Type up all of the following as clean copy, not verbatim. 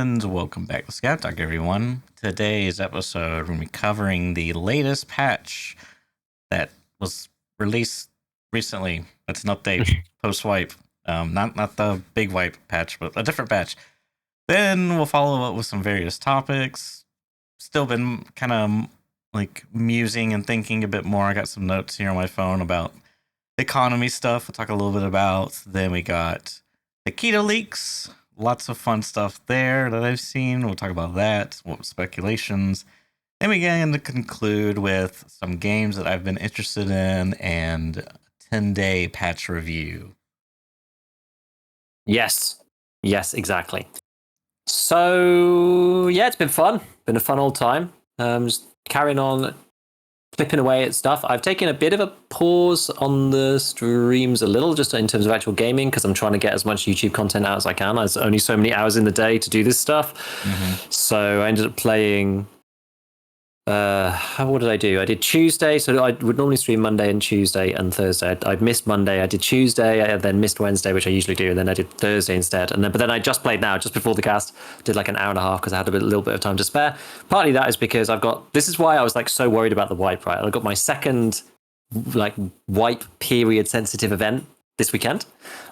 And welcome back to Scout Talk, everyone. Today's episode, we're going to be covering the latest patch that was released recently. It's an update post-wipe. Not the big wipe patch, but a different patch. Then we'll follow up with some various topics. Still been kind of like musing and thinking a bit more. I got some notes here on my phone about economy stuff we'll talk a little bit about. Then we got Nikita Leaks. Lots of fun stuff there that I've seen. We'll talk about that, what speculations. Then we get to conclude with some games that I've been interested in and a 10-day patch review. Yes, exactly. So, yeah, it's been fun. Been a fun old time. Just carrying on, clipping away at stuff. I've taken a bit of a pause on the streams a little, just in terms of actual gaming, because I'm trying to get as much YouTube content out as I can. There's only so many hours in the day to do this stuff. Mm-hmm. So I ended up playing... what did I do? I did Tuesday, so I would normally stream Monday and Tuesday and Thursday. I'd missed Monday, I did Tuesday, I then missed Wednesday, which I usually do, and then I did Thursday instead. But then I just played now, just before the cast, did like an hour and a half because I had a little bit of time to spare. Partly that is because this is why I was like so worried about the wipe, right? I got my second like wipe period sensitive event this weekend,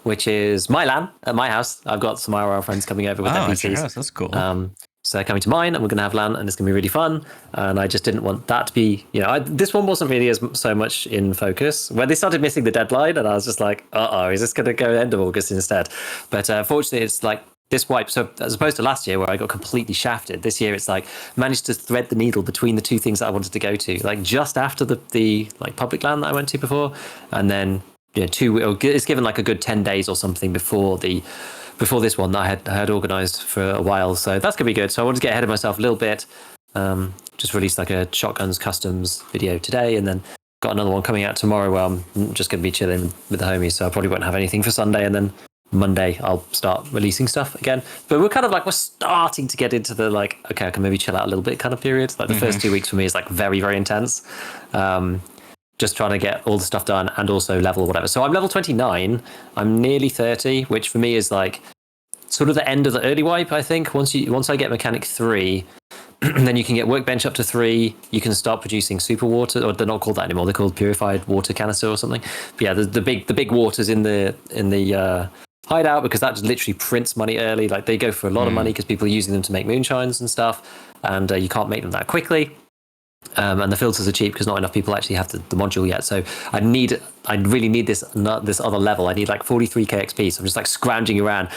which is my LAN at my house. I've got some IRL friends coming over with their PCs. Your house. That's cool. So they're coming to mine, and we're going to have LAN, and it's going to be really fun. And I just didn't want that to be, this one wasn't really so much in focus. When they started missing the deadline, and I was just like, is this going to go end of August instead? But fortunately, it's like this wipe. So as opposed to last year where I got completely shafted, this year it's like managed to thread the needle between the two things that I wanted to go to, like just after the like public LAN that I went to before, and then it's given like a good 10 days or something before this one that I had organised for a while. So that's going to be good. So I wanted to get ahead of myself a little bit. Just released like a Shotguns Customs video today, and then got another one coming out tomorrow where I'm just going to be chilling with the homies. So I probably won't have anything for Sunday, and then Monday I'll start releasing stuff again. But we're starting to get into the like, okay, I can maybe chill out a little bit kind of period. Like the first 2 weeks for me is like very, very intense. Just trying to get all the stuff done and also level whatever. So I'm level 29. I'm nearly 30, which for me is like sort of the end of the early wipe, I think. Once I get mechanic 3, then you can get workbench up to 3. You can start producing super water, or they're not called that anymore. They're called purified water canister or something. But yeah, the big waters in the hideout, because that just literally prints money early. Like they go for a lot of money because people are using them to make moonshines and stuff, and you can't make them that quickly. And the filters are cheap because not enough people actually have the module yet. So I really need this other level. I need like 43k XP. So I'm just like scrounging around.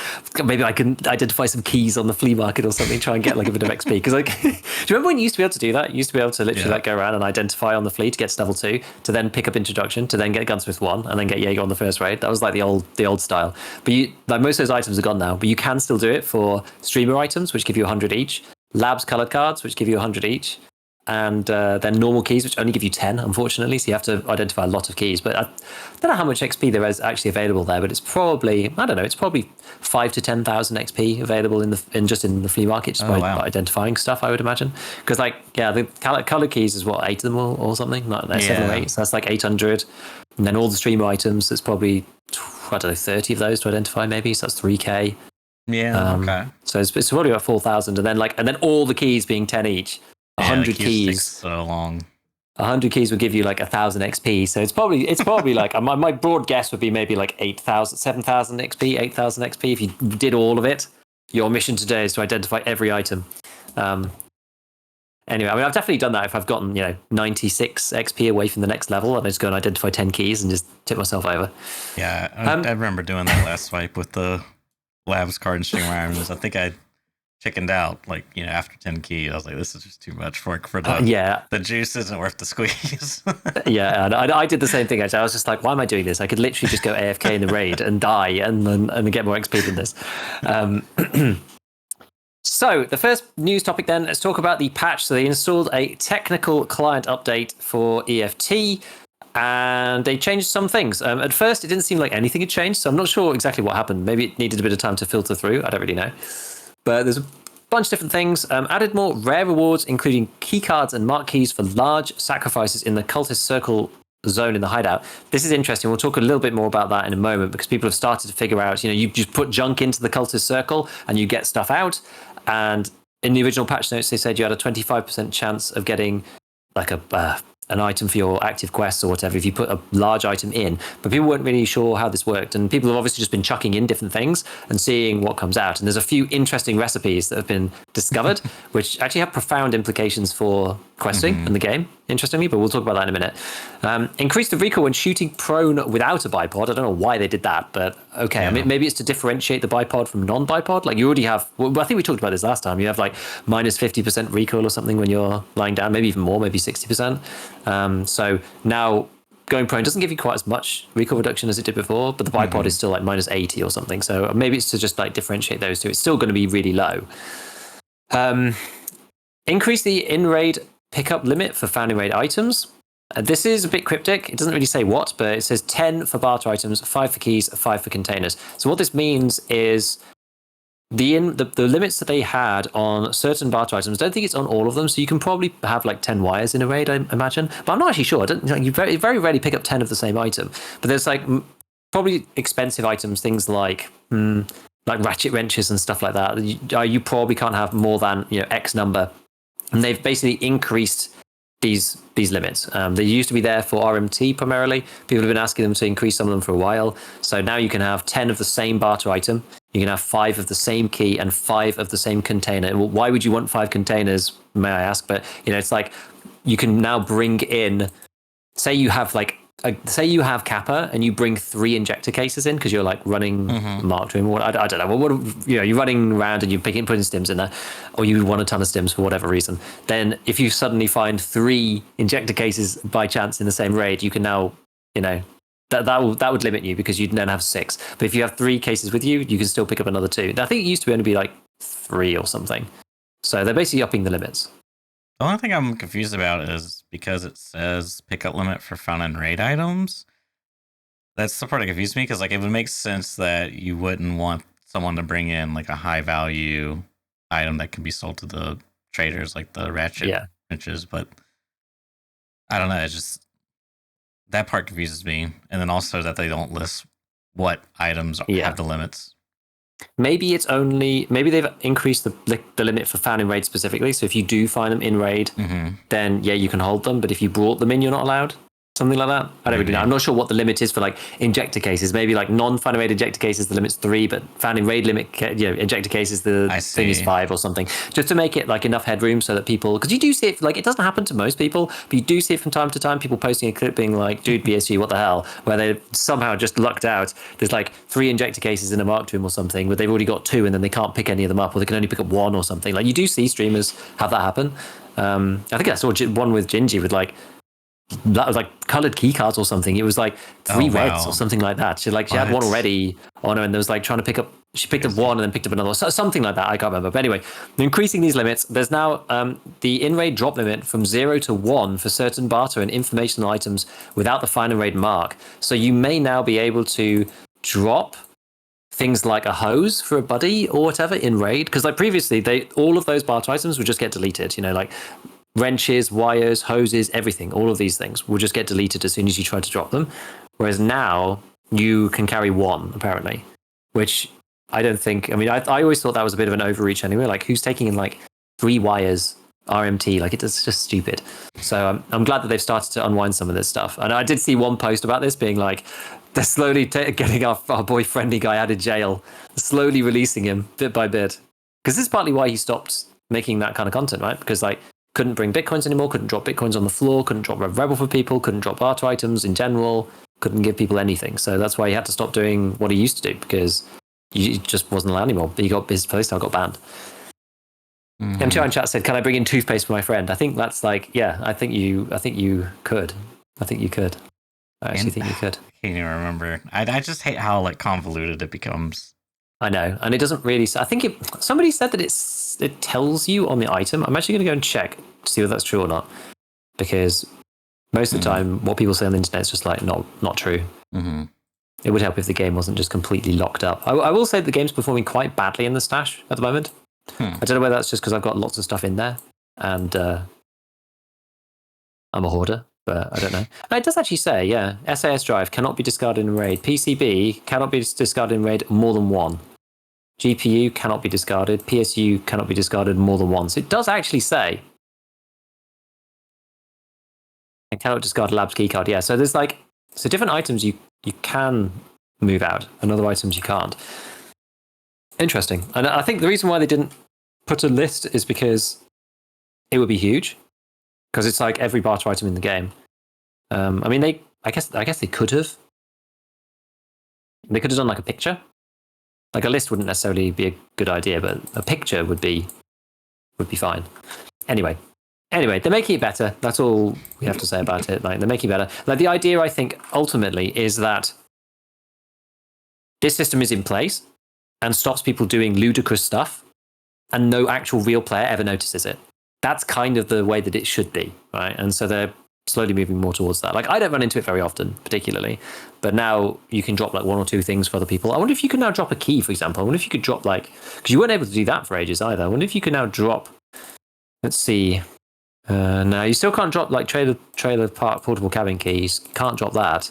Maybe I can identify some keys on the flea market or something, try and get like a bit of XP. Because like, do you remember when you used to be able to do that? You used to be able to literally like go around and identify on the flea to get to level 2, to then pick up introduction, to then get Gunsmith 1, and then get Jaeger on the first raid. That was like the old style. But like most of those items are gone now. But you can still do it for streamer items, which give you 100 each. Labs colored cards, which give you 100 each. And then normal keys, which only give you 10, unfortunately. So you have to identify a lot of keys. But I don't know how much XP there is actually available there. But it's probably, I don't know, it's probably 5 to 10,000 XP available in the flea market just by identifying stuff, I would imagine. Because the color keys is what, 8 of them or something, not 7 or 8. So that's like 800. And then all the streamer items, there's probably 30 of those to identify maybe. So that's 3k. Yeah. Okay. So it's probably about 4,000, and then all the keys being 10 each. 100 keys. So long. 100 keys would give you like 1,000 XP. So it's probably like my broad guess would be maybe like 8,000, 7,000 XP, 8,000 XP. If you did all of it, your mission today is to identify every item. Anyway, I mean, I've definitely done that. If I've gotten 96 XP away from the next level, and I just go and identify 10 keys and just tip myself over. Yeah, I remember doing that last swipe with the labs card and string irons. I think I chickened out after 10 keys. I was like, this is just too much for the juice isn't worth the squeeze. Yeah, and I did the same thing actually. I was just like, why am I doing this? I could literally just go AFK in the raid and die and then get more XP than this. So the first news topic then, let's talk about the patch. So they installed a technical client update for EFT, and they changed some things. At first it didn't seem like anything had changed, so I'm not sure exactly what happened. Maybe it needed a bit of time to filter through. I don't really know. But there's a bunch of different things. Added more rare rewards, including key cards and mark keys for large sacrifices in the Cultist Circle zone in the hideout. This is interesting. We'll talk a little bit more about that in a moment because people have started to figure out, you just put junk into the cultist circle and you get stuff out. And in the original patch notes, they said you had a 25% chance of getting like an item for your active quests or whatever if you put a large item in, but people weren't really sure how this worked, and people have obviously just been chucking in different things and seeing what comes out. And there's a few interesting recipes that have been discovered which actually have profound implications for questing in the game, interestingly, but we'll talk about that in a minute. Increase the recoil when shooting prone without a bipod. I don't know why they did that, but okay. I mean, maybe it's to differentiate the bipod from non-bipod. Like you already have, well, I think we talked about this last time, you have like minus 50% recoil or something when you're lying down, maybe even more, maybe 60%. So now going prone doesn't give you quite as much recoil reduction as it did before, but the bipod is still like minus 80 or something. So maybe it's to just like differentiate those two. It's still going to be really low. Increase the in-raid pickup limit for found in-raid items. This is a bit cryptic. It doesn't really say what, but it says 10 for barter items, 5 for keys, 5 for containers. So what this means is the limits that they had on certain barter items, I don't think it's on all of them, so you can probably have like 10 wires in a raid, I imagine. But I'm not actually sure. You very, very rarely pick up 10 of the same item. But there's like probably expensive items, things like ratchet wrenches and stuff like that. You probably can't have more than X number. And they've basically increased these limits. They used to be there for RMT primarily. People have been asking them to increase some of them for a while. So now you can have 10 of the same barter item. You can have 5 of the same key and 5 of the same container. Well, why would you want 5 containers, may I ask? But it's like you can now bring in, say you have Kappa and you bring 3 injector cases in because you're like running Mark Room, or I don't know. You're running around and you're putting stims in there, or you want a ton of stims for whatever reason. Then if you suddenly find 3 injector cases by chance in the same raid, you can now, that would limit you because you'd then have 6. But if you have 3 cases with you, you can still pick up another 2. I think it used to only be like 3 or something. So they're basically upping the limits. The only thing I'm confused about is because it says pickup limit for found in raid items. That's the part that confused me, because like it would make sense that you wouldn't want someone to bring in like a high value item that can be sold to the traders, like the ratchet wrenches. But I don't know. It's just that part confuses me, and then also that they don't list what items have the limits. Maybe they've increased the limit for found in raid specifically. So if you do find them in raid, then you can hold them. But if you brought them in, you're not allowed. Something like that. I don't really know. I'm not sure what the limit is for like injector cases. Maybe like non-found in raid injector cases, the limit's 3, but found in raid limit, injector cases, the thing is 5 or something. Just to make it like enough headroom so that people, because you do see it, like it doesn't happen to most people, but you do see it from time to time. People posting a clip being like, "Dude, BSG, what the hell?" Where they somehow just lucked out. There's like 3 injector cases in a Mark Room or something, but they've already got 2, and then they can't pick any of them up, or they can only pick up 1 or something. Like you do see streamers have that happen. I think I saw one with Gingy with like. That was like colored key cards or something. It was like 3 reds or something like that. She had one already on her, and there was like trying to pick up. She picked up 1 and then picked up another, something like that. I can't remember. But anyway, increasing these limits. There's now the in-raid drop limit from 0 to 1 for certain barter and informational items without the find and raid mark. So you may now be able to drop things like a hose for a buddy or whatever in raid, because like previously, all of those barter items would just get deleted. Like wrenches, wires, hoses, everything, all of these things will just get deleted as soon as you try to drop them. Whereas now you can carry 1, apparently, which I don't think, I mean, I always thought that was a bit of an overreach anyway. Like who's taking in like 3 wires RMT? Like it's just stupid. So I'm glad that they've started to unwind some of this stuff. And I did see one post about this being like, they're slowly getting our boy friendly guy out of jail, slowly releasing him bit by bit. Because this is partly why he stopped making that kind of content, right? Because like, couldn't bring bitcoins anymore, couldn't drop bitcoins on the floor, couldn't drop Rebel for people, couldn't drop barter items in general, couldn't give people anything. So that's why he had to stop doing what he used to do, because he just wasn't allowed anymore. But his playstyle got banned. M2 in chat said, "Can I bring in toothpaste for my friend?" I think that's like, I think you could. I think you could. I actually think you could. I can't even remember. I just hate how like convoluted it becomes. I know, and it doesn't really. I think somebody said that it tells you on the item. I'm actually going to go and check to see whether that's true or not, because most of the time, what people say on the internet is just like not true. It would help if the game wasn't just completely locked up. I will say the game's performing quite badly in the stash at the moment. I don't know whether that's just because I've got lots of stuff in there, and I'm a hoarder. But I don't know. It does actually say, yeah, SAS drive cannot be discarded in RAID. PCB cannot be discarded in RAID more than one. GPU cannot be discarded. PSU cannot be discarded more than once. It does actually say. And cannot discard labs keycard. Yeah, so there's like, so different items you can move out and other items you can't. Interesting. And I think the reason why they didn't put a list is because it would be huge. Because it's like every barter item in the game. I mean, I guess they could have. They could have done like a picture. Like a list wouldn't necessarily be a good idea, but a picture would be fine. Anyway, they're making it better. That's all we have to say about it. Like they're making it better. Like the idea, I think, ultimately is that this system is in place and stops people doing ludicrous stuff, and no actual real player ever notices it. That's kind of the way that it should be, right? And so they're slowly moving more towards that. Like I don't run into it very often, particularly, but now you can drop like one or two things for other people. I wonder if you can now drop a key, for example. I wonder if you could drop like, because you weren't able to do that for ages either. I wonder if you can now drop. Let's see. Now you still can't drop like trailer park portable cabin keys. Can't drop that,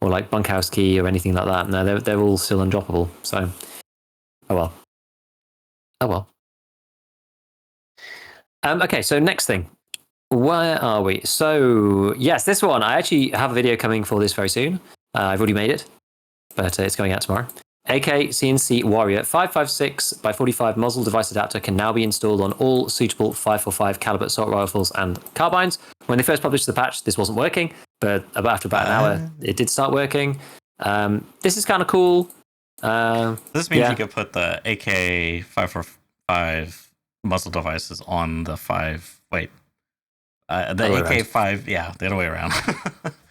or like bunkhouse key or anything like that. No, they're all still undroppable. So, oh well. Okay, so next thing. Where are we? So, yes, this one. I actually have a video coming for this very soon. I've already made it, but it's going out tomorrow. AK CNC Warrior 556 by 45 muzzle device adapter can now be installed on all suitable 545 caliber assault rifles and carbines. When they first published the patch, this wasn't working, but after about an hour, it did start working. This is kind of cool. This means you could put the AK 545 muzzle devices on the the AK5, the other way around.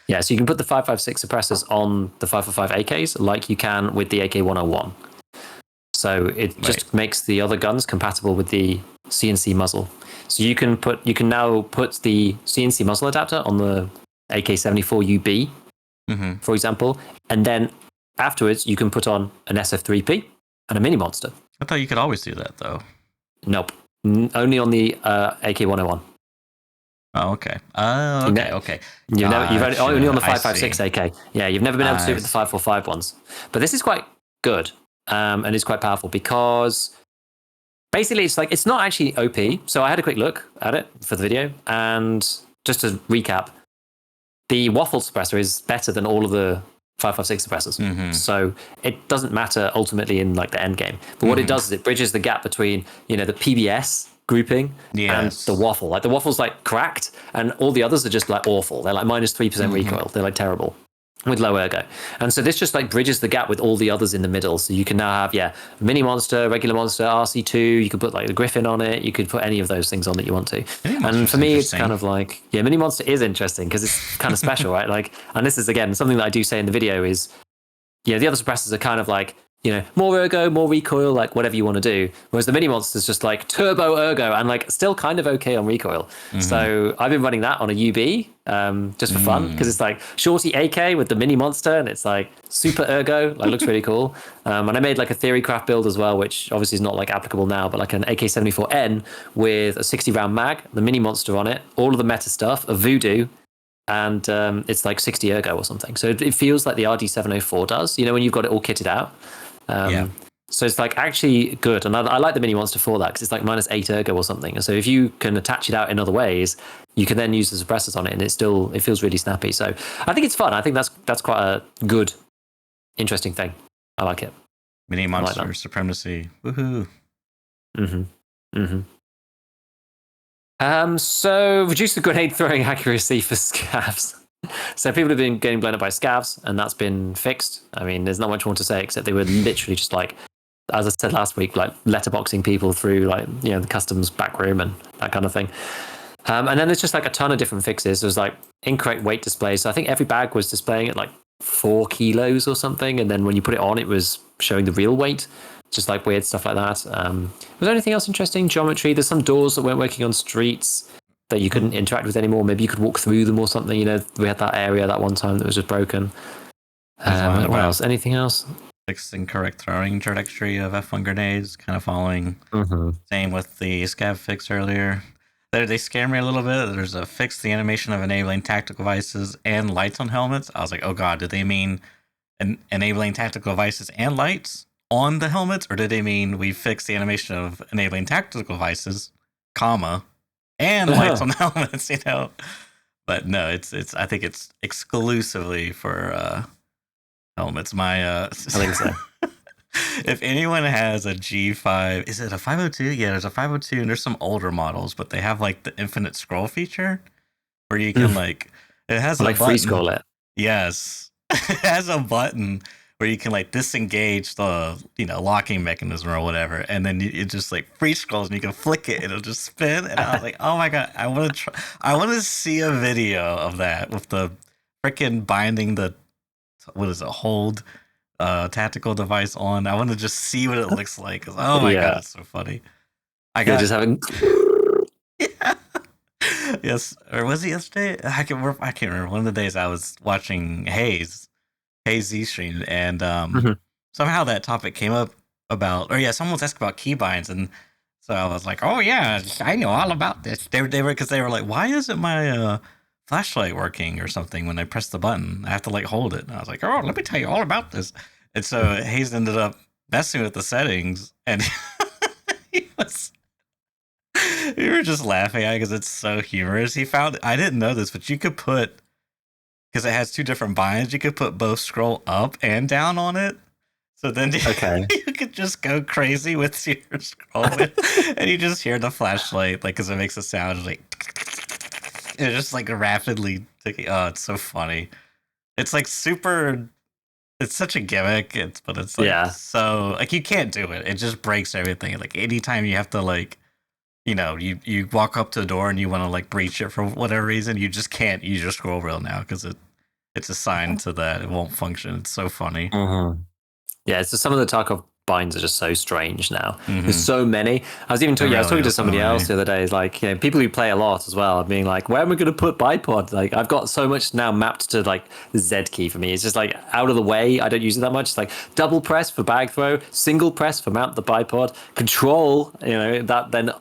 Yeah, so you can put the 556 suppressors on the 545 AKs like you can with the AK-101. So it just makes the other guns compatible with the CNC muzzle. So you can now put the CNC muzzle adapter on the AK-74UB, for example, and then afterwards you can put on an SF3P and a mini monster. I thought you could always do that though. Nope, only on the AK-101. Oh, okay. Okay. You've only on the 556 AK. Yeah, you've never been able to do it with the 545 ones. But this is quite good, and it's quite powerful because basically it's not actually OP. So I had a quick look at it for the video, and just to recap, the waffle suppressor is better than all of the 556 suppressors. So it doesn't matter ultimately in like the end game. But what it does is it bridges the gap between the PBS grouping and the waffle. Like the waffle's like cracked, and all the others are just like awful. They're like minus 3% recoil. They're like terrible with low ergo. And so this just like bridges the gap with all the others in the middle. So you can now have mini monster, regular monster, RC2. You could put like the Griffin on it. You could put any of those things on that you want to. And for me, it's kind of like mini monster is interesting because it's kind of special, right? Like, and this is again something that I do say in the video is the other suppressors are kind of like more ergo, more recoil, like whatever you want to do. Whereas the mini monster's just like turbo ergo and like still kind of okay on recoil. So I've been running that on a UB just for fun because it's like shorty AK with the mini monster and it's like super ergo, like looks really cool. And I made like a theory craft build as well, which obviously is not like applicable now, but like an AK-74N with a 60 round mag, the mini monster on it, all of the meta stuff, a voodoo, and it's like 60 ergo or something. So it feels like the RD704 does, when you've got it all kitted out. So it's like actually good, and I like the mini monster for that because it's like minus 8 ergo or something. And so if you can attach it out in other ways, you can then use the suppressors on it, and it feels really snappy. So I think it's fun. I think that's quite a good, interesting thing. I like it. Mini monster supremacy, woohoo! So reduce the grenade throwing accuracy for scavs. So people have been getting blown up by scavs, and that's been fixed. I mean, there's not much more to say except they were literally just like, as I said last week, like letterboxing people through like the customs back room and that kind of thing. And then there's just like a ton of different fixes. There's like incorrect weight displays. So I think every bag was displaying at like 4 kilos or something, and then when you put it on, it was showing the real weight. Just like weird stuff like that. Was there anything else interesting? Geometry. There's some doors that weren't working on streets that you couldn't interact with anymore. Maybe you could walk through them or something. We had that area that one time that was just broken. What else? Anything else? Fixing correct throwing trajectory of F1 grenades, kind of following. Same with the scav fix earlier. they scare me a little bit. There's a fix the animation of enabling tactical devices and lights on helmets. I was like, oh god, did they mean enabling tactical devices and lights on the helmets, or did they mean we fixed the animation of enabling tactical devices, comma, and lights on helmets? You know, but no, it's. I think it's exclusively for helmets. I think so. If anyone has a G5, is it a 502? Yeah, there's a 502, and there's some older models, but they have like the infinite scroll feature where you can like it has like a button. Free scroll it. Yes, it has a button where you can like disengage the locking mechanism or whatever, and then it just like free scrolls and you can flick it, it'll just spin. And I was like, oh my god, I want to try. I want to see a video of that with the freaking binding the hold tactical device on. I want to just see what it looks like. Oh my god, it's so funny. You're just having. Yeah. Yes, or was it yesterday? I can't remember. One of the days I was watching Hayes Z stream, and somehow that topic came up about, or yeah, someone was asking about keybinds, and so I was like, oh yeah, I know all about this. They were because they were like, why isn't my flashlight working or something when I press the button? I have to like hold it. And I was like, oh, let me tell you all about this. And so Hayes ended up messing with the settings, and we were just laughing at it because it's so humorous. He found, I didn't know this, but you could put, because it has two different binds, you could put both scroll up and down on it. So then you could just go crazy with your scrolling, and you just hear the flashlight, like, because it makes a sound like, it's just like rapidly ticking. Oh, it's so funny. It's like super. It's such a gimmick. But it's like so like you can't do it. It just breaks everything. Like anytime you have to like, you walk up to the door and you want to like breach it for whatever reason, you just can't use your scroll wheel now because it's assigned to that. It won't function. It's so funny. Mm-hmm. Yeah, so some of the Tarkov binds are just so strange now. There's so many. I was even talking. I was talking to somebody else the other day. Like, people who play a lot as well, being like, "Where am I going to put bipod?" Like, I've got so much now mapped to like the Z key for me. It's just like out of the way. I don't use it that much. It's like double press for bag throw, single press for mount the bipod, control. That then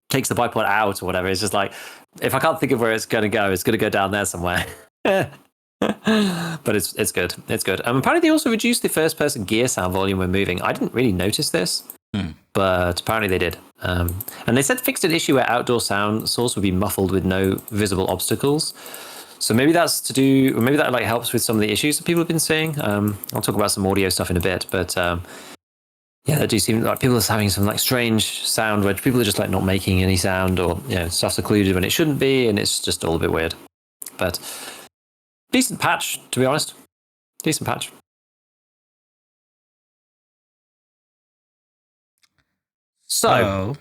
takes the bipod out or whatever. It's just like if I can't think of where it's going to go down there somewhere. But it's good. It's good. Apparently they also reduced the first person gear sound volume when moving. I didn't really notice this, but apparently they did. And they said fixed an issue where outdoor sound source would be muffled with no visible obstacles. So maybe that's to do, or maybe that like helps with some of the issues that people have been seeing. I'll talk about some audio stuff in a bit, but yeah, they do seem like people are having some like strange sound where people are just like not making any sound, or stuff's occluded when it shouldn't be, and it's just all a bit weird. But decent patch, to be honest. Decent patch. So,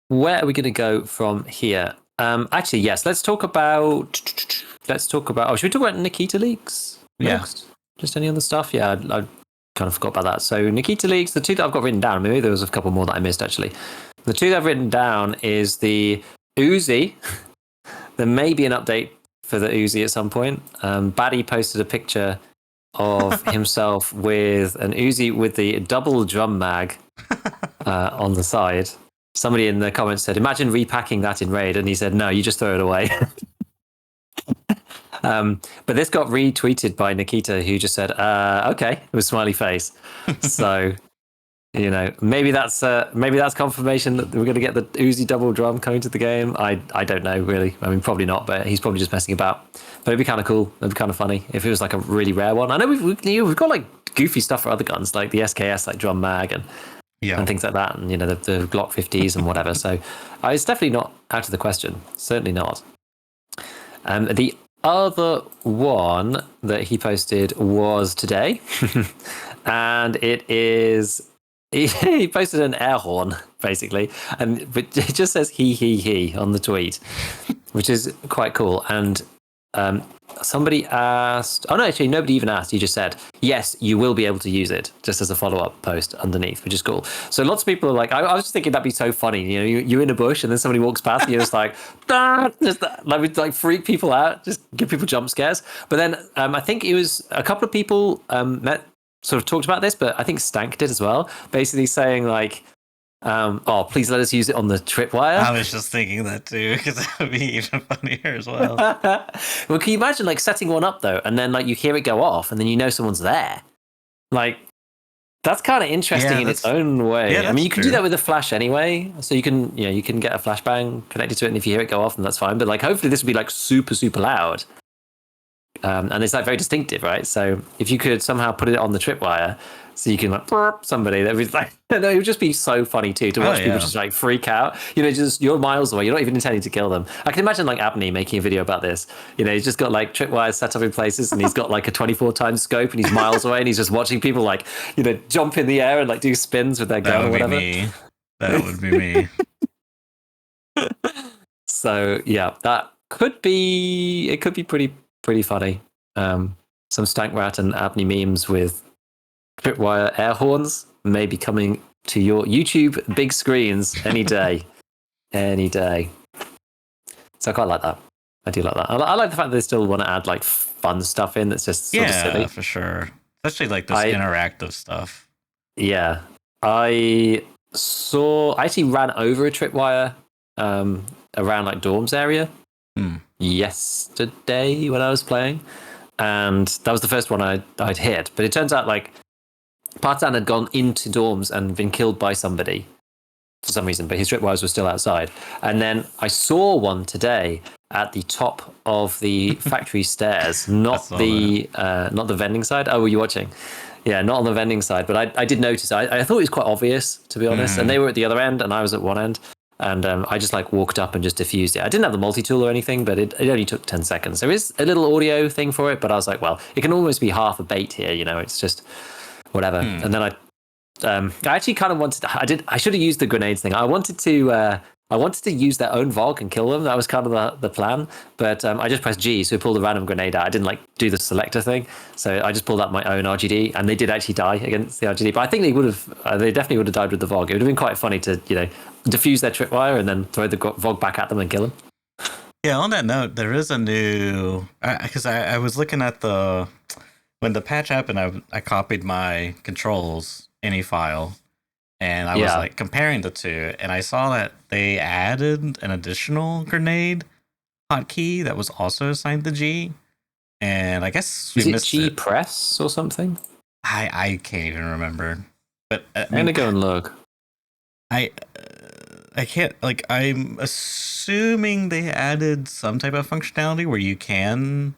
where are we going to go from here? Actually, yes. Let's talk about. Oh, should we talk about Nikita Leaks next? Just any other stuff? Yeah, I kind of forgot about that. So, Nikita Leaks, the two that I've got written down. Maybe there was a couple more that I missed actually. The two that I've written down is the Uzi. There may be an update for the Uzi at some point. Baddie posted a picture of himself with an Uzi with the double drum mag on the side. Somebody in the comments said, imagine repacking that in Raid. And he said, no, you just throw it away. But this got retweeted by Nikita, who just said, okay, with a smiley face. So, maybe that's confirmation that we're going to get the Uzi double drum coming to the game. I don't know, really. I mean, probably not, but he's probably just messing about. But it'd be kind of cool. It'd be kind of funny if it was like a really rare one. I know we've got like goofy stuff for other guns, like the SKS, like drum mag and things like that, and the Glock 50s and whatever. So it's definitely not out of the question. Certainly not. The other one that he posted was today, and it is. He posted an air horn, basically, but it just says he on the tweet, which is quite cool. And somebody asked, oh no, actually nobody even asked. He just said, yes, you will be able to use it, just as a follow-up post underneath, which is cool. So lots of people are like, I was just thinking that'd be so funny. You're in a bush and then somebody walks past and you're just like, like freak people out, just give people jump scares. But then I think it was a couple of people sort of talked about this, but I think Stank did as well, basically saying like, Oh, please let us use it on the tripwire. I was just thinking that too, because that would be even funnier as well. Well, can you imagine like setting one up though, and then like you hear it go off, and then you know someone's there? Like that's kind of interesting in its own way. Yeah, I mean, you can do true. that with a flash anyway, so you can you can get a flashbang connected to it, and if you hear it go off, then that's fine. But like, hopefully, this would be like super super loud. And it's like very distinctive, right? So if you could somehow put it on the tripwire, so you can like burp somebody, that would like it would just be so funny too to watch people just like freak out. Just you're miles away, you're not even intending to kill them. I can imagine like Abney making a video about this. He's just got like tripwires set up in places, and he's got like a 24 times scope, and he's miles away, and he's just watching people like jump in the air and like do spins with their gun or whatever. That would be me. So yeah, that could be pretty funny. Some Stank-Rat and Abney memes with tripwire air horns may be coming to your YouTube big screens any day. Any day. So I quite like that. I do like that. I like the fact that they still want to add like fun stuff in that's just sort of silly. For sure. Especially like this interactive stuff. Yeah. I actually ran over a tripwire around like Dorm's area yesterday when I was playing, and that was the first one I'd hit. But it turns out like Partan had gone into Dorms and been killed by somebody for some reason, but his tripwires were still outside. And then I saw one today at the top of the factory stairs, not the vending side. Oh, were you watching? Yeah, not on the vending side, but I did notice. I thought it was quite obvious, to be honest. And they were at the other end, and I was at one end. And I just like walked up and just diffused it. I didn't have the multi-tool or anything, but it only took 10 seconds. There is a little audio thing for it, but I was like, well, it can almost be half a bait here, it's just whatever. And then I actually kind of wanted, I should have used the grenades thing. I wanted to use their own VOG and kill them. That was kind of the plan. But I just pressed G, so it pulled a random grenade out. I didn't like do the selector thing. So I just pulled out my own RGD, and they did actually die against the RGD. But I think they definitely would have died with the VOG. It would have been quite funny to, diffuse their tripwire and then throw the VOG back at them and kill them. Yeah, on that note, there is a new, because I was looking at when the patch happened, I copied my controls, any file, and I was like comparing the two, and I saw that they added an additional grenade hotkey that was also assigned to G, and I guess we missed G press or something? I can't even remember, but I'm gonna go and look. I can't, like, I'm assuming they added some type of functionality where you can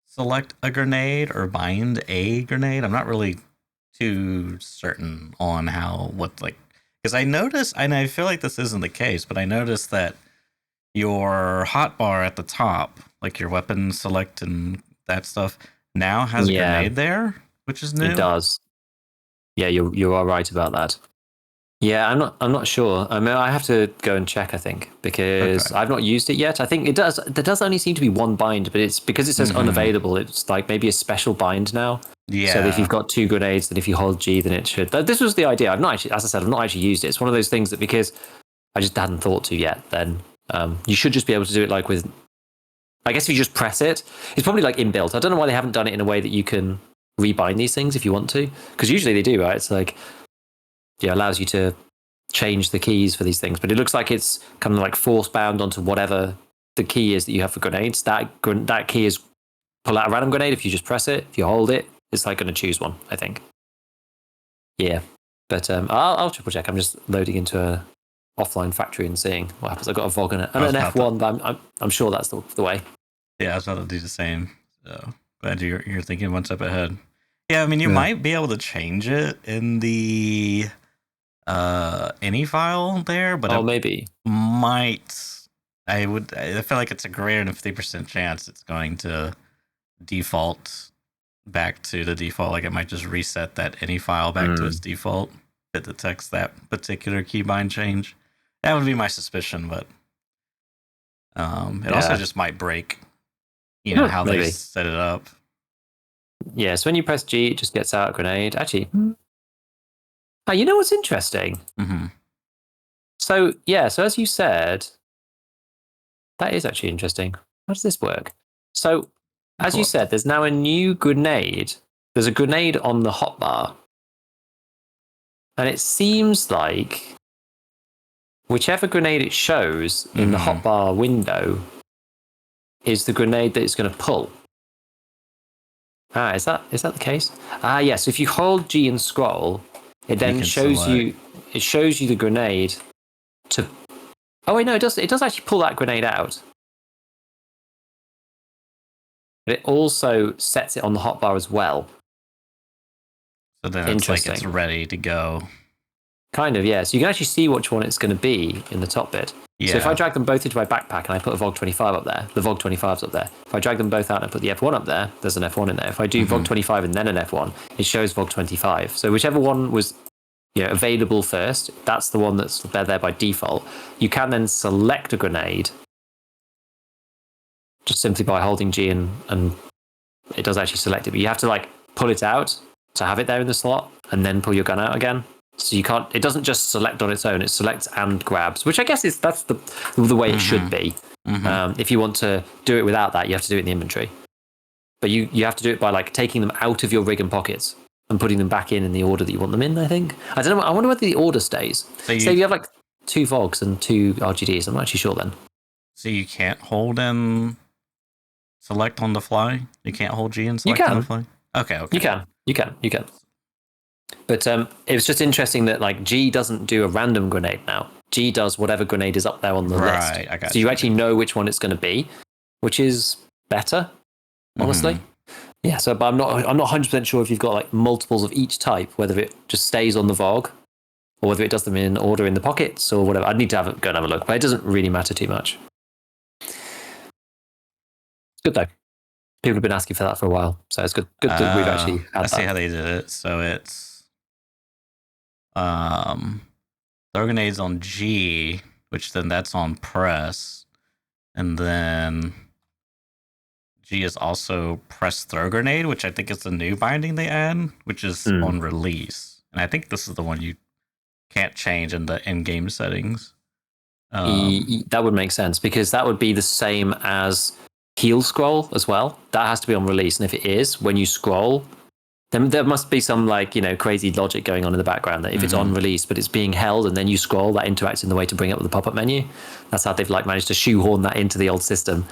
select a grenade or bind a grenade. I'm not really too certain on because I noticed, and I feel like this isn't the case, but I noticed that your hotbar at the top, like your weapon select and that stuff, now has a grenade there, which is new. It does. Yeah, you are right about that. Yeah, I'm not sure. I mean, I have to go and check, I think, because I've not used it yet. I think it does. There does only seem to be one bind, but it's because it says unavailable. It's like maybe a special bind now. Yeah. So if you've got 2 grenades, then if you hold G, then it should. This was the idea. I've not actually, as I said, I've not actually used it. It's one of those things that because I just hadn't thought to yet, then you should just be able to do it like with. I guess if you just press it, it's probably like inbuilt. I don't know why they haven't done it in a way that you can rebind these things if you want to, because usually they do, right? It's like. Yeah, allows you to change the keys for these things, but it looks like it's kind of like force bound onto whatever the key is that you have for grenades. That key is pull out a random grenade. If you just press it, if you hold it, it's like going to choose one, I think. Yeah, but I'll triple check. I'm just loading into a offline factory and seeing what happens. I've got a VOG in it and an F1, but I'm sure that's the way. Yeah, I was about to do the same. So glad you're thinking one step ahead. Yeah, I mean, you might be able to change it in the any file there, but maybe I feel like it's a greater than 50% chance it's going to default back to the default. Like it might just reset that any file back to its default. It detects that particular keybind change. That would be my suspicion, but it also just might break, how they set it up. Yeah, so when you press G, it just gets out a grenade. Actually, you know what's interesting? Mm-hmm. So as you said, that is actually interesting. How does this work? So, as you said, there's now a new grenade. There's a grenade on the hotbar. And it seems like whichever grenade it shows in the hotbar window is the grenade that it's going to pull. Is that the case? Yes. If you hold G and scroll, it then shows you the grenade to. Oh wait, no, it does actually pull that grenade out. But it also sets it on the hotbar as well. So then it's like it's ready to go. Kind of, yeah. So you can actually see which one it's going to be in the top bit. Yeah. So if I drag them both into my backpack and I put a VOG 25 up there, the VOG 25's up there. If I drag them both out and I put the F1 up there, there's an F1 in there. If I do VOG 25 and then an F1, it shows VOG 25. So whichever one was available first, that's the one that's there by default. You can then select a grenade just simply by holding G and it does actually select it. But you have to pull it out to have it there in the slot and then pull your gun out again. So you can't. It doesn't just select on its own. It selects and grabs, which I guess that's the way it should be. If you want to do it without that, you have to do it in the inventory. But you have to do it by taking them out of your rig and pockets and putting them back in the order that you want them in. I think. I don't know. I wonder whether the order stays. So you have 2 VOGs and 2 RGDs. I'm not actually sure then. So you can't hold and select on the fly. You can't hold G and select on the fly. Okay. You can. But it was just interesting that G doesn't do a random grenade now. G does whatever grenade is up there on the list. I got so you actually know which one it's going to be, which is better, honestly. Yeah. So, but I'm not 100% sure if you've got multiples of each type, whether it just stays on the VOG, or whether it does them in order in the pockets or whatever. I'd need to go and have a look, but it doesn't really matter too much. It's good though. People have been asking for that for a while, so it's good. Good that we've actually had that. I see how they did it. So it's throw grenades on G, which then that's on press, and then G is also press throw grenade, which I think is the new binding they add, which is on release. And I think this is the one you can't change in the in-game settings. That would make sense because that would be the same as heal scroll as well. That has to be on release, and if it is, when you scroll, then there must be some crazy logic going on in the background that if it's on release but it's being held and then you scroll, that interacts in the way to bring up the pop-up menu. That's how they've managed to shoehorn that into the old system.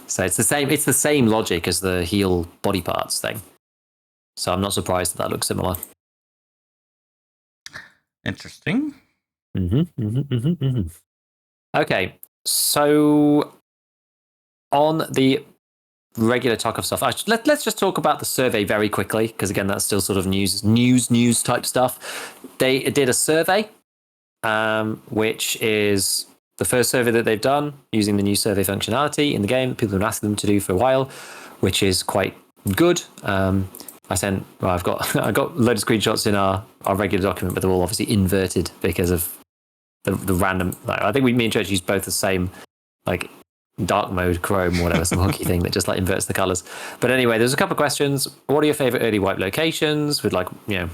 So it's the same logic as the heal body parts thing. So I'm not surprised that looks similar. Interesting. Okay, so on the regular Tarkov stuff, let's just talk about the survey very quickly because again, that's still sort of news type stuff. They did a survey, which is the first survey that they've done using the new survey functionality in the game. People have been asking them to do for a while, which is quite good. I've got a load of screenshots in our regular document, but they're all obviously inverted because of the random. I think me and Church use both the same dark mode Chrome or whatever, some hooky thing that just inverts the colors. But anyway, there's a couple of questions. What are your favorite early wipe locations with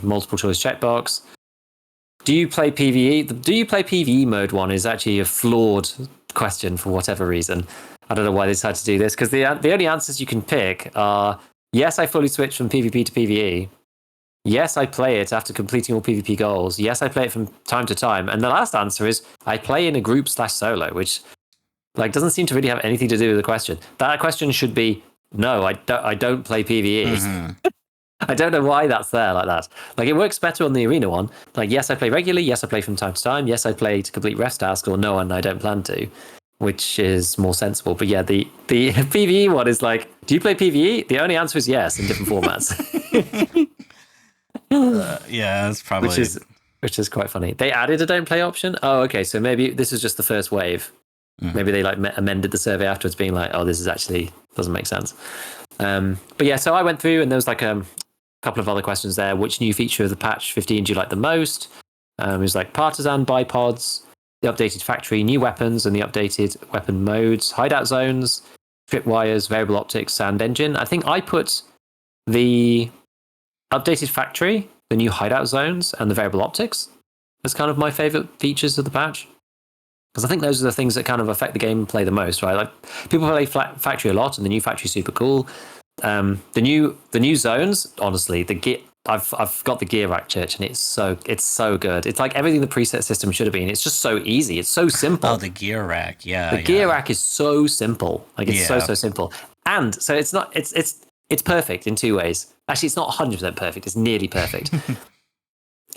multiple choice checkbox? Do you play PvE? The do you play PvE mode one is actually a flawed question for whatever reason. I don't know why they decided to do this because the only answers you can pick are yes, I fully switch from PvP to PvE. Yes, I play it after completing all PvP goals. Yes, I play it from time to time. And the last answer is I play in a group /solo, which doesn't seem to really have anything to do with the question. That question should be no, I don't play PvE. I don't know why that's there like that. It works better on the arena one. Yes, I play regularly. Yes, I play from time to time. Yes, I play to complete rest tasks, or no, and I don't plan to, which is more sensible. But yeah, the PvE one is do you play PvE? The only answer is yes in different formats. Yeah, it's probably which is quite funny. They added a don't play option. Oh, okay. So maybe this is just the first wave. Maybe they amended the survey afterwards, being oh, this is actually doesn't make sense. But yeah, so I went through and there was a couple of other questions there. Which new feature of the patch 15 do you like the most? It was partisan bipods, the updated factory, new weapons, and the updated weapon modes, hideout zones, tripwires, variable optics, sound engine. I think I put the updated factory, the new hideout zones, and the variable optics as kind of my favorite features of the patch. Because I think those are the things that kind of affect the gameplay the most, right? People play factory a lot, and the new factory is super cool. The new zones, honestly, the I've got the gear rack church, and it's so good. It's like everything the preset system should have been. It's just so easy. It's so simple. Oh, the gear rack. Yeah. The gear rack is so simple. Like it's so simple. And so it's perfect in two ways. Actually, it's not 100% perfect. It's nearly perfect.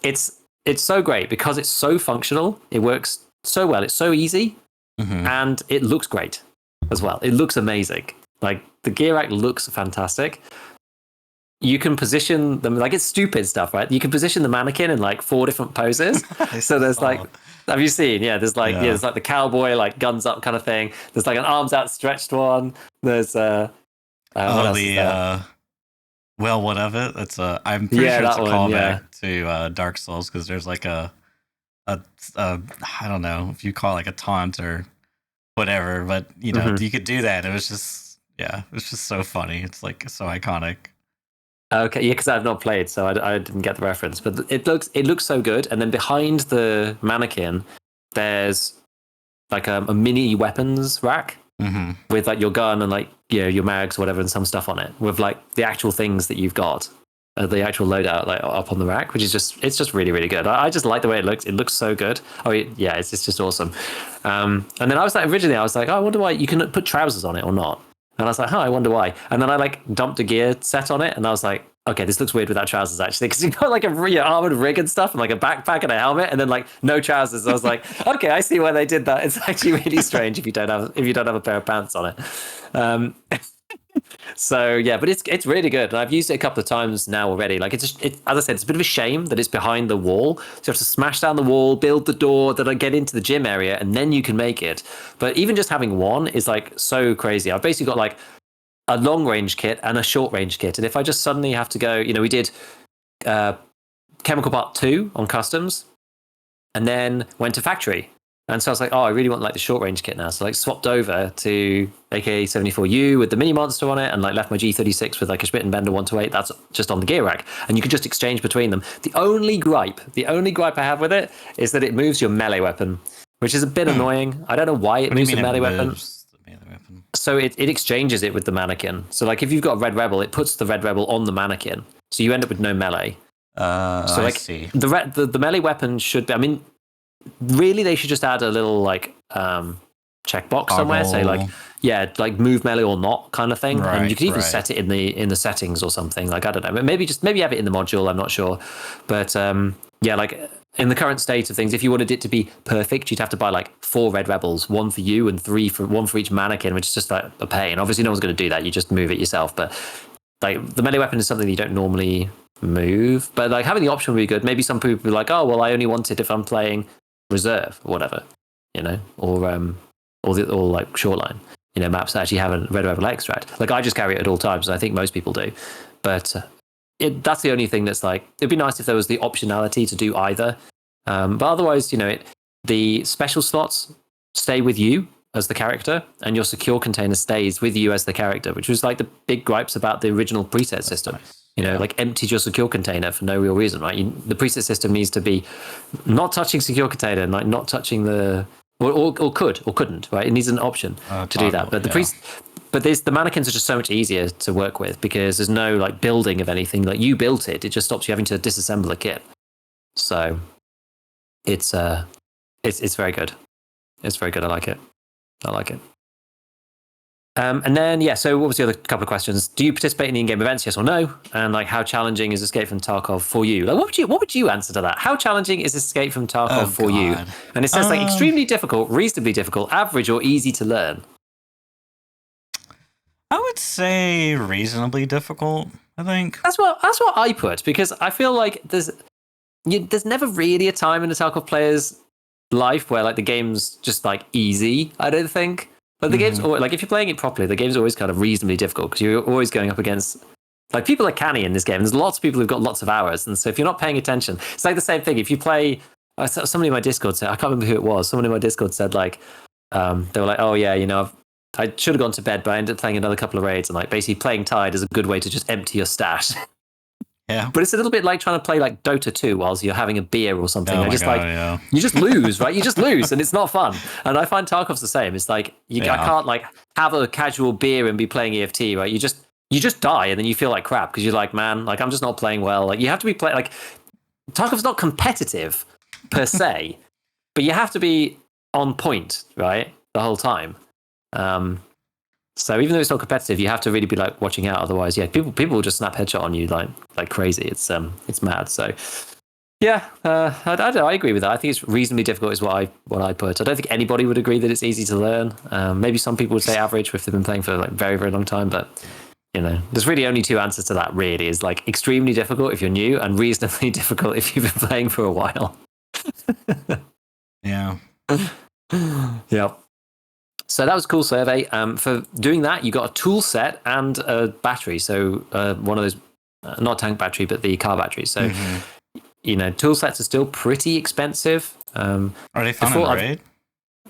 It's so great because it's so functional. It works so well. It's so easy, and it looks great as well. It looks amazing. Like the gear rack looks fantastic. You can position them like it's stupid stuff, right? You can position the mannequin in like 4 different poses. So there's like, have you seen? Yeah, there's like there's like the cowboy like guns up kind of thing. There's like an arms outstretched one. There's what else is there? Well, what of it? It's I'm pretty sure it's a callback to Dark Souls because there's like a I don't know if you call it like a taunt or whatever, but you know you could do that. It was just so funny. It's like so iconic. Okay, yeah, because I've not played, so I didn't get the reference. But it looks so good. And then behind the mannequin, there's like a mini weapons rack with like your gun and like your mags or whatever and some stuff on it with like the actual things that you've got, the actual loadout like up on the rack, which is just really really good. I just like the way it looks. It looks so good. Oh yeah, it's just awesome. And then originally I was like, oh, I wonder why you can put trousers on it or not. And I was like, I wonder why. And then I like dumped a gear set on it, and I was like, okay, this looks weird without trousers actually, because you've got like a armored rig and stuff, and like a backpack and a helmet, and then like no trousers. So I was like, okay, I see why they did that. It's actually really strange if you don't have a pair of pants on it. So yeah, but it's really good, and I've used it a couple of times now already. Like as I said, it's a bit of a shame that it's behind the wall. So you have to smash down the wall, build the door, then get into the gym area, and then you can make it. But even just having one is like so crazy. I've basically got like a long range kit and a short range kit, and if I just suddenly have to go, we did Chemical Part 2 on customs, and then went to factory. And so I was like, I really want like the short range kit now. So like swapped over to AK-74U with the mini monster on it, and like left my G36 with like a Schmidt and Bender 128. That's just on the gear rack, and you could just exchange between them. The only gripe I have with it is that it moves your melee weapon, which is a bit annoying. I don't know why it moves the melee weapon. So it exchanges it with the mannequin. So like if you've got a Red Rebel, it puts the Red Rebel on the mannequin. So you end up with no melee. So like I see. The melee weapon should be, I mean, really they should just add a little like checkbox somewhere, say like move melee or not kind of thing. And you could even set it in the settings or something. Like I don't know, maybe have it in the module, I'm not sure. But like in the current state of things, if you wanted it to be perfect, you'd have to buy like 4 Red Rebels, 1 for you and 1 for each mannequin, which is just like a pain. Obviously no one's going to do that, you just move it yourself. But like the melee weapon is something that you don't normally move, but like having the option would be good. Maybe some people would be like, oh well, I only want it if I'm playing reserve or whatever, or like shoreline, maps that actually have a Red Rebel extract. Like I just carry it at all times, and I think most people do. But that's the only thing that's like, it'd be nice if there was the optionality to do either. But otherwise, the special slots stay with you as the character, and your secure container stays with you as the character, which was like the big gripes about the original preset system. Nice. Like emptied your secure container for no real reason, right? The preset system needs to be not touching secure container, like not touching the, or could or couldn't, right? It needs an option to do that. But the mannequins are just so much easier to work with because there's no like building of anything. Like you built it, it just stops you having to disassemble a kit. So it's very good. It's very good. I like it. And then, so what was the other couple of questions? Do you participate in the in-game events, yes or no? And like, how challenging is Escape from Tarkov for you? Like, what would you answer to that? How challenging is Escape from Tarkov for you? And it says like extremely difficult, reasonably difficult, average, or easy to learn. I would say reasonably difficult. I think that's what I put, because I feel like there's never really a time in a Tarkov player's life where like the game's just like easy. I don't think. But the game's always, like if you're playing it properly, the game's always kind of reasonably difficult because you're always going up against like people are canny in this game. There's lots of people who've got lots of hours, and so if you're not paying attention, it's like the same thing. If you play, somebody in my Discord said, I can't remember who it was. Someone in my Discord said like, they were like, oh yeah, I should have gone to bed, but I ended up playing another couple of raids, and like basically playing Tide is a good way to just empty your stash. Yeah. But it's a little bit like trying to play like Dota 2 whilst you're having a beer or something. You just lose, right? You just lose, and it's not fun. And I find Tarkov's the same. It's like I can't like have a casual beer and be playing EFT, right? you just die and then you feel like crap because you're like, man, like I'm just not playing well. Like you have to be playing like Tarkov's not competitive per se, but you have to be on point, right, the whole time. So even though it's not competitive, you have to really be like watching out. Otherwise, yeah, people will just snap headshot on you like crazy. It's mad. So yeah, I agree with that. I think it's reasonably difficult, is what I put. I don't think anybody would agree that it's easy to learn. Maybe some people would say average if they've been playing for like very, very long time, but there's really only two answers to that. Really, is like extremely difficult if you're new, and reasonably difficult if you've been playing for a while. Yeah. Yeah. So that was a cool survey. For doing that, you got a tool set and a battery. So one of those, not tank battery, but the car battery. So tool sets are still pretty expensive. Are they fun in the raid?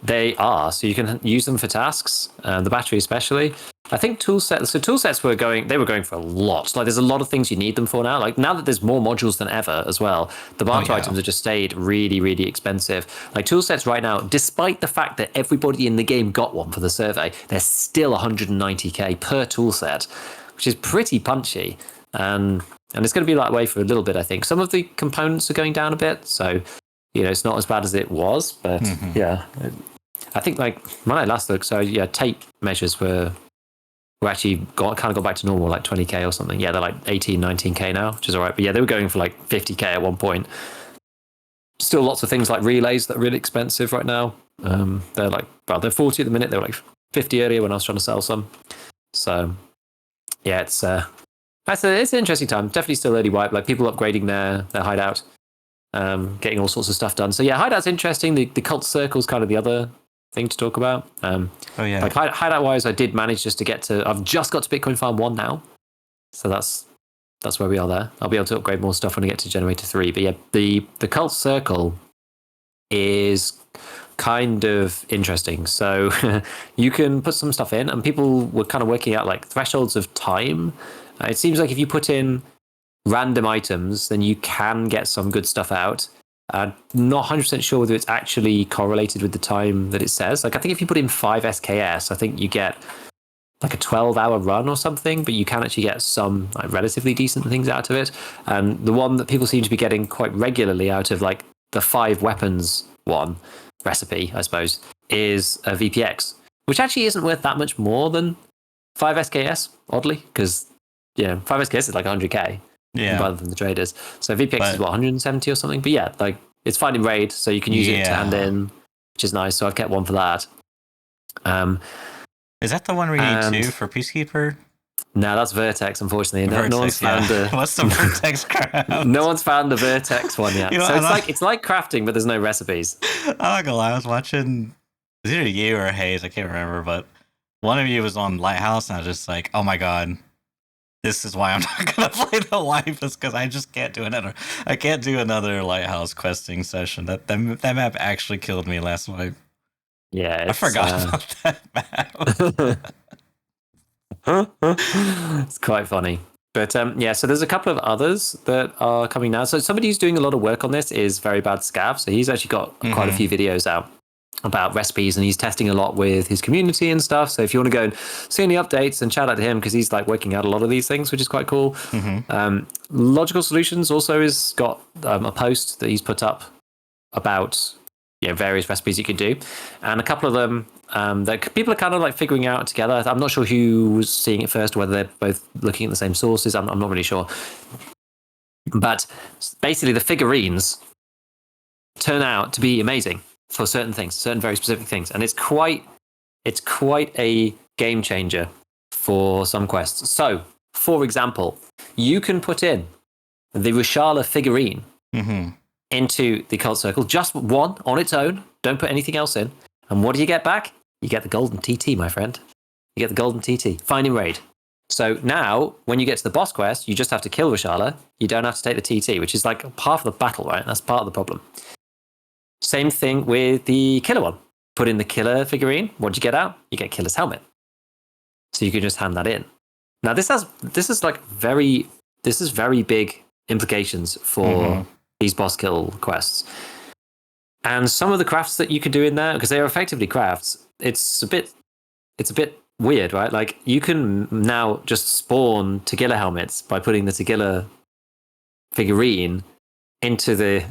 They are. So you can use them for tasks. The battery especially. I think tool sets were going for a lot. Like there's a lot of things you need them for now. Like now that there's more modules than ever as well, the barter items have just stayed really, really expensive. Like tool sets right now, despite the fact that everybody in the game got one for the survey, they're still 190k per tool set, which is pretty punchy. And it's going to be that way for a little bit, I think. Some of the components are going down a bit, so it's not as bad as it was. But yeah, I think like when I last looked, so yeah, tape measures were actually got back to normal, like 20k or something. Yeah, they're like 18, 19k now, which is all right. But yeah, they were going for like 50k at one point. Still lots of things like relays that are really expensive right now. They're like, well, they're 40 at the minute. They were like 50 earlier when I was trying to sell some. So yeah, it's an interesting time. Definitely still early wipe. Like people upgrading their hideout, getting all sorts of stuff done. So yeah, hideout's interesting. The cult circle's kind of the other thing to talk about. Like hideout wise, I did manage just to get to. I've just got to Bitcoin Farm 1 now, so that's where we are there. I'll be able to upgrade more stuff when I get to Generator 3. But yeah, the cult circle is kind of interesting. So you can put some stuff in, and people were kind of working out like thresholds of time. It seems like if you put in random items, then you can get some good stuff out. Not 100% sure whether it's actually correlated with the time that it says. Like I think if you put in 5 SKS, I think you get like a 12-hour run or something, but you can actually get some like relatively decent things out of it. And the one that people seem to be getting quite regularly out of like the 5 weapons one recipe, I suppose, is a VPX, which actually isn't worth that much more than 5 SKS, oddly, because 5 SKS is like 100k. Rather than the traders. So VPX is what, 170 or something? But yeah, like it's fine in raid, so you can use it to hand in, which is nice. So I've kept one for that. Is that the one where you need 2 for Peacekeeper? No, that's Vertex, unfortunately. No one's found what's the Vertex craft? No one's found the Vertex one yet. So it's like crafting, but there's no recipes. I'm not gonna lie, I was watching, it was either you or Hayes, I can't remember, but one of you was on Lighthouse, and I was just like, oh my god, this is why I'm not gonna play the wipe, is because I just can't do another. I can't do another Lighthouse questing session. That map actually killed me last wipe. Yeah, I forgot about that map. It's quite funny. But so there's a couple of others that are coming now. So somebody who's doing a lot of work on this is Very Bad Scav. So he's actually got quite a few videos out about recipes, and he's testing a lot with his community and stuff. So if you want to go and see any updates, and shout out to him because he's like working out a lot of these things, which is quite cool. Logical Solutions also has got a post that he's put up about various recipes you can do, and a couple of them that people are kind of like figuring out together. I'm not sure who was seeing it first, whether they're both looking at the same sources. I'm not really sure, but basically the figurines turn out to be amazing for certain things, certain very specific things, and it's quite a game changer for some quests. So, for example, you can put in the Rushala figurine into the cult circle, just one on its own. Don't put anything else in. And what do you get back? You get the golden TT, my friend. You get the golden TT. Fine in raid. So now, when you get to the boss quest, you just have to kill Rushala. You don't have to take the TT, which is like half of the battle, right? That's part of the problem. Same thing with the killer one. Put in the killer figurine. What do you get out? You get killer's helmet. So you can just hand that in. Now this is very big implications for these boss kill quests. And some of the crafts that you can do in there, because they are effectively crafts, it's a bit weird, right? Like you can now just spawn Tagilla helmets by putting the Tagilla figurine into the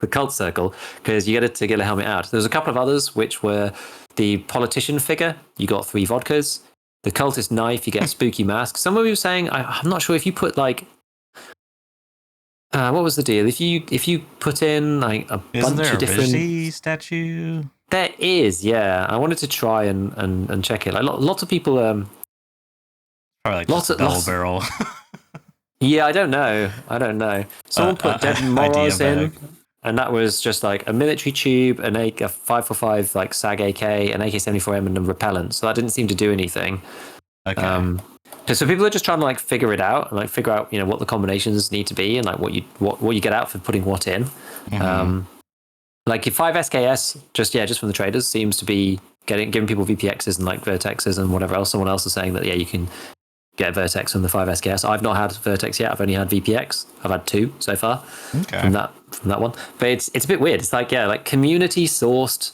cult circle, because you get a Tagilla helmet out. There's a couple of others which were the politician figure. You got 3 vodkas. The cultist knife. You get a spooky mask. Someone was saying, I'm not sure if you put like. What was the deal? If you put in like a Isn't bunch there of a different Vigi statue? There is, yeah. I wanted to try and check it. Like lots of people, Probably like just a double barrel. yeah, I don't know. Someone put Dead idea Moros in, bag. and that was just like a military tube, a 545 like SAG AK, an AK-74M, and a repellent. So that didn't seem to do anything. Okay. So people are just trying to like figure it out and like figure out what the combinations need to be and like what you get out for putting what in. Mm-hmm. Like your 5 SKS, just from the traders, seems to be giving people VPXs and like Vertexes and whatever else. Someone else is saying that you can get Vertex from the 5 SKS. I've not had Vertex yet. I've only had VPX. I've had 2 so far from that one. But it's a bit weird. It's like like community sourced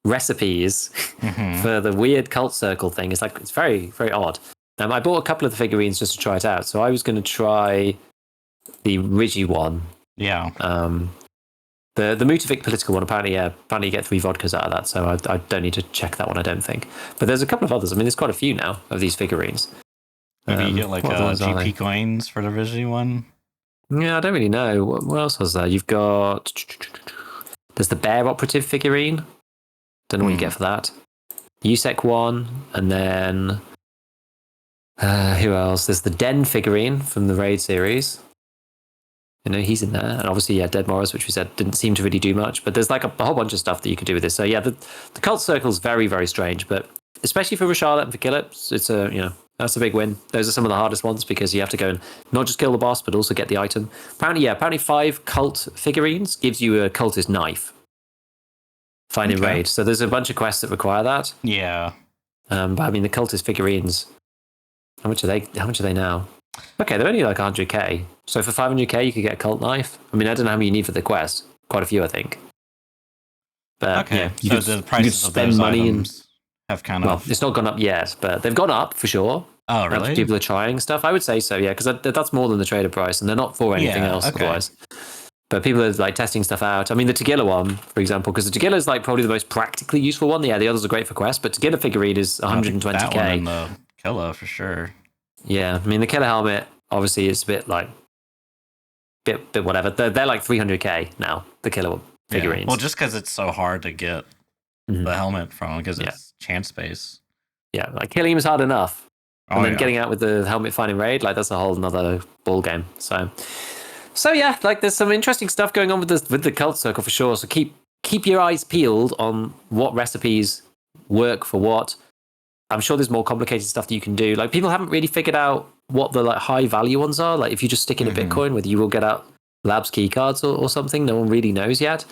recipes for the weird cult circle thing. It's like it's very, very odd. I bought a couple of the figurines just to try it out. So I was going to try the Rigi one. Yeah. The Mutavic political one, apparently you get 3 vodkas out of that, so I don't need to check that one, I don't think. But there's a couple of others. I mean, there's quite a few now of these figurines. Maybe you get like GP coins for the Vigi one? Yeah, I don't really know. What else was there? You've got... There's the Bear Operative figurine. Don't know what you get for that. USEC one, and then... who else? There's the Den figurine from the Raid series. He's in there. And obviously, Dead Morris, which we said didn't seem to really do much. But there's like a whole bunch of stuff that you can do with this. So, the cult circle is very, very strange. But especially for Rasharlet and for Kill It, it's that's a big win. Those are some of the hardest ones because you have to go and not just kill the boss, but also get the item. Apparently 5 cult figurines gives you a cultist knife. Finding Raid. So there's a bunch of quests that require that. Yeah. But I mean, the cultist figurines, how much are they now? Okay, they're only like 100k. So for 500k, you could get a cult knife. I mean, I don't know how many you need for the quest. Quite a few, I think. But okay, you so could, the prices of those money items have kind of... Well, it's not gone up yet, but they've gone up for sure. Oh, really? People are trying stuff. I would say so, yeah, because that's more than the trader price, and they're not for anything else otherwise. But people are like testing stuff out. I mean, the Tagilla one, for example, because the Tagilla is like probably the most practically useful one. Yeah, the others are great for quests, but Tagilla figurine is 120k. That one and the Killer for sure. Yeah, I mean the Killer helmet obviously is a bit like bit whatever. They're like 300k now. The Killer figurines. Yeah. Well, just because it's so hard to get the helmet from, because it's chance based. Yeah, like killing him is hard enough, and then getting out with the helmet finding Raid, like that's a whole another ball game. So yeah, like there's some interesting stuff going on with the cult circle for sure. So keep your eyes peeled on what recipes work for what. I'm sure there's more complicated stuff that you can do. Like people haven't really figured out what the like high value ones are. Like if you just stick in a Bitcoin, whether you will get out labs key cards or something, no one really knows yet.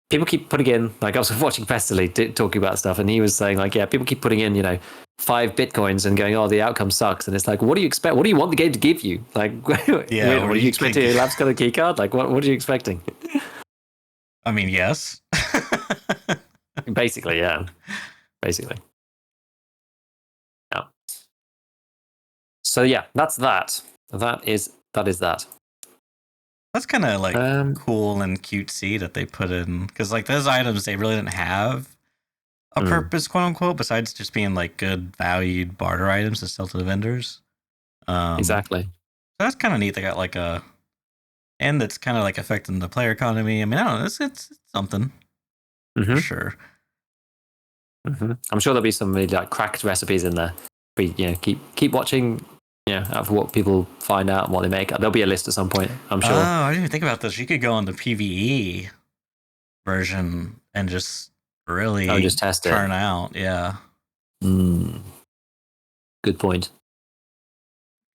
People keep putting in, like I was watching Pestily talking about stuff, and he was saying like, people keep putting in, 5 Bitcoins and going, oh, the outcome sucks. And it's like, what do you expect? What do you want the game to give you? Like, what are you expecting? A labs color key card? Like, what are you expecting? I mean, yes. Basically, yeah. Basically. Yeah. So yeah, that's that. That is that. That's kind of like cool and cutesy that they put in, because like those items, they really didn't have a purpose, quote unquote, besides just being like good valued barter items to sell to the vendors. Exactly. So that's kind of neat. They got like and that's kind of like affecting the player economy. I mean, I don't know. It's something for sure. I'm sure there'll be some really like cracked recipes in there. But keep watching. Out for what people find out and what they make. There'll be a list at some point, I'm sure. Oh, I didn't even think about this. You could go on the PvE version and just really just test it. Turn out. Yeah. Good point.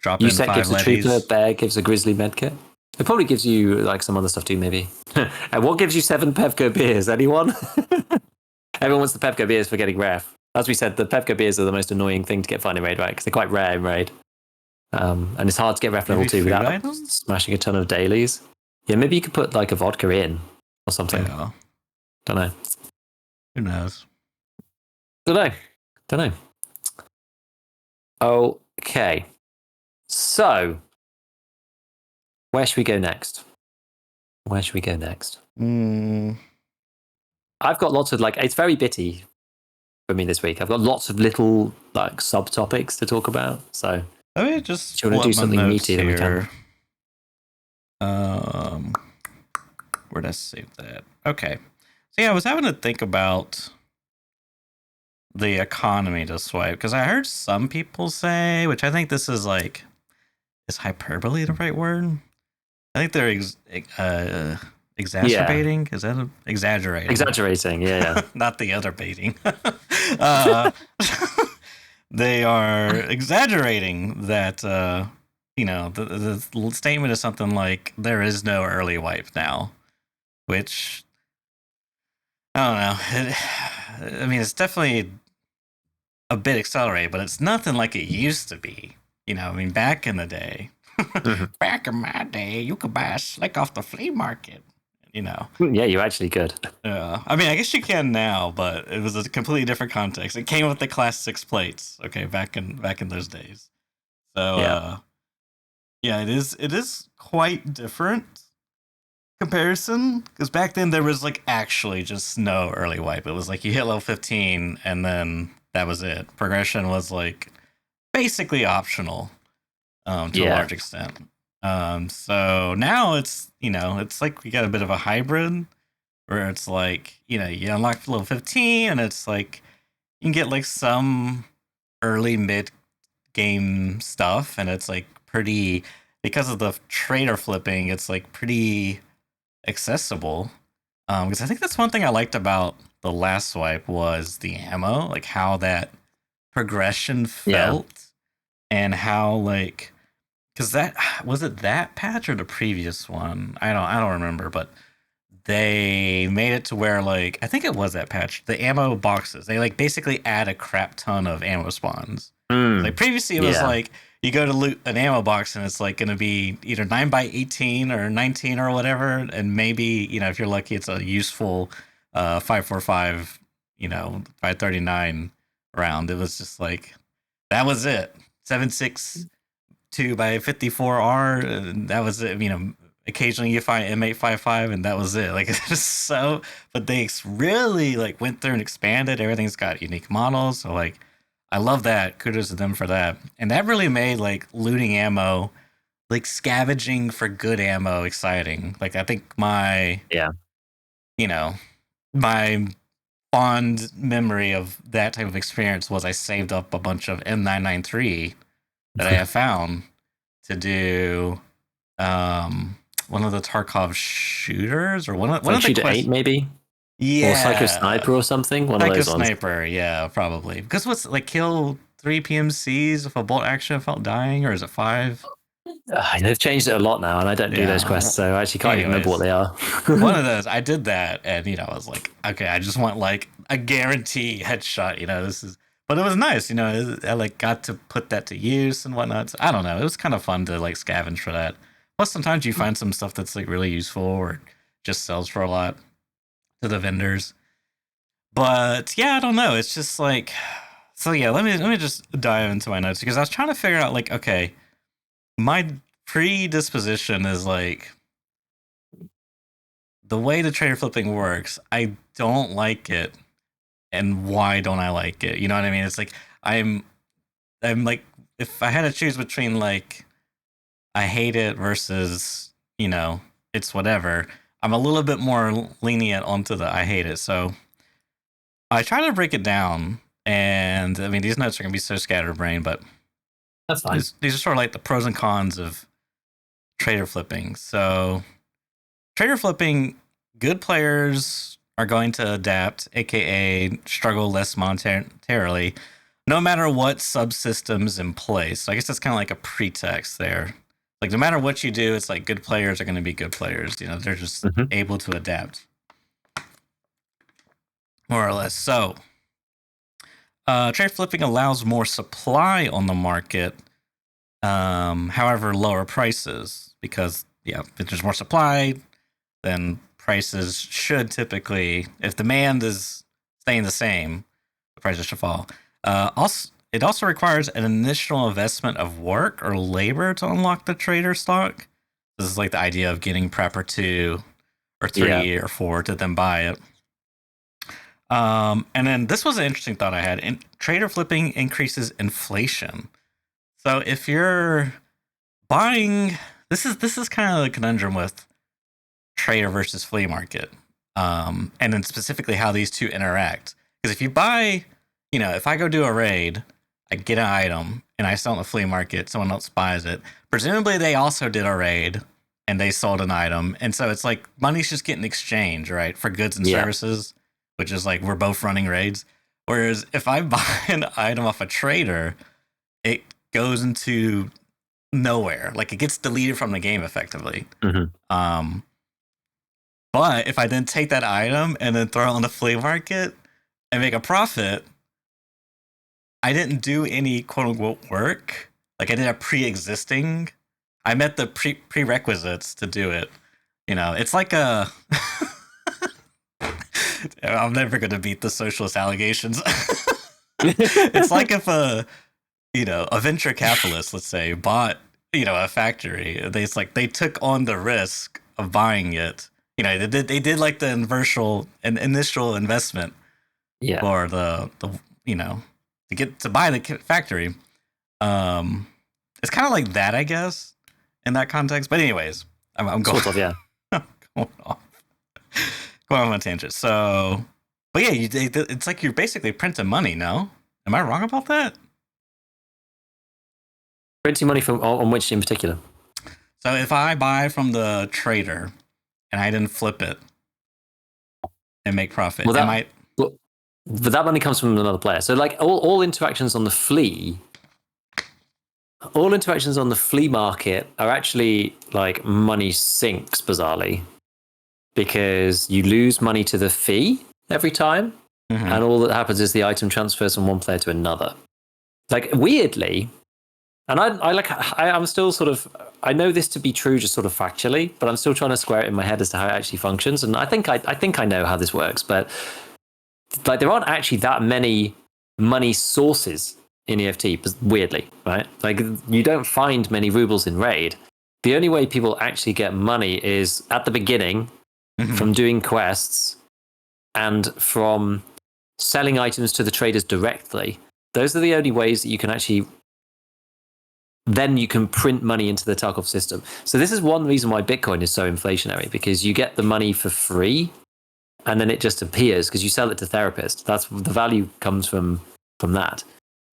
Drop in 5 gives a levies. trooper, Bear gives a grizzly medkit. It probably gives you like some other stuff too, maybe. And what gives you 7 Pevco beers? Anyone? Everyone wants the Pevco beers for getting ref. As we said, the Pevco beers are the most annoying thing to get finding Raid, right? Because they're quite rare in Raid. And it's hard to get ref level 2 without smashing a ton of dailies. Yeah, maybe you could put like a vodka in or something. Yeah. Don't know. Who knows? Don't know. Okay. So, where should we go next? I've got lots of it's very bitty for me this week. I've got lots of little subtopics to talk about. So, Let me just do you pull want to up do my something notes meaty that we here. can? Where'd I save that? Okay. So yeah, I was having to think about the economy to swipe because I heard some people say, which I think this is is hyperbole the right word? I think they're exacerbating. Is that exaggerating? Exaggerating, yeah. Not the other baiting. uh, they are exaggerating that. The statement is something like there is no early wipe now, which I don't know. I mean, it's definitely a bit accelerated, but it's nothing like it used to be. I mean, back in the day, Mhm. back in my day, you could buy a slick off the flea market. Yeah, you actually could. I mean, I guess you can now, but it was a completely different context. It came with the Class 6 plates. Okay, back in those days. So yeah, it is quite different comparison because back then there was actually just no early wipe. It was you hit level 15 and then that was it. Progression was basically optional to a Yeah. large extent. So now it's we got a bit of a hybrid where it's you unlock level 15 and it's you can get some early mid game stuff and it's pretty because of the trader flipping it's pretty accessible because I think that's one thing I liked about the last swipe was the ammo, how that progression felt and how because that was it that patch or the previous one, I don't remember, but they made it to where I think it was that patch, the ammo boxes they basically add a crap ton of ammo spawns. Previously it was Yeah. you go to loot an ammo box and it's gonna be either 9x18 or 19 or whatever, and maybe if you're lucky it's a useful 545 539 round. It was just that was it. 7.62 by 54R, and that was it. Occasionally you find M855 and that was it. It's just so, but they really went through and expanded. Everything's got unique models. So I love that. Kudos to them for that. And that really made looting ammo, scavenging for good ammo exciting. I think you know, my fond memory of that type of experience was I saved up a bunch of M993 that I have found to do one of the Tarkov shooters or one of the Shooter quests. 8 maybe? Yeah. Or Psycho Sniper or something? One of Psycho those ones. Sniper, yeah, probably. Because what's kill 3 PMCs if a bolt action felt dying, or is it 5? They've changed it a lot now, and I don't do those Yeah. quests, so I actually can't even remember what they are. One of those, I did that, and I was okay, I just want a guarantee headshot. This is, but it was nice. I got to put that to use and whatnot. So, I don't know. It was kind of fun to scavenge for that. Plus, sometimes you find some stuff that's really useful or just sells for a lot to the vendors. But yeah, I don't know. It's just so yeah. Let me just dive into my notes because I was trying to figure out okay, my predisposition is the way the trader flipping works. I don't like it, and why don't I like it? You know what I mean? It's I'm if I had to choose between I hate it versus it's whatever. I'm a little bit more lenient onto the I hate it. So I try to break it down, and I mean these notes are gonna be so scatterbrained, but That's fine. these are sort of the pros and cons of trader flipping. So trader flipping, good players are going to adapt, aka struggle less monetarily, no matter what subsystems in place. So I guess that's kind of a pretext there. No matter what you do, it's good players are going to be good players. They're just able to adapt, more or less. So trade flipping allows more supply on the market, however, lower prices because if there's more supply, then prices should typically, if demand is staying the same, the prices should fall. Also, it also requires an initial investment of work or labor to unlock the trader stock. This is like the idea of getting prepper 2 or 3 or 4 to then buy it. And then this was an interesting thought I had. Trader flipping increases inflation. So if you're buying, this is kind of the conundrum with trader versus flea market, and then specifically how these two interact. Because if you buy, if I go do a raid, I get an item and I sell it in the flea market, someone else buys it. Presumably they also did a raid and they sold an item, and so it's like money's just getting exchanged, right, for goods and services, which is like we're both running raids. Whereas if I buy an item off a trader, it goes into nowhere. Like it gets deleted from the game effectively. But if I then take that item and then throw it on the flea market and make a profit, I didn't do any quote unquote work. Like I did a pre-existing. I met the prerequisites to do it. It's like a. I'm never going to beat the socialist allegations. It's like if a venture capitalist, let's say, bought, a factory. They took on the risk of buying it. They did like the initial investment for the to buy the factory. It's kind of like that, I guess, in that context. But anyways, I'm going sort of, going off on a tangent. So, but yeah, it's like you're basically printing money. No, am I wrong about that? Printing money on which in particular? So if I buy from the trader and I didn't flip it and make profit, but that money comes from another player. So like all interactions on the flea market are actually like money sinks, bizarrely, because you lose money to the fee every time, and all that happens is the item transfers from one player to another. Like weirdly, and I'm still sort of, I know this to be true just sort of factually, but I'm still trying to square it in my head as to how it actually functions. And I think I know how this works, but like there aren't actually that many money sources in EFT, weirdly, right? Like you don't find many rubles in raid. The only way people actually get money is at the beginning from doing quests and from selling items to the traders directly. Those are the only ways that you can actually, then you can print money into the Tarkov system. So this is one reason why Bitcoin is so inflationary, because you get the money for free and then it just appears because you sell it to therapists. That's the value comes from that.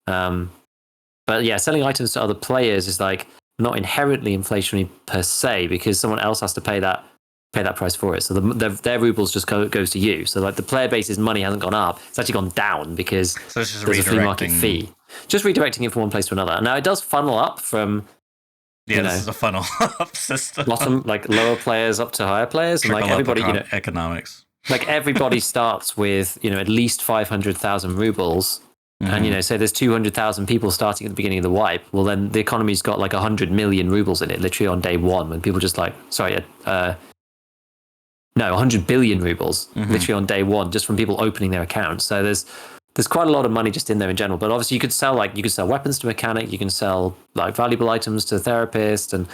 But yeah, selling items to other players is like not inherently inflationary per se, because someone else has to pay that price for it. So their rubles just goes to you. So like the player base's money hasn't gone up; it's actually gone down because there's a flea market fee. Just redirecting it from one place to another. Now it does funnel up from this is a funnel up system. Bottom, like lower players up to higher players, and like everybody, economics. Like everybody starts with at least 500,000 rubles. And say there's 200,000 people starting at the beginning of the wipe. Well, then the economy's got like 100 million rubles in it, literally on day one. When people just 100 billion rubles, literally on day one, just from people opening their accounts. So there's quite a lot of money just in there in general. But obviously, you could sell weapons to mechanic, you can sell like valuable items to therapist, and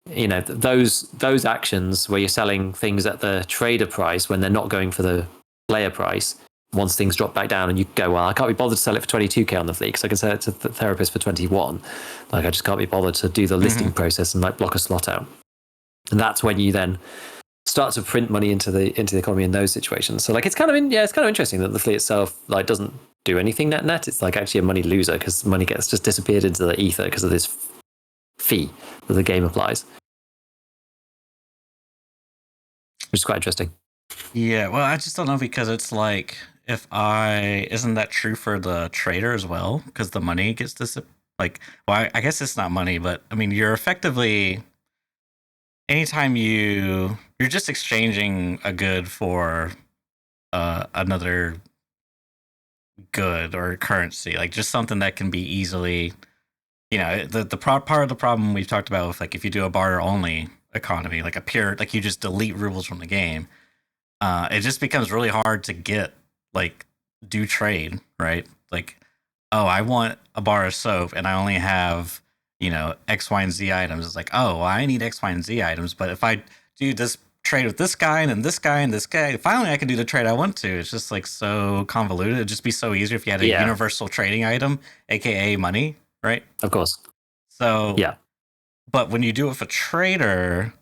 those actions where you're selling things at the trader price when they're not going for the player price. Once things drop back down and you go, well, I can't be bothered to sell it for 22k on the flea because I can sell it to the therapist for 21. Like I just can't be bothered to do the listing process and like block a slot out. And that's when you then start to print money into the economy in those situations. So like it's kind of interesting that the flea itself like doesn't do anything net. It's like actually a money loser because money gets just disappeared into the ether because of this fee that the game applies, which is quite interesting. Yeah, well, I just don't know, because it's like, isn't that true for the trader as well? Because the money gets I guess it's not money, but I mean, you're effectively, anytime you're just exchanging a good for another good or currency, like just something that can be easily, part of the problem we've talked about with like if you do a barter only economy, like a pure, like you just delete rubles from the game, it just becomes really hard to get do trade, right? Like oh, I want a bar of soap and I only have, X, Y, and Z items. It's like, oh, well, I need X, Y, and Z items. But if I do this trade with this guy and then this guy and this guy, finally I can do the trade I want to. It's just like so convoluted. It'd just be so easier if you had a Yeah, universal trading item, aka money, right? of course. So, Yeah, but when you do it with a trader,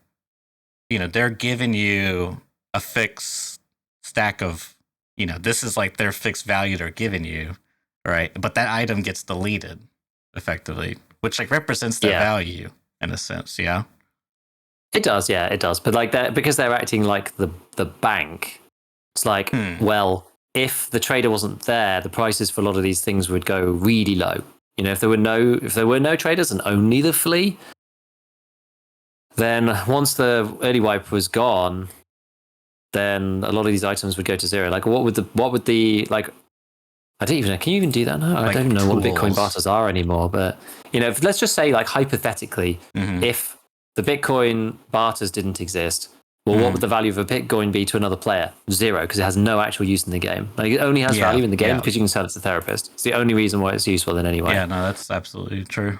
they're giving you a fixed stack of, this is like their fixed value they're giving you, right? But that item gets deleted effectively, which like represents their yeah. value in a sense, yeah? It does, yeah, it does. But like that, because they're acting like the bank. It's like, Hmm. well, if the trader wasn't there, the prices for a lot of these things would go really low. If there were no traders and only the flea, then once the early wipe was gone, then a lot of these items would go to zero. Like, what would the like? I don't even know. Can you even do that now? I don't Like even know what Bitcoin tools. barters are anymore. But let's just say, like hypothetically, Mm-hmm. if the Bitcoin barters didn't exist, well, what Mm-hmm. would the value of a Bitcoin be to another player? Zero, because it has no actual use in the game. Like it only has Yeah, value in the game yeah. because you can sell it to the therapist. It's the only reason why it's useful in any way. Yeah, no, that's absolutely true.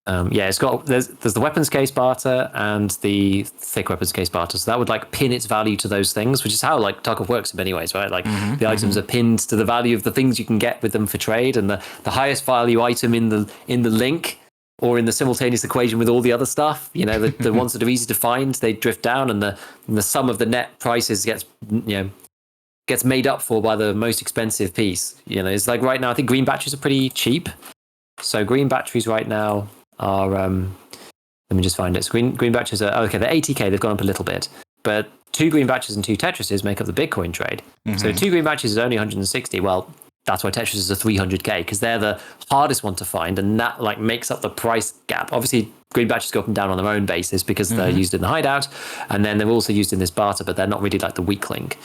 Yeah, it's got there's the weapons case barter and the thick weapons case barter. So that would like pin its value to those things, which is how like Tarkov works in many ways, right? Like Mm-hmm. the items Mm-hmm. are pinned to the value of the things you can get with them for trade, and the highest value item in the link or in the simultaneous equation with all the other stuff. The ones that are easy to find, they drift down, and the sum of the net prices gets made up for by the most expensive piece. It's like right now I think green batteries are pretty cheap. So green batteries right now are let me just find it. So green batches are okay. They're 80k. They've gone up a little bit, but two green batches and two Tetrises make up the Bitcoin trade. So Mm-hmm. two green batches is only 160. Well, that's why Tetrises are 300k because they're the hardest one to find, and that like makes up the price gap. Obviously, green batches go up and down on their own basis because they're Mm-hmm. used in the hideout, and then they're also used in this barter, but they're not really like the weak link.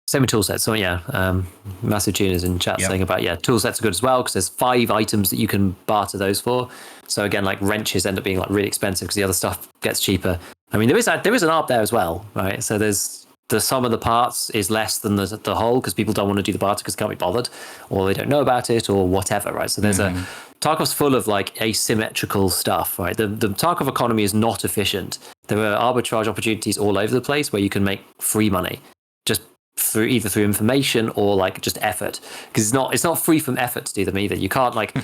Same with tool sets. So yeah, massive tuners in chat Yep. saying about tool sets are good as well because there's 5 items that you can barter those for. So again, like wrenches end up being like really expensive because the other stuff gets cheaper. I mean, there is an ARP there as well, right? So there's the sum of the parts is less than the whole because people don't want to do the barter because they can't be bothered, or they don't know about it, or whatever, right? So there's Mm-hmm. Tarkov's full of like asymmetrical stuff, right? The Tarkov economy is not efficient. There are arbitrage opportunities all over the place where you can make free money just through information or like just effort, because it's not free from effort to do them either. You can't like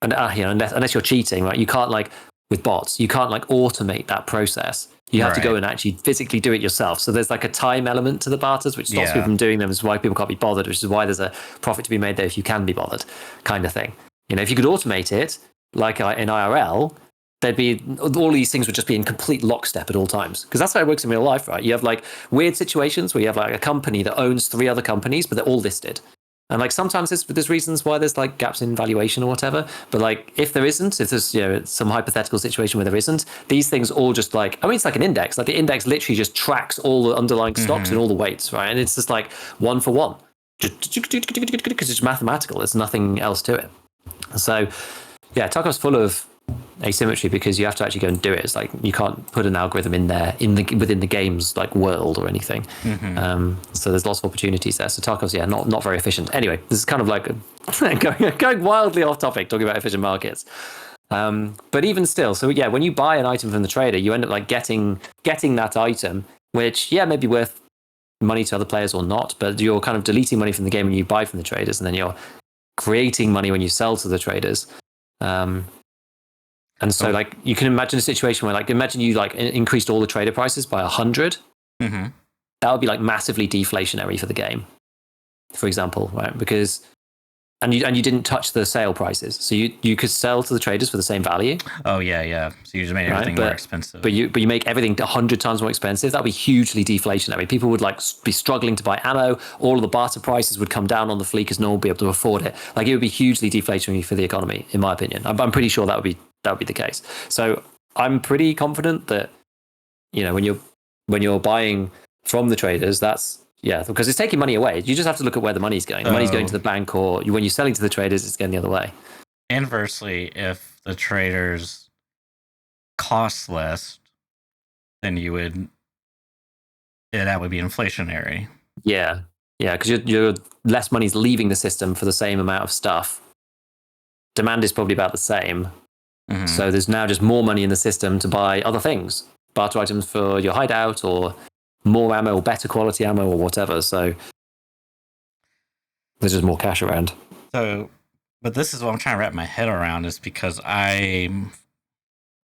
and unless you're cheating, right? You can't like with bots, you can't like automate that process. You have to go Right. and actually physically do it yourself. So there's like a time element to the barters, which stops people Yeah. from doing them. Is why people can't be bothered, which is why there's a profit to be made there if you can be bothered, kind of thing. If you could automate it like in IRL, there'd be all these things would just be in complete lockstep at all times, because that's how it works in real life, right? You have like weird situations where you have like a company that owns 3 other companies, but they're all listed. And like sometimes there's reasons why there's like gaps in valuation or whatever. But like if there's some hypothetical situation where there isn't, these things all just like, I mean, it's like an index. Like the index literally just tracks all the underlying stocks and Mm-hmm. all the weights, right? And it's just like one for one, because it's mathematical. There's nothing else to it. So yeah, Tarkov's full of asymmetry because you have to actually go and do it. It's like you can't put an algorithm in there within the game's like world or anything. Mm-hmm. So there's lots of opportunities there. So Tarkov's not very efficient. Anyway, this is kind of like going wildly off topic talking about efficient markets. But even still, so yeah, when you buy an item from the trader, you end up like getting that item, which may be worth money to other players or not, but you're kind of deleting money from the game when you buy from the traders, and then you're creating money when you sell to the traders. And so, Oh. like, you can imagine a situation where, like, imagine you like increased all the trader prices by 100. Mm-hmm. That would be like massively deflationary for the game, for example, right? Because and you didn't touch the sale prices, so you could sell to the traders for the same value, Oh yeah, yeah. So you just made everything right? more expensive. But you make everything 100 times more expensive. That would be hugely deflationary. People would like be struggling to buy ammo. All of the barter prices would come down on the fleet because no one would be able to afford it. Like it would be hugely deflationary for the economy, in my opinion. I'm pretty sure that would be the case. So I'm pretty confident that when you're buying from the traders, that's because it's taking money away. You just have to look at where the money's going. The money's going to the bank, or when you're selling to the traders, it's going the other way. Inversely, if the traders cost less, then that would be inflationary. Yeah. Yeah, because you're less money's leaving the system for the same amount of stuff. Demand is probably about the same. Mm-hmm. So there's now just more money in the system to buy other things, barter items for your hideout, or more ammo, or better quality ammo, or whatever. So there's just more cash around. So, but this is what I'm trying to wrap my head around, is because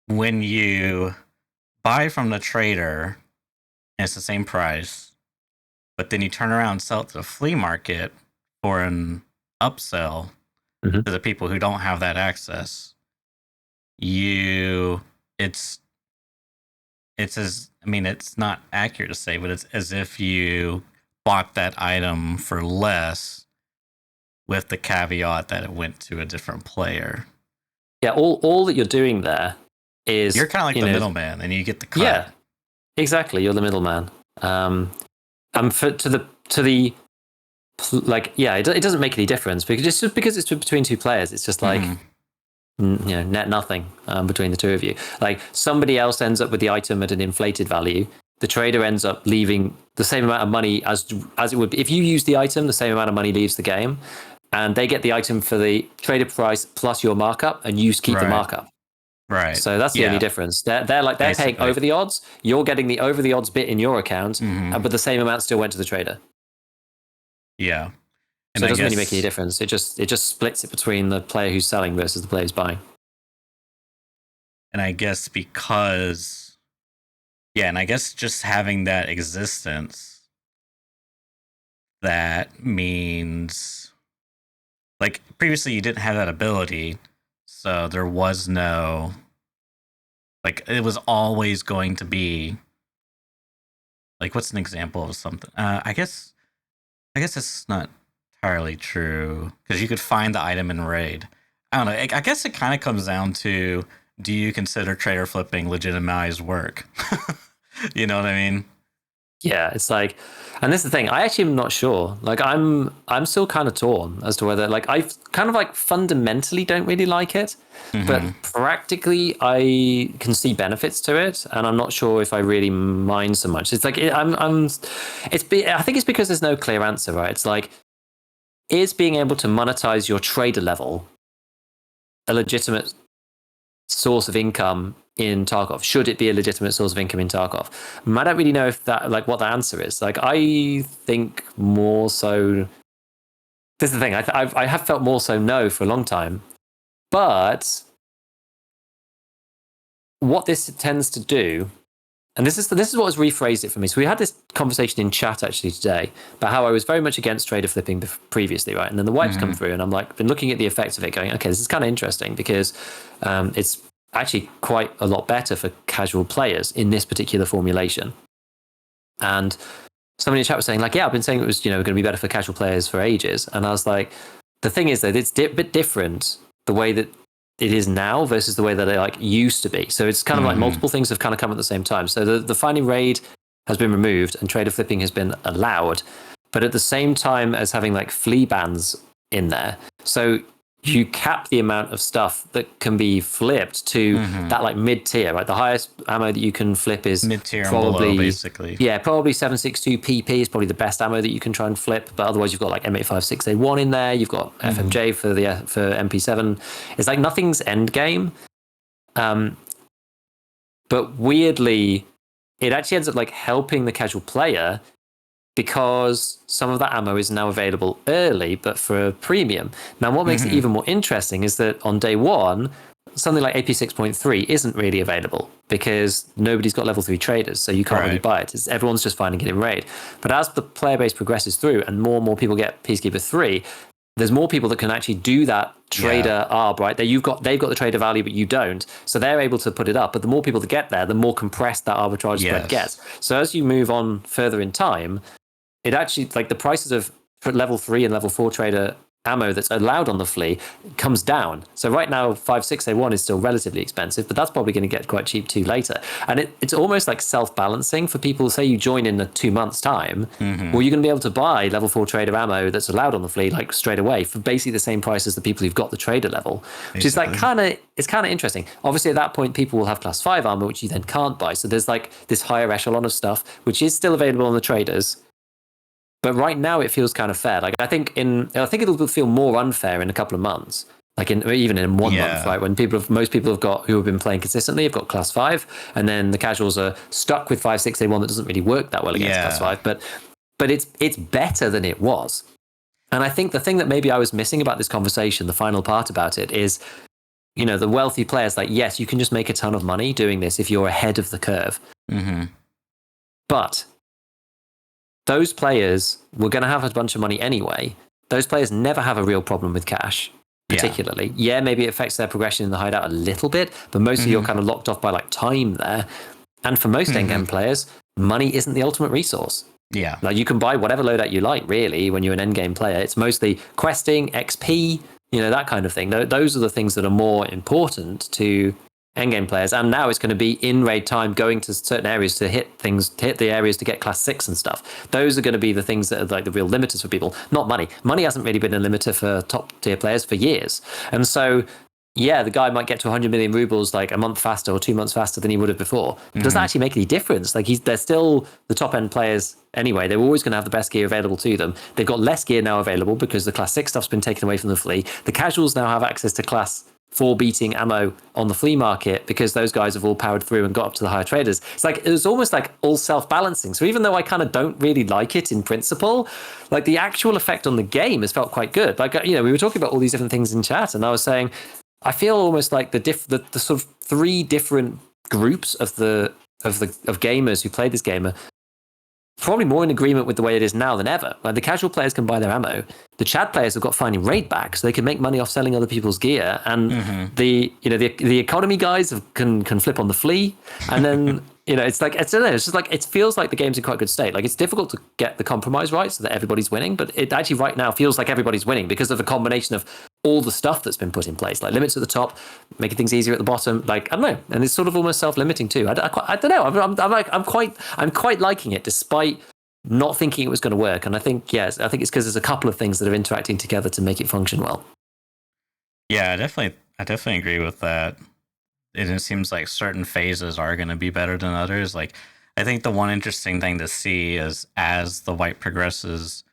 when you buy from the trader, and it's the same price, but then you turn around and sell it to the flea market for an upsell to the people who don't have that access. It's not accurate to say, but it's as if you bought that item for less, with the caveat that it went to a different player. Yeah, all that you're doing there is you're kind of like the middleman, and you get the cut. Yeah, exactly. You're the middleman. And it doesn't make any difference because it's between two players. It's just like net nothing between the two of you. Like somebody else ends up with the item at an inflated value. The trader ends up leaving the same amount of money as it would be. If you use the item, the same amount of money leaves the game, and they get the item for the trader price plus your markup, and you keep the markup. Right. So that's the only difference. They're paying over the odds. You're getting the over the odds bit in your account, but the same amount still went to the trader. Yeah. And so it doesn't really make any difference. It just splits it between the player who's selling versus the player who's buying. And I guess just having that existence, that means, like, previously you didn't have that ability, so there was no, like, it was always going to be, like, what's an example of something? I guess it's not entirely true, because you could find the item in raid. I don't know. I guess it kind of comes down to, do you consider trader flipping legitimized work? You know what I mean? Yeah, it's like, and this is the thing. I actually am not sure. Like, I'm still kind of torn as to whether, like, I kind of like fundamentally don't really like it, but practically I can see benefits to it, and I'm not sure if I really mind so much. It's like I think it's because there's no clear answer, right? It's like, is being able to monetize your trader level a legitimate source of income in Tarkov? Should it be a legitimate source of income in Tarkov? I don't really know if that, like, what the answer is. Like, I think more so. This is the thing. I have felt more so no for a long time, but what this tends to do, and this is what has rephrased it for me. So we had this conversation in chat actually today about how I was very much against trader flipping previously, right? And then the wipes come through, and I'm like, been looking at the effects of it, going, okay, this is kind of interesting because it's actually quite a lot better for casual players in this particular formulation. And somebody in the chat was saying, like, yeah, I've been saying it was, going to be better for casual players for ages. And I was like, the thing is that it's a bit different the way that it is now versus the way that it like used to be. So it's kind of like multiple things have kind of come at the same time. So the finding raid has been removed and trader flipping has been allowed, but at the same time as having like flea bans in there. So you cap the amount of stuff that can be flipped to that like mid tier, right? The highest ammo that you can flip is mid tier, probably below, basically. Yeah, probably 7.62 PP is probably the best ammo that you can try and flip. But otherwise, you've got like M856A1 in there. You've got FMJ for MP7. It's like nothing's end game. But weirdly, it actually ends up like helping the casual player, because some of that ammo is now available early, but for a premium. Now, what makes it even more interesting is that on day one, something like AP 6.3 isn't really available because nobody's got level 3 traders, so you can't really buy it. Everyone's just finding it in raid. But as the player base progresses through and more people get Peacekeeper 3, there's more people that can actually do that trader arb, right? They've got the trader value, but you don't. So they're able to put it up. But the more people that get there, the more compressed that arbitrage spread gets. So as you move on further in time, it actually, like, the prices of level 3 and level 4 trader ammo that's allowed on the flea comes down. So right now, 5.6A1 is still relatively expensive, but that's probably going to get quite cheap too later. And it's almost like self-balancing for people. Say you join in 2 months' time, well, you're going to be able to buy level 4 trader ammo that's allowed on the flea, like, straight away for basically the same price as the people who've got the trader level, which is like it's kind of interesting. Obviously, at that point, people will have class 5 armor, which you then can't buy. So there's like this higher echelon of stuff, which is still available on the traders, But right now it feels kind of fair. Like I think it'll feel more unfair in a couple of months. Like even in 1 month, right? When most people who have been playing consistently have got class 5, and then the casuals are stuck with 5.6A1 that doesn't really work that well against class 5. But it's better than it was. And I think the thing that maybe I was missing about this conversation, the final part about it, is, the wealthy players, like, yes, you can just make a ton of money doing this if you're ahead of the curve. Mm-hmm. But those players were going to have a bunch of money anyway. Those players never have a real problem with cash, particularly. Yeah, maybe it affects their progression in the hideout a little bit, but mostly you're kind of locked off by like time there. And for most endgame players, money isn't the ultimate resource. Yeah. Like you can buy whatever loadout you like, really, when you're an endgame player. It's mostly questing, XP, that kind of thing. Those are the things that are more important to endgame players. And now it's going to be in raid time, going to certain areas to hit the areas to get class 6 and stuff. Those are going to be the things that are like the real limiters for people, not money. Money hasn't really been a limiter for top tier players for years. And so, yeah, the guy might get to 100 million rubles like a month faster or 2 months faster than he would have before. Does that actually make any difference? Like they're still the top end players anyway. They're always going to have the best gear available to them. They've got less gear now available because the class 6 stuff's been taken away from the flea. The casuals now have access to class 4 beating ammo on the flea market because those guys have all powered through and got up to the higher traders. It was almost like all self-balancing. So even though I kind of don't really like it in principle, like the actual effect on the game has felt quite good. Like, we were talking about all these different things in chat, and I was saying, I feel almost like the sort of 3 different groups of gamers who play this game are probably more in agreement with the way it is now than ever. Like the casual players can buy their ammo. The Chad players have got finding raid back, so they can make money off selling other people's gear. And the economy guys can flip on the flea. And then it's like it's just like it feels like the game's in quite good state. Like it's difficult to get the compromise right so that everybody's winning, but it actually right now feels like everybody's winning because of the combination of all the stuff that's been put in place, like limits at the top, making things easier at the bottom. Like I don't know, and it's sort of almost self-limiting too. I don't know. I'm quite liking it despite not thinking it was going to work. And I think it's because there's a couple of things that are interacting together to make it function well. Yeah, I definitely agree with that. It seems like certain phases are going to be better than others. Like I think the one interesting thing to see is as the wipe progresses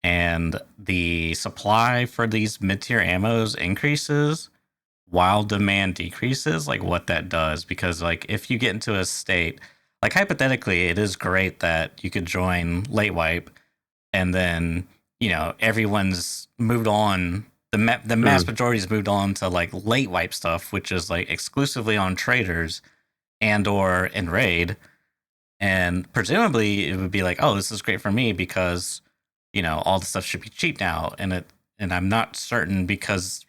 and the supply for these mid-tier ammos increases while demand decreases, like what that does. Because like if you get into a state, like hypothetically, it is great that you could join late wipe and then, everyone's moved on. The mass majority's moved on to like late wipe stuff, which is like exclusively on traders and or in raid. And presumably it would be like, oh, this is great for me because all the stuff should be cheap now. And I'm not certain because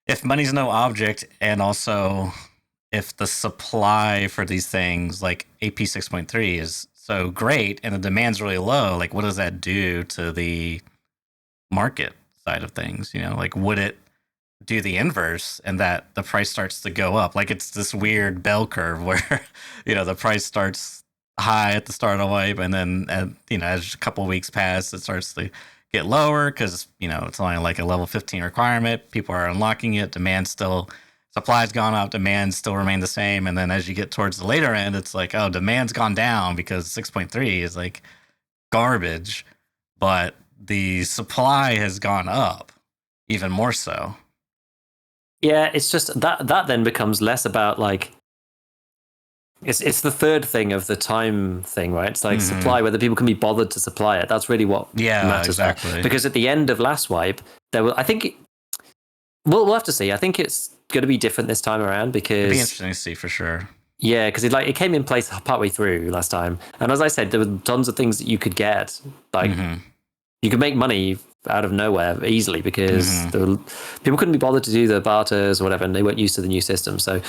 if money's no object and also if the supply for these things like AP 6.3 is so great and the demand's really low, like what does that do to the market side of things? Like would it do the inverse and that the price starts to go up? Like it's this weird bell curve where, the price starts high at the start of wipe and then as a couple of weeks pass it starts to get lower because it's only like a level 15 requirement, people are unlocking it, supply's gone up, demand still remained the same, and then as you get towards the later end it's like, oh, demand's gone down because 6.3 is like garbage, but the supply has gone up even more so. Yeah, it's just that then becomes less about like it's the third thing of the time thing, right? It's like supply, whether people can be bothered to supply it. That's really what matters. Exactly. There. Because at the end of last wipe, we'll have to see. I think it's going to be different this time around because it'd be interesting to see for sure. Yeah, because it came in place partway through last time, and as I said, there were tons of things that you could get. Like you could make money out of nowhere easily because people couldn't be bothered to do the barters or whatever, and they weren't used to the new system. So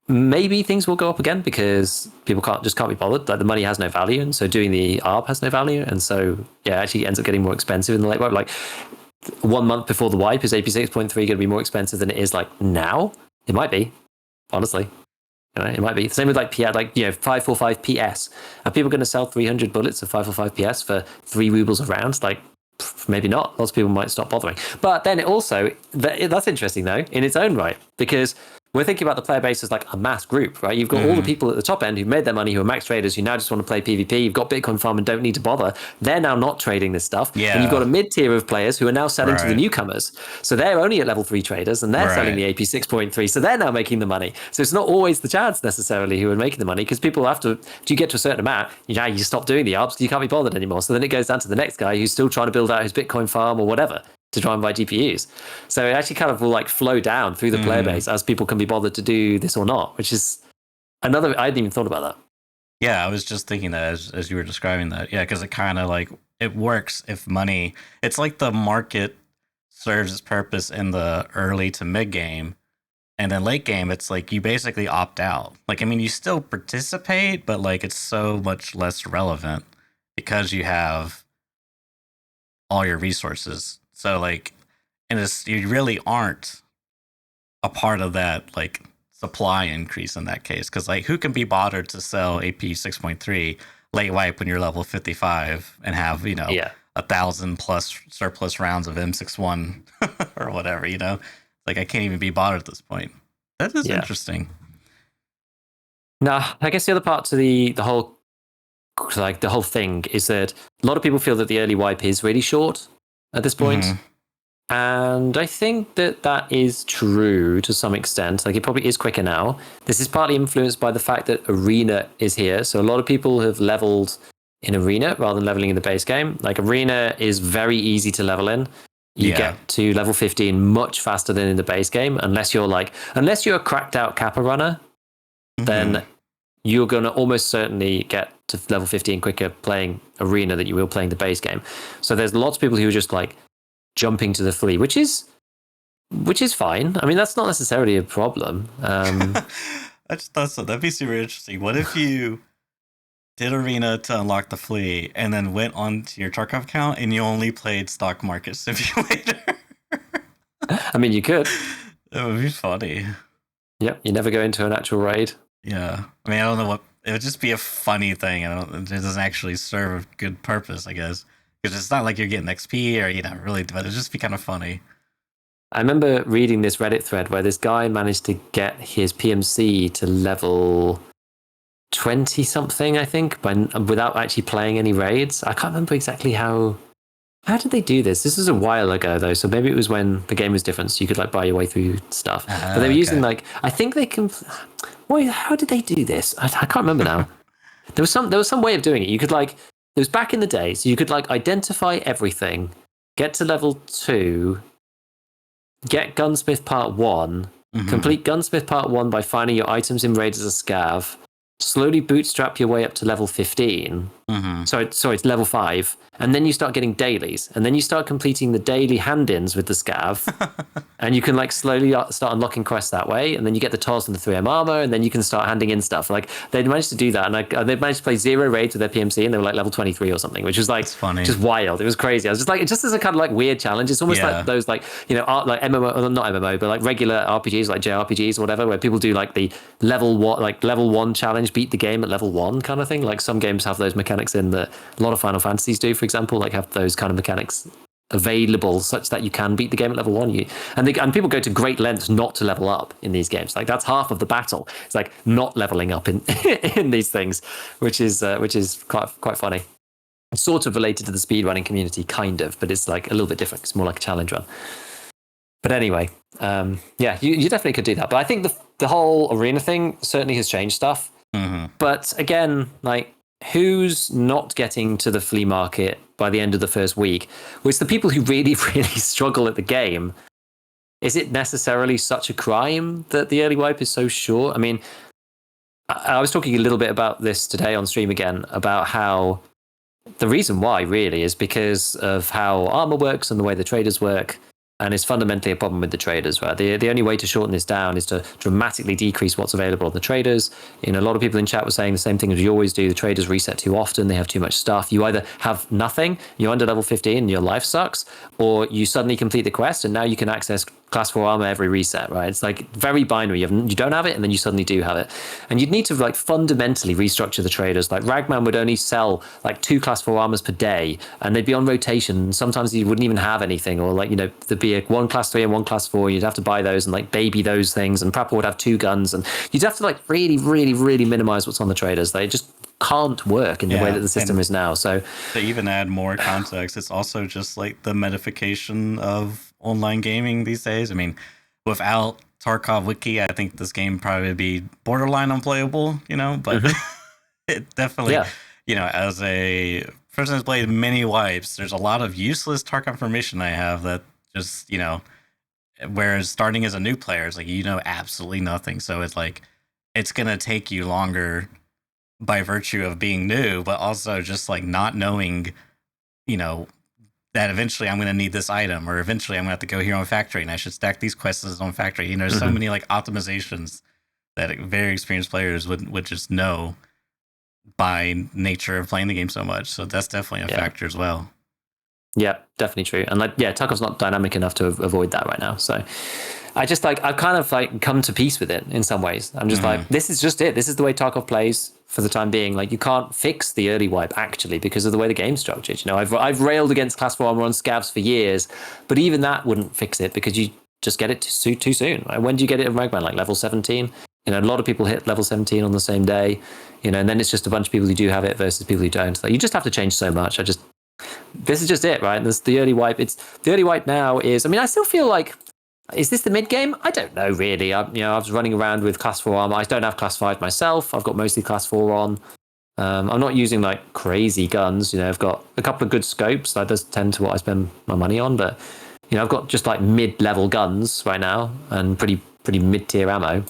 maybe things will go up again because people can't be bothered. Like the money has no value, and so doing the ARB has no value, and so actually ends up getting more expensive in the late wipe. Like 1 month before the wipe, is AP 6.3 going to be more expensive than it is like now? It might be, honestly. It might be. Same with like 545 PS. Are people going to sell 300 bullets of 545 PS for 3 rubles a round? Like, maybe not. Lots of people might stop bothering. But then it also, that's interesting though, in its own right, because we're thinking about the player base as like a mass group, right? You've got all the people at the top end who made their money, who are max traders, who now just want to play PvP. You've got Bitcoin Farm and don't need to bother. They're now not trading this stuff. Yeah. And you've got a mid tier of players who are now selling to the newcomers. So they're only at level 3 traders and they're selling the AP 6.3. So they're now making the money. So it's not always the chads necessarily who are making the money, because people have to, do you get to a certain amount, you stop doing the ARPs, you can't be bothered anymore. So then it goes down to the next guy who's still trying to build out his Bitcoin Farm or whatever to try and buy GPUs. So it actually kind of will like flow down through the player base as people can be bothered to do this or not, which is another, I hadn't even thought about that. Yeah, I was just thinking that as you were describing that. Yeah, because it kind of like, it works if money, it's like the market serves its purpose in the early to mid game. And then late game, it's like you basically opt out. Like, I mean, you still participate, but like it's so much less relevant because you have all your resources. So like, and it's, you really aren't a part of that like supply increase in that case. Because like, who can be bothered to sell AP 6.3 late wipe when you're level 55 and have 1,000 plus surplus rounds of M61 or whatever, Like I can't even be bothered at this point. That is interesting. Now, I guess the other part to the whole thing is that a lot of people feel that the early wipe is really short at this point. And I think that is true to some extent. Like it probably is quicker now. This is partly influenced by the fact that Arena is here. So a lot of people have leveled in Arena rather than leveling in the base game. Like Arena is very easy to level in. You get to level 15 much faster than in the base game, unless you're a cracked out Kappa runner, then you're going to almost certainly get to level 15 quicker playing Arena than you will playing the base game. So there's lots of people who are just like jumping to the flea, which is fine. I mean, that's not necessarily a problem. I just thought so. That'd be super interesting. What if you did Arena to unlock the flea and then went on to your Tarkov account and you only played Stock Market Simulator? I mean, you could. That would be funny. Yep, you never go into an actual raid. Yeah. I mean, I don't know what... It would just be a funny thing. It doesn't actually serve a good purpose, I guess. Because it's not like you're getting XP or, really... But it'd just be kind of funny. I remember reading this Reddit thread where this guy managed to get his PMC to level 20 something, I think, without actually playing any raids. I can't remember exactly how did they do this. This was a while ago though, so maybe it was when the game was different, so you could like buy your way through stuff. But they were using like, I think they can. Wait, how did they do this? I can't remember now. There was some way of doing it. You could like, it was back in the day, so you could like identify everything, get to level 2, get Gunsmith Part 1, complete Gunsmith Part 1 by finding your items in raid as a scav, slowly bootstrap your way up to level 15. Sorry, it's level 5. And then you start getting dailies. And then you start completing the daily hand-ins with the scav. And you can like slowly start unlocking quests that way. And then you get the TOS and the 3M armor. And then you can start handing in stuff. Like they managed to do that. And they managed to play 0 raids with their PMC. And they were like level 23 or something, which was like just wild. It was crazy. I was just like, just as a kind of like weird challenge. It's almost like those like, like MMO, not MMO, but like regular RPGs, like JRPGs or whatever, where people do like the level 1 challenge, beat the game at level 1 kind of thing. Like some games have those mechanics in that a lot of Final Fantasies do, for example, like have those kind of mechanics available such that you can beat the game at level 1. And people go to great lengths not to level up in these games. Like that's half of the battle. It's like not leveling up in in these things, which is quite funny. It's sort of related to the speedrunning community, kind of, but it's like a little bit different. It's more like a challenge run. But anyway, you definitely could do that. But I think the whole Arena thing certainly has changed stuff. But again, like, who's not getting to the flea market by the end of the first week? Well, it's the people who really, really struggle at the game. Is it necessarily such a crime that the early wipe is so short? I mean, I was talking a little bit about this today on stream again, about how the reason why really is because of how armor works and the way the traders work. And it's fundamentally a problem with the traders, right? The only way to shorten this down is to dramatically decrease what's available on the traders. A lot of people in chat were saying the same thing as you always do. The traders reset too often. They have too much stuff. You either have nothing, you're under level 15 and your life sucks, or you suddenly complete the quest and now you can access class 4 armor every reset, right? It's like very binary. You don't have it, and then you suddenly do have it. And you'd need to like fundamentally restructure the traders. Like Ragman would only sell like 2 class 4 armors per day, and they'd be on rotation. Sometimes you wouldn't even have anything, or like, there'd be one class 3 and one class 4. You'd have to buy those and like baby those things. And Prapor would have 2 guns, and you'd have to like really, really, really minimize what's on the traders. They just can't work in the way that the system is now. So to even add more context, it's also just like the metification of online gaming these days. I mean, without Tarkov wiki, I think this game probably would be borderline unplayable, but it definitely, as a person who's played many wipes, there's a lot of useless Tarkov information I have that just, whereas starting as a new player, it's like, absolutely nothing. So it's like, it's going to take you longer by virtue of being new, but also just like not knowing, that eventually I'm going to need this item, or eventually I'm going to have to go here on factory and I should stack these quests on factory. There's so many like optimizations that very experienced players would just know by nature of playing the game so much. So that's definitely a factor as well. Yeah, definitely true. And like, Tarkov's not dynamic enough to avoid that right now. So I've kind of like come to peace with it in some ways. I'm just like, this is just it. This is the way Tarkov plays for the time being. Like, you can't fix the early wipe actually because of the way the game's structured. I've railed against class 4 armor on scavs for years, but even that wouldn't fix it because you just get it too soon. Like, when do you get it in Ragman? Like level 17? A lot of people hit level 17 on the same day, and then it's just a bunch of people who do have it versus people who don't. Like, you just have to change so much. This is just it, right? This the early wipe. It's the early wipe now is. I mean, I still feel like, is this the mid game? I don't know really. I was running around with class 4 armor. I don't have class 5 myself. I've got mostly class 4 on. I'm not using like crazy guns. I've got a couple of good scopes. That does tend to what I spend my money on. But I've got just like mid-level guns right now and pretty mid-tier ammo.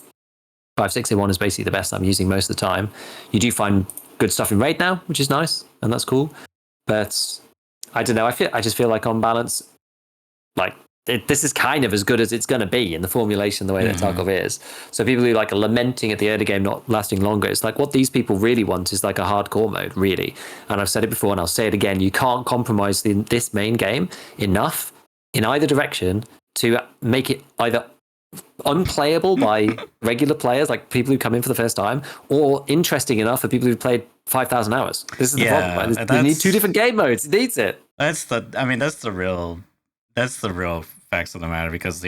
5.61 is basically the best I'm using most of the time. You do find good stuff in raid now, which is nice, and that's cool. But I don't know. I just feel like on balance, like this is kind of as good as it's going to be in the formulation, the way that Tarkov is. So people who like are lamenting at the early game not lasting longer, it's like what these people really want is like a hardcore mode, really. And I've said it before and I'll say it again. You can't compromise this main game enough in either direction to make it either unplayable by regular players, like people who come in for the first time, or interesting enough for people who've played 5,000 hours. This is the problem, right? They need 2 different game modes. It needs it. That's the real facts of the matter, because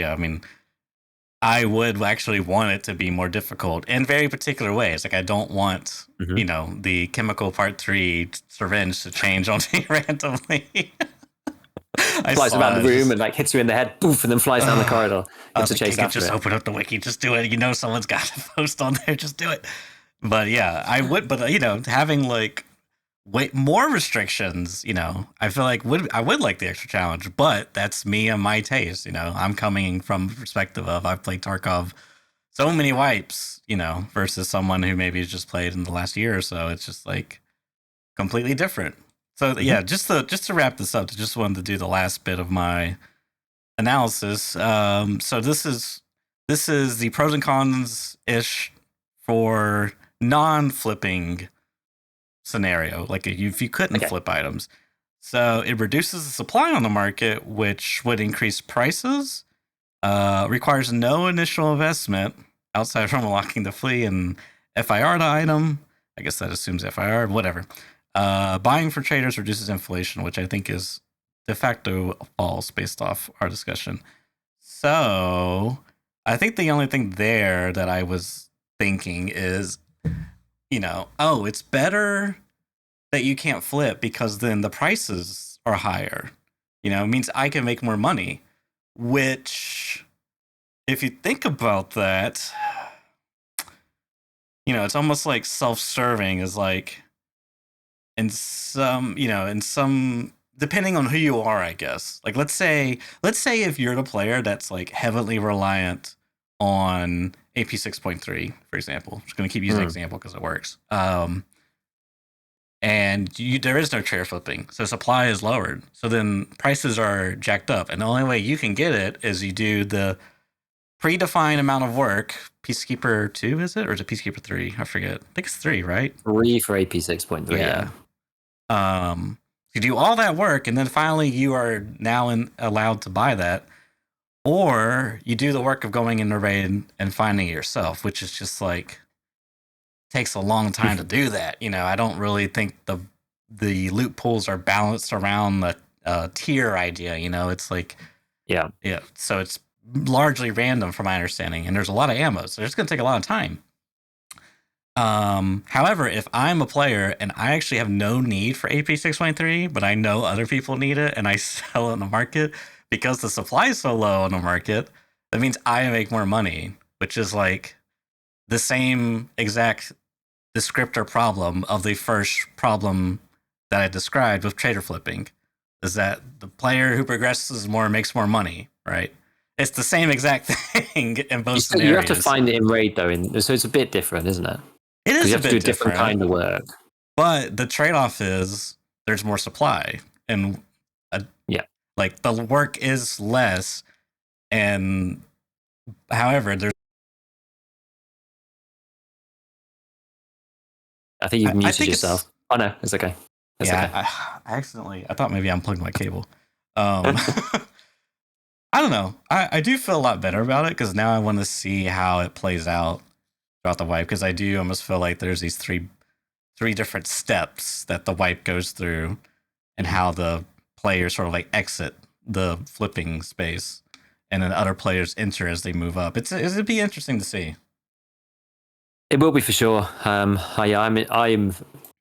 I would actually want it to be more difficult in very particular ways. Like, I don't want the chemical part 3 syringe to change on me randomly. Flies around the room and like hits you in the head, poof, and then flies down the corridor. It's a chase after just open up the wiki, just do it. Someone's got to post on there, just do it. But yeah, I would. But having like way more restrictions, I feel like I would like the extra challenge. But that's me and my taste. I'm coming from the perspective of I've played Tarkov so many wipes, versus someone who maybe has just played in the last year or so. It's just like completely different. So yeah, just to wrap this up, I just wanted to do the last bit of my analysis. So this is the pros and cons ish for non-flipping scenario. Like if you couldn't flip items, so it reduces the supply on the market, which would increase prices. Requires no initial investment outside from unlocking the flea and FIR the item. I guess that assumes FIR, whatever. Buying for traders reduces inflation, which I think is de facto false based off our discussion. So I think the only thing there that I was thinking is, it's better that you can't flip because then the prices are higher. It means I can make more money, which if you think about that, it's almost like self-serving is like, in some, depending on who you are, I guess. Like, let's say if you're the player that's like heavily reliant on AP 6.3, for example. I'm just going to keep using an example because it works. And there is no chair flipping, so supply is lowered. So then prices are jacked up, and the only way you can get it is you do the predefined amount of work. Peacekeeper 2, is it? Or is it Peacekeeper 3? I forget. I think it's 3, right? 3 for AP 6.3, yeah. You do all that work, and then finally you are now allowed to buy that. or you do the work of going into raid and finding it yourself, which is just like takes a long time to do that. I don't really think the loot pools are balanced around the tier idea. It's like Yeah. So it's largely random from my understanding, and there's a lot of ammo, so it's going to take a lot of time. However, if I'm a player and I actually have no need for AP623, but I know other people need it and I sell it in the market because the supply is so low on the market, that means I make more money, which is like the same exact descriptor problem of the first problem that I described with trader flipping, is that the player who progresses more makes more money, right? It's the same exact thing in both scenarios. You have to find it in raid though, so it's a bit different, isn't it? It is you a have bit to do a different kind of work. But the trade-off is there's more supply, and like the work is less, and however, there's. I think you've muted yourself. Oh no, it's okay. Okay. I accidentally. I thought maybe I unplugged my cable. I don't know. I do feel a lot better about it because now I want to see how it plays out throughout the wipe, because I do almost feel like there's these three different steps that the wipe goes through, and how the players sort of like exit the flipping space, and then other players enter as they move up. It'd be interesting to see. It will be for sure. I'm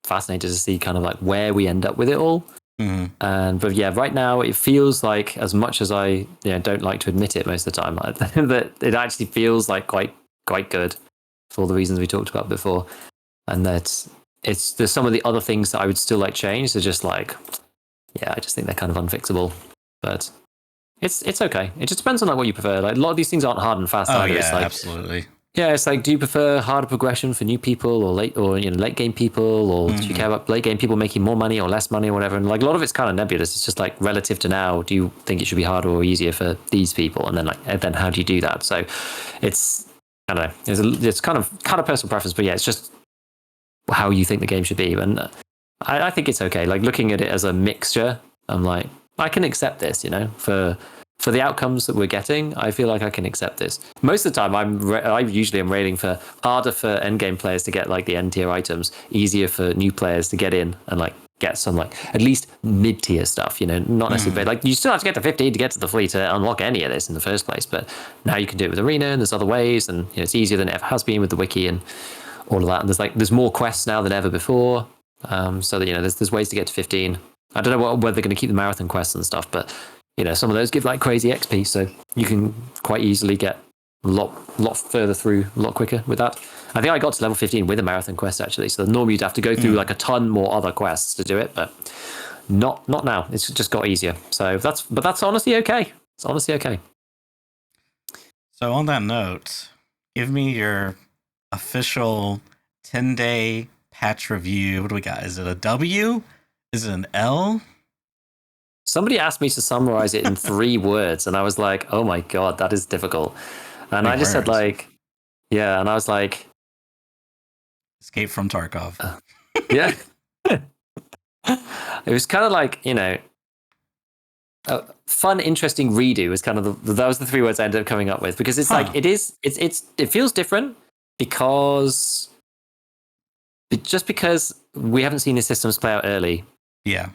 fascinated to see kind of like where we end up with it all. Mm-hmm. But yeah, right now it feels like, as much as I don't like to admit it most of the time, that it actually feels like quite good for all the reasons we talked about before, and that there's some of the other things that I would still like change. They're just like, I just think they're kind of unfixable, but it's okay. It just depends on like what you prefer. Like a lot of these things aren't hard and fast either. It's like, absolutely. Yeah, it's like, do you prefer harder progression for new people or late game people, or do you care about late game people making more money or less money or whatever? And like a lot of it's kind of nebulous. It's just like relative to now. Do you think it should be harder or easier for these people? And then how do you do that? So it's, I don't know. It's kind of personal preference, but yeah, it's just how you think the game should be. And I think it's okay. Like looking at it as a mixture, I'm like, I can accept this. For the outcomes that we're getting, I feel like I can accept this. Most of the time, I usually am rating for harder for endgame players to get like the end tier items, easier for new players to get in and like get some like at least mid tier stuff. Not necessarily like you still have to get to 15 to get to the flea to unlock any of this in the first place. But now you can do it with arena, and there's other ways, and it's easier than it ever has been with the wiki and all of that. And there's more quests now than ever before. So that there's ways to get to 15. I don't know whether they're going to keep the marathon quests and stuff, but some of those give like crazy XP, so you can quite easily get a lot further through a lot quicker with that. I think I got to level 15 with a marathon quest actually, so normally you'd have to go through like a ton more other quests to do it, but not now. It's just got easier. So that's honestly okay. It's honestly okay. So on that note, give me your official 10-day patch review. What do we got? Is it a W? Is it an L? Somebody asked me to summarize it in 3 words, and I was like, oh my God, that is difficult. And I just said like, and I was like, Escape from Tarkov. Yeah. It was kind of like, fun, interesting redo was kind of that was the 3 words I ended up coming up with, because it's like, it feels different because we haven't seen the systems play out early. Yeah.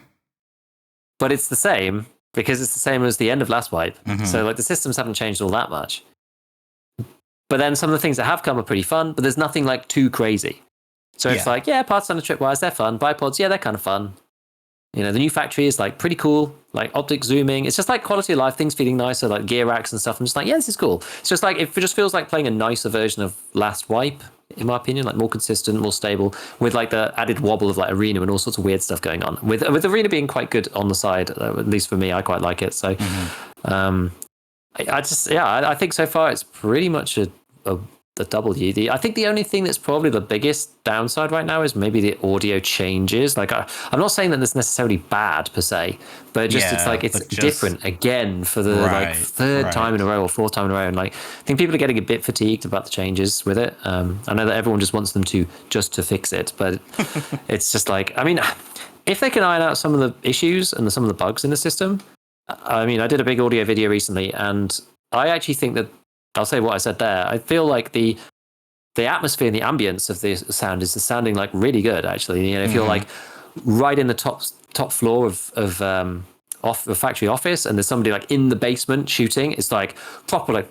But it's the same because it's the same as the end of last wipe. So like the systems haven't changed all that much. But then some of the things that have come are pretty fun, but there's nothing like too crazy. So it's like, parts on the tripwires, they're fun. Bipods, they're kind of fun. The new factory is like pretty cool, like optic zooming. It's just like quality of life, things feeling nicer, like gear racks and stuff. I'm just like, this is cool. It's just like, it just feels like playing a nicer version of last wipe, in my opinion, like more consistent, more stable, with like the added wobble of like arena and all sorts of weird stuff going on. With arena being quite good on the side, at least for me, I quite like it. So, I think so far it's pretty much a W. I think the only thing that's probably the biggest downside right now is maybe the audio changes. Like I'm not saying that it's necessarily bad per se, but it's like it's different again for the like third time in a row or fourth time in a row. And like I think people are getting a bit fatigued about the changes with it. I know that everyone just wants them to fix it, but it's just like, I mean, if they can iron out some of the issues and some of the bugs in the system. I mean, I did a big audio video recently, and I actually think that I'll say what I said there. I feel like the atmosphere and the ambience of the sound is sounding like really good. Actually, you know, if you're like right in the top floor of off the factory office, and there's somebody like in the basement shooting, it's like proper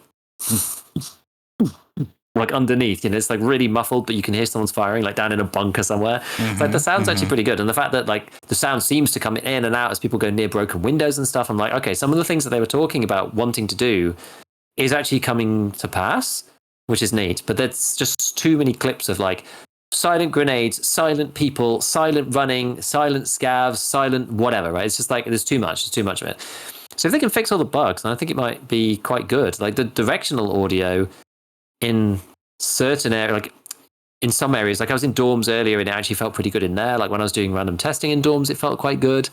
like underneath, you know, it's like really muffled, but you can hear someone's firing like down in a bunker somewhere. It's like the sound's actually pretty good, and the fact that like the sound seems to come in and out as people go near broken windows and stuff. I'm like, okay, some of the things that they were talking about wanting to do is actually coming to pass, which is neat. But there's just too many clips of like silent grenades, silent people, silent running, silent scavs, silent whatever, right? It's just like there's too much of it. So if they can fix all the bugs, then I think it might be quite good. Like the directional audio in certain areas, like in some areas, like I was in dorms earlier and it actually felt pretty good in there. Like when I was doing random testing in dorms, it felt quite good.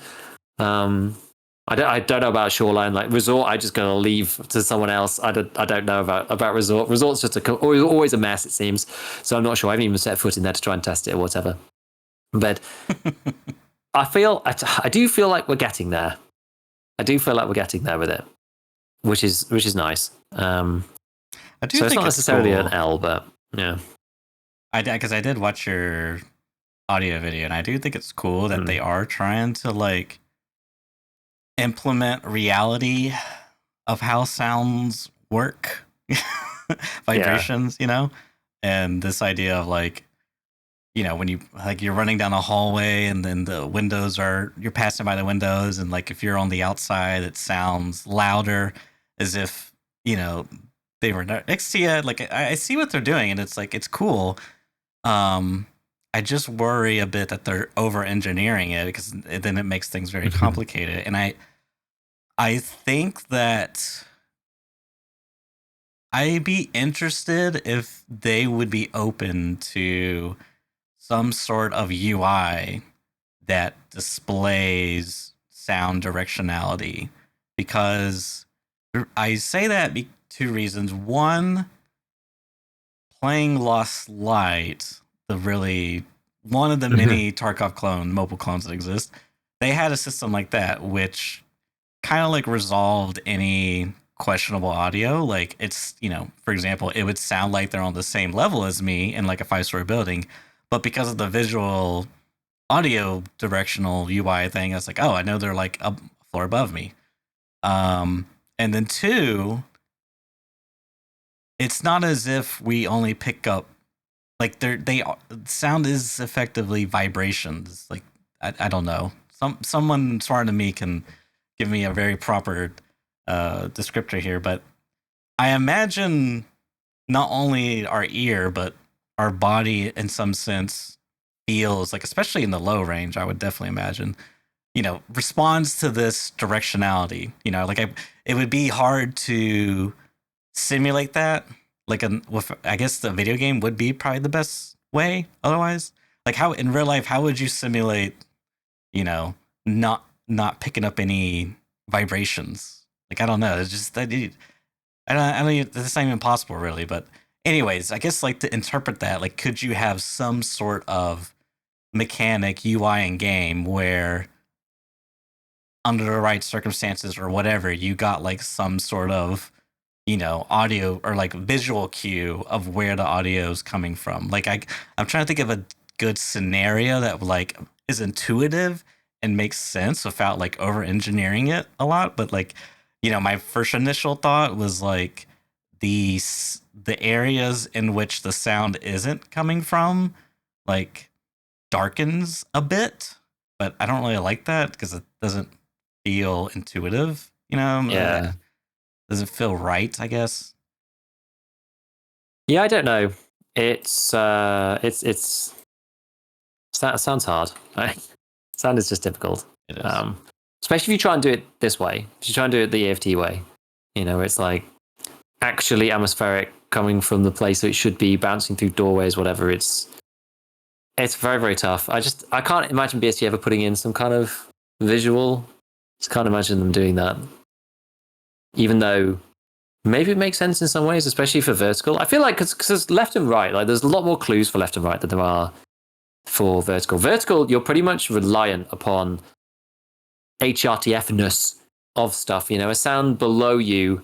I don't know about Shoreline. Like Resort, I just gonna leave to someone else. I don't know about Resort. Resort's just always a mess, it seems. So I'm not sure. I haven't even set foot in there to try and test it or whatever. But I do feel like we're getting there. I do feel like we're getting there with it, which is nice. I do so think it's not necessarily cool. an L, but yeah. Because I did watch your audio video, and I do think it's cool that they are trying to like implement reality of how sounds work, vibrations, you know, and this idea of like, you know, when you like you're running down a hallway and then the windows you're passing by the windows, and like if you're on the outside, it sounds louder, as if, you know, they were next to you. Like I see what they're doing, and it's like it's cool. I just worry a bit that they're over engineering it, because then it makes things very complicated. And I think that I'd be interested if they would be open to some sort of UI that displays sound directionality, because I say that two reasons. One, playing Lost Light, one of the many Tarkov mobile clones that exist, they had a system like that, which kind of like resolved any questionable audio. Like it's, you know, for example, it would sound like they're on the same level as me in like a 5-story building, but because of the visual audio directional UI thing, it's like, oh, I know they're like a floor above me. And then two, it's not as if we only pick up like sound is effectively vibrations. Like I don't know. Someone smarter than me can give me a very proper descriptor here, but I imagine not only our ear but our body in some sense feels like, especially in the low range, I would definitely imagine, you know, responds to this directionality. You know, like it would be hard to simulate that. Like I guess the video game would be probably the best way. Otherwise, like how in real life, how would you simulate, you know, not picking up any vibrations? Like I don't know. It's just that I don't. That's not even possible, really. But anyways, I guess like to interpret that, like, could you have some sort of mechanic UI in game where, under the right circumstances or whatever, you got like some sort of, you know, audio or like visual cue of where the audio is coming from. Like I'm trying to think of a good scenario that like is intuitive and makes sense without like over engineering it a lot. But like, you know, my first initial thought was like the areas in which the sound isn't coming from like darkens a bit, but I don't really like that because it doesn't feel intuitive, you know. Yeah. Does it feel right, I guess? Yeah, I don't know. It's that sounds hard. Sound is just difficult. It is. Especially if you try and do it this way. If you try and do it the EFT way, you know, it's like actually atmospheric coming from the place that it should be, bouncing through doorways, whatever. It's very, very tough. I can't imagine BSG ever putting in some kind of visual. Just can't imagine them doing that. Even though maybe it makes sense in some ways, especially for vertical. I feel like because left and right, like there's a lot more clues for left and right than there are for vertical. Vertical, you're pretty much reliant upon HRTF-ness of stuff. You know, a sound below you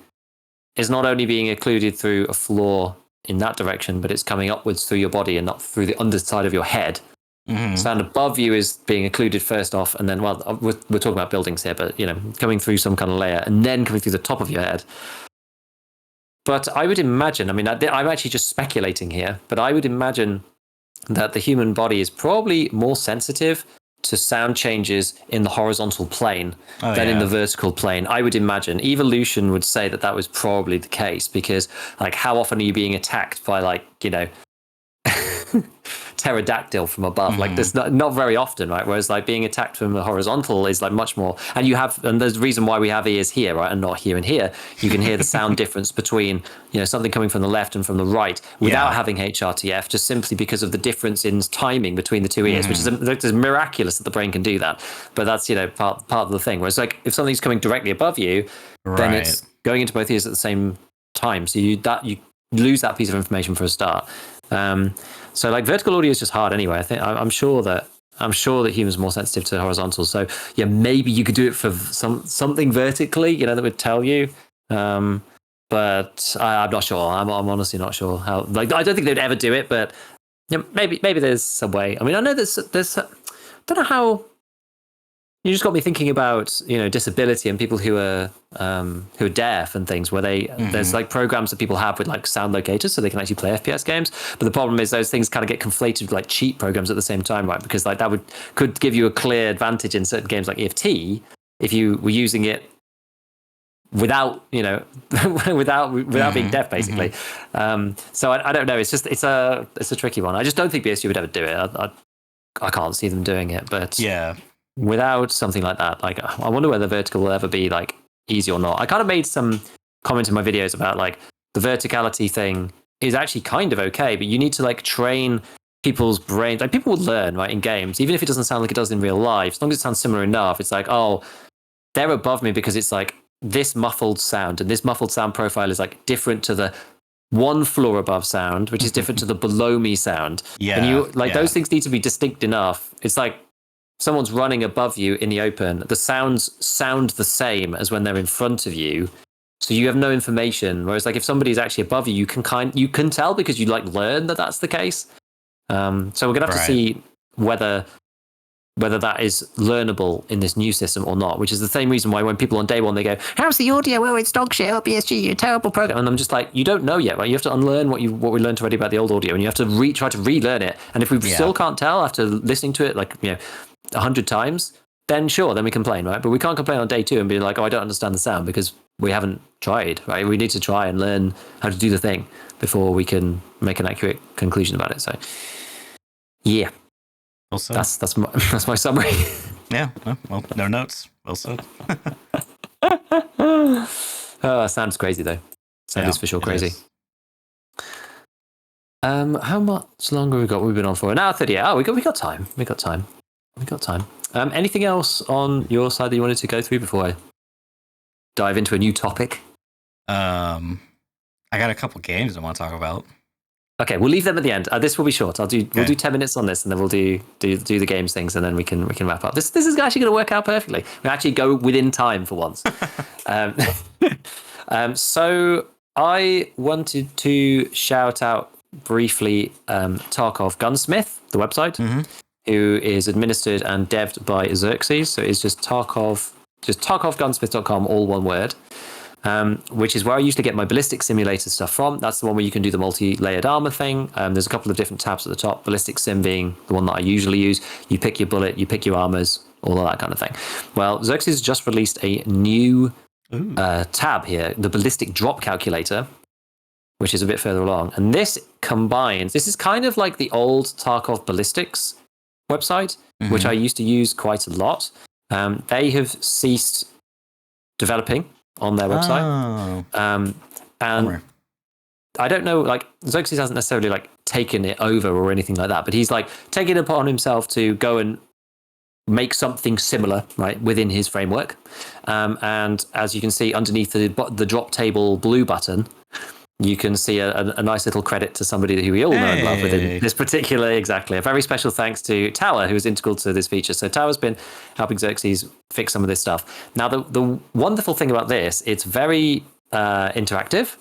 is not only being occluded through a floor in that direction, but it's coming upwards through your body and not through the underside of your head. Sound above you is being occluded first off, and then, well, we're talking about buildings here, but, coming through some kind of layer and then coming through the top of your head. But I would imagine, I mean, I'm actually just speculating here, but I would imagine that the human body is probably more sensitive to sound changes in the horizontal plane than in the vertical plane. I would imagine evolution would say that was probably the case, because, like, how often are you being attacked by, like, pterodactyl from above? Like, there's not very often, right? Whereas, like, being attacked from the horizontal is, like, much more. And there's a reason why we have ears here, right, and not here and here. You can hear the sound difference between something coming from the left and from the right without having HRTF, just simply because of the difference in timing between the two ears, which is miraculous that the brain can do that. But that's part of the thing. Whereas, like, if something's coming directly above you, then it's going into both ears at the same time, so you lose that piece of information for a start. So, like, vertical audio is just hard anyway. I'm sure that humans are more sensitive to horizontal. So yeah, maybe you could do it for something vertically, that would tell you. But I'm not sure. I'm honestly not sure how. Like, I don't think they'd ever do it, but maybe there's some way. I mean, I know there's I don't know how. You just got me thinking about disability and people who are deaf and things, where there's, like, programs that people have with, like, sound locators so they can actually play FPS games. But the problem is those things kind of get conflated with, like, cheat programs at the same time, right? Because, like, that could give you a clear advantage in certain games like EFT if you were using it without without being deaf, basically. So I don't know. It's a tricky one. I just don't think BSG would ever do it. I can't see them doing it, but without something like that, like, I wonder whether vertical will ever be, like, easy or not. I kind of made some comment in my videos about, like, the verticality thing is actually kind of okay, but you need to, like, train people's brains. Like, people will learn, right, in games, even if it doesn't sound like it does in real life, as long as it sounds similar enough. It's like, oh, they're above me because it's, like, this muffled sound, and this muffled sound profile is, like, different to the one floor above sound, which is different to the below me sound. And those things need to be distinct enough. It's like someone's running above you in the open. The sounds sound the same as when they're in front of you, so you have no information. Whereas, like, if somebody's actually above you, you can tell because you, like, learn that that's the case. So we're gonna have to see whether that is learnable in this new system or not. Which is the same reason why when people on day one they go, "How's the audio? Oh, it's dog shit. Oh, BSG, you're a terrible program." And I'm just like, you don't know yet, right? You have to unlearn what we learned already about the old audio, and you have to try to relearn it. And if we still can't tell after listening to it, like, 100 times, then sure, then we complain, right? But we can't complain on day 2 and be like, oh, I don't understand the sound, because we haven't tried, right? We need to try and learn how to do the thing before we can make an accurate conclusion about it. So, yeah, also, that's my summary. Yeah, well, no notes. Well said. Sounds crazy though. Sound is for sure crazy. How much longer we got? We've been on for an hour 38. Oh, we got time. We got time. Anything else on your side that you wanted to go through before I dive into a new topic? I got a couple games I want to talk about. Okay, we'll leave them at the end. This will be short. We'll do 10 minutes on this, and then we'll do the games things, and then we can wrap up. This is actually going to work out perfectly. We actually go within time for once. So I wanted to shout out briefly Tarkov Gunsmith, the website, who is administered and devved by Xerxes. So it's just tarkovgunsmith.com, all one word. Which is where I usually get my ballistic simulator stuff from. That's the one where you can do the multi-layered armor thing. There's a couple of different tabs at the top. Ballistic sim being the one that I usually use. You pick your bullet, you pick your armors, all of that kind of thing. Well, Xerxes just released a new tab here, the ballistic drop calculator, which is a bit further along. And this is kind of like the old Tarkov ballistics website, which I used to use quite a lot. They have ceased developing on their website. And I don't know, like, Xerxes hasn't necessarily, like, taken it over or anything like that, but he's, like, taken it upon himself to go and make something similar, right, within his framework. And as you can see underneath the drop table blue button, you can see a nice little credit to somebody who we all know and love within this particular, exactly. A very special thanks to Tower, who is integral to this feature. So Tower's been helping Xerxes fix some of this stuff. Now, the wonderful thing about this, it's very interactive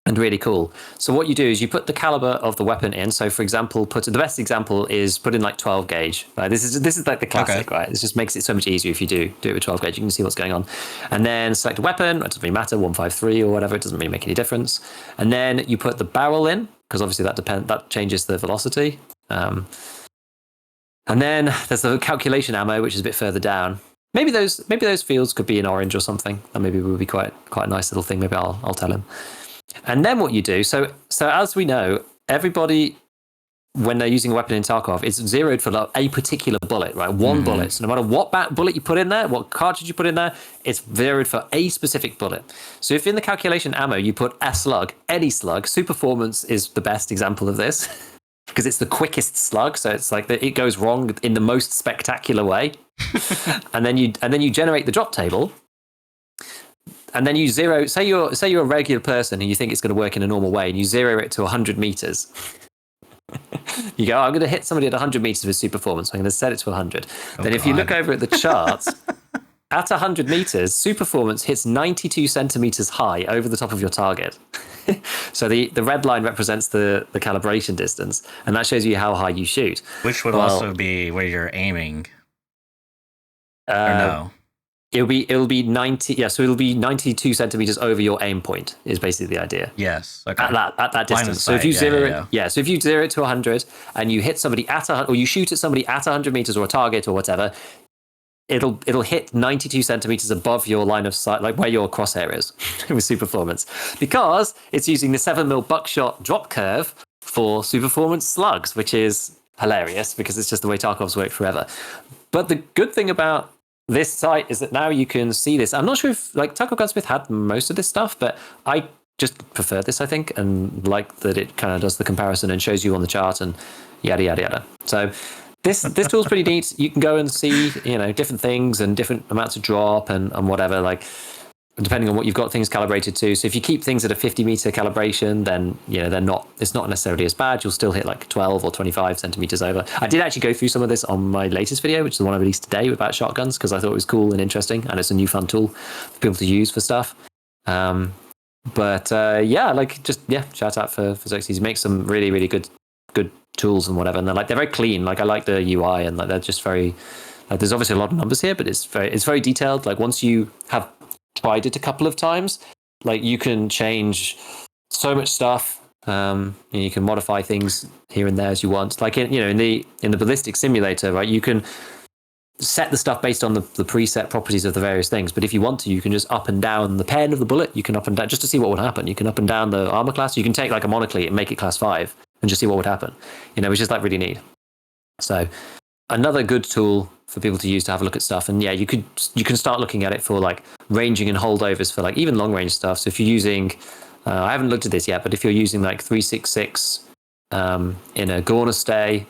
and really cool. So what you do is you put the caliber of the weapon in. So for example, the best example is put in like 12 gauge. Right? This is like the classic, right? This just makes it so much easier if you do it with 12 gauge. You can see what's going on. And then select a weapon. It doesn't really matter, 153 or whatever. It doesn't really make any difference. And then you put the barrel in, because obviously that changes the velocity. And then there's the calculation ammo, which is a bit further down. Maybe those fields could be in orange or something. That maybe would be quite a nice little thing. Maybe I'll tell him. And then what you do, so as we know, everybody, when they're using a weapon in Tarkov, it's zeroed for a particular bullet, right? One bullet. So no matter what bullet you put in there, what cartridge you put in there, it's zeroed for a specific bullet. So if in the calculation ammo you put a slug, any slug, Superformance is the best example of this because it's the quickest slug. So it's like it goes wrong in the most spectacular way. and then you generate the drop table. And then you zero. Say you're a regular person and you think it's going to work in a normal way, and you zero it to 100 meters. You go, I'm going to hit somebody at 100 meters with Superformance. So I'm going to set it to 100. Then if you look over at the charts, at 100 meters, Superformance hits 92 centimeters high over the top of your target. So the red line represents the calibration distance, and that shows you how high you shoot. Which would also be where you're aiming. Or no? It'll be 90. Yeah, so it'll be 92 centimeters over your aim point. Is basically the idea. Yes. Okay. At that distance. So if you zero it, so if you zero it to 100 and you hit somebody or you shoot at somebody at 100 meters or a target or whatever, it'll hit 92 centimeters above your line of sight, like where your crosshair is with Superformance, because it's using the 7mm buckshot drop curve for Superformance slugs, which is hilarious because it's just the way Tarkov's worked forever. But the good thing about this site is that now you can see this. I'm not sure if Tarkov Gunsmith had most of this stuff, but I just prefer this, I think, and like that it kind of does the comparison and shows you on the chart and yada yada yada. So this tool's pretty neat. You can go and see different things and different amounts of drop and whatever, depending on what you've got things calibrated to. So if you keep things at a 50-meter calibration, then it's not necessarily as bad. You'll still hit like 12 or 25 centimeters over. I did actually go through some of this on my latest video, which is the one I released today about shotguns, because I thought it was cool and interesting, and it's a new fun tool for people to use for stuff. Shout out for Xerxes. He makes some really, really good tools and whatever, and they're very clean. I like the UI, and they're just very. There's obviously a lot of numbers here, but it's very detailed. Once you have tried it a couple of times, you can change so much stuff. You can modify things here and there as you want. In the ballistic simulator, right? You can set the stuff based on the preset properties of the various things. But if you want to, you can just up and down the pen of the bullet. You can up and down just to see what would happen. You can up and down the armor class. You can take a monoclete and make it class 5 and just see what would happen. Which is really neat. So another good tool for people to use to have a look at stuff. And yeah, you can start looking at it for ranging and holdovers for even long range stuff. So if you're using, I haven't looked at this yet, but if you're using 366 in a Gorner stay,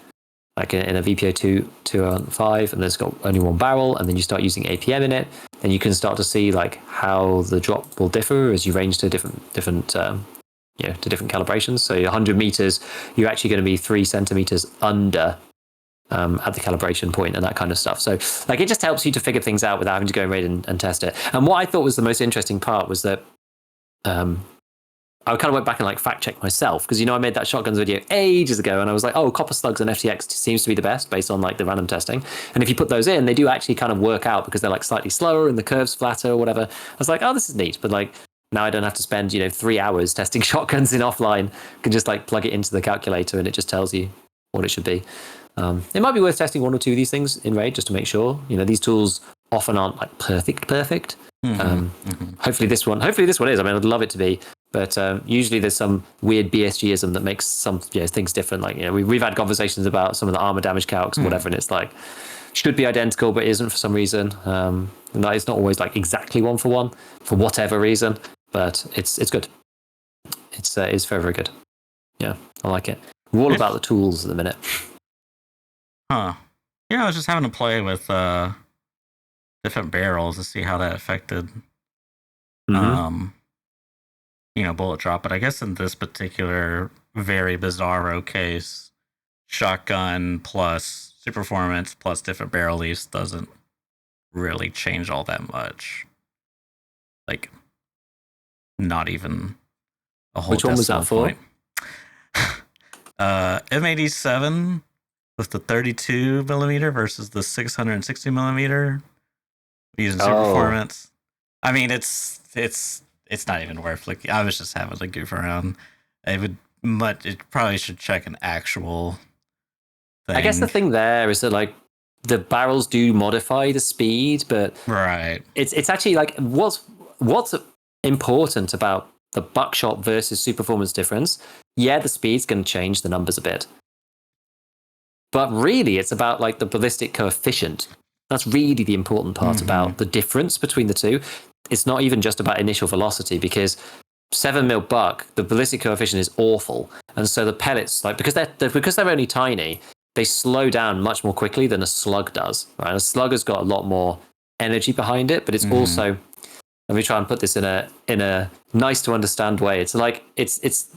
in a VPO 205, and there's got only one barrel, and then you start using APM in it, then you can start to see how the drop will differ as you range to different calibrations. So 100 meters, you're actually going to be 3 centimeters under at the calibration point and that kind of stuff. So it just helps you to figure things out without having to go and read and test it. And what I thought was the most interesting part was that I kind of went back and fact checked myself, because I made that shotguns video ages ago, and I was like, oh, copper slugs and FTX seems to be the best based on the random testing. And if you put those in, they do actually kind of work out because they're slightly slower and the curve's flatter or whatever. I was like, oh, this is neat. But now I don't have to spend 3 hours testing shotguns in offline. I can just plug it into the calculator and it just tells you what it should be. It might be worth testing 1 or 2 of these things in RAID just to make sure. These tools often aren't perfect. Hopefully this one is. I mean, I'd love it to be, but usually there's some weird BSGism that makes some things different. We've had conversations about some of the armor damage calcs and whatever, and it's should be identical but isn't for some reason. And that is not always exactly 1 for 1 for whatever reason, but it's good. It's very, very good. Yeah, I like it. We're all about the tools at the minute. Huh. Yeah, I was just having to play with different barrels to see how that affected bullet drop. But I guess in this particular very bizarro case, shotgun plus Superformance plus different barrel leaves doesn't really change all that much. not even a whole Which one was decimal that for? point. M87 with the 32 millimeter versus the 660 millimeter using super Oh, performance. I mean, it's not even worth looking. I was just having to goof around. It probably should check an actual I guess the thing. thing there is that like the barrels do modify the speed, but Right. it's actually like what's important about the buckshot versus super performance difference. Yeah, the speed's going to change the numbers a bit, but really it's about like the ballistic coefficient. That's really the important part about the difference between the two. It's not even just about initial velocity, because 7 mil buck, the ballistic coefficient is awful, and so the pellets, like because they're only tiny, they slow down much more quickly than a slug does. Right, a slug has got a lot more energy behind it, but it's also, let me try and put this in a nice to understand way. It's like it's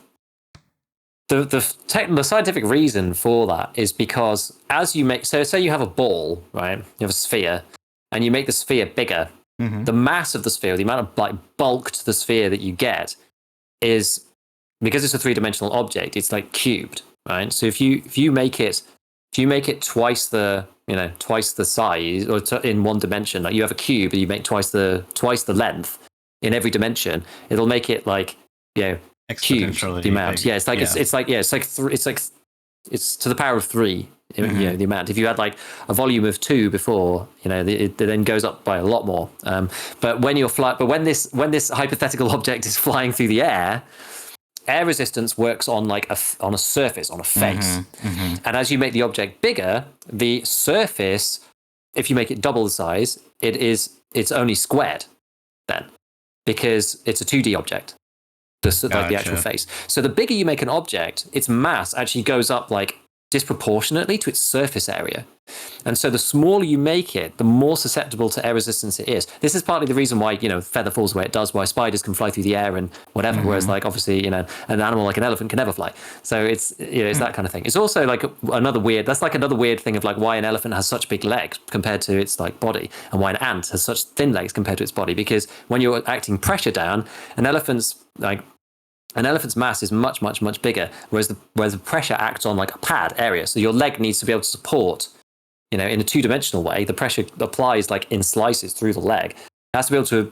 the scientific reason for that is because as you make, so say you have a ball, right? You have a sphere, and you make the sphere bigger. The mass of the sphere, the amount of like bulk to the sphere that you get, is, because it's a 3-dimensional object, it's like cubed, right? So if you make it twice the size, or in one dimension, like you have a cube and you make twice the length in every dimension, it'll make it like, cubed the amount. Big. Yeah, it's to the power of 3. The amount. If you had like a volume of 2 before, it then goes up by a lot more. But when this hypothetical object is flying through the air resistance works on like on a surface, on a face. And as you make the object bigger, the surface, if you make it double the size, it's only squared then, because it's a 2D object. Like the actual face. So the bigger you make an object, its mass actually goes up like disproportionately to its surface area. And so the smaller you make it, the more susceptible to air resistance it is. This is partly the reason why, feather falls the way it does, why spiders can fly through the air and whatever, whereas like obviously, an animal like an elephant can never fly. So it's, it's that kind of thing. It's also like another weird thing of like why an elephant has such big legs compared to its like body, and why an ant has such thin legs compared to its body, because when you're acting pressure down, an elephant's mass is much, much, much bigger, whereas the pressure acts on like a pad area. So your leg needs to be able to support, in a 2-dimensional way, the pressure applies like in slices through the leg. It has to be able to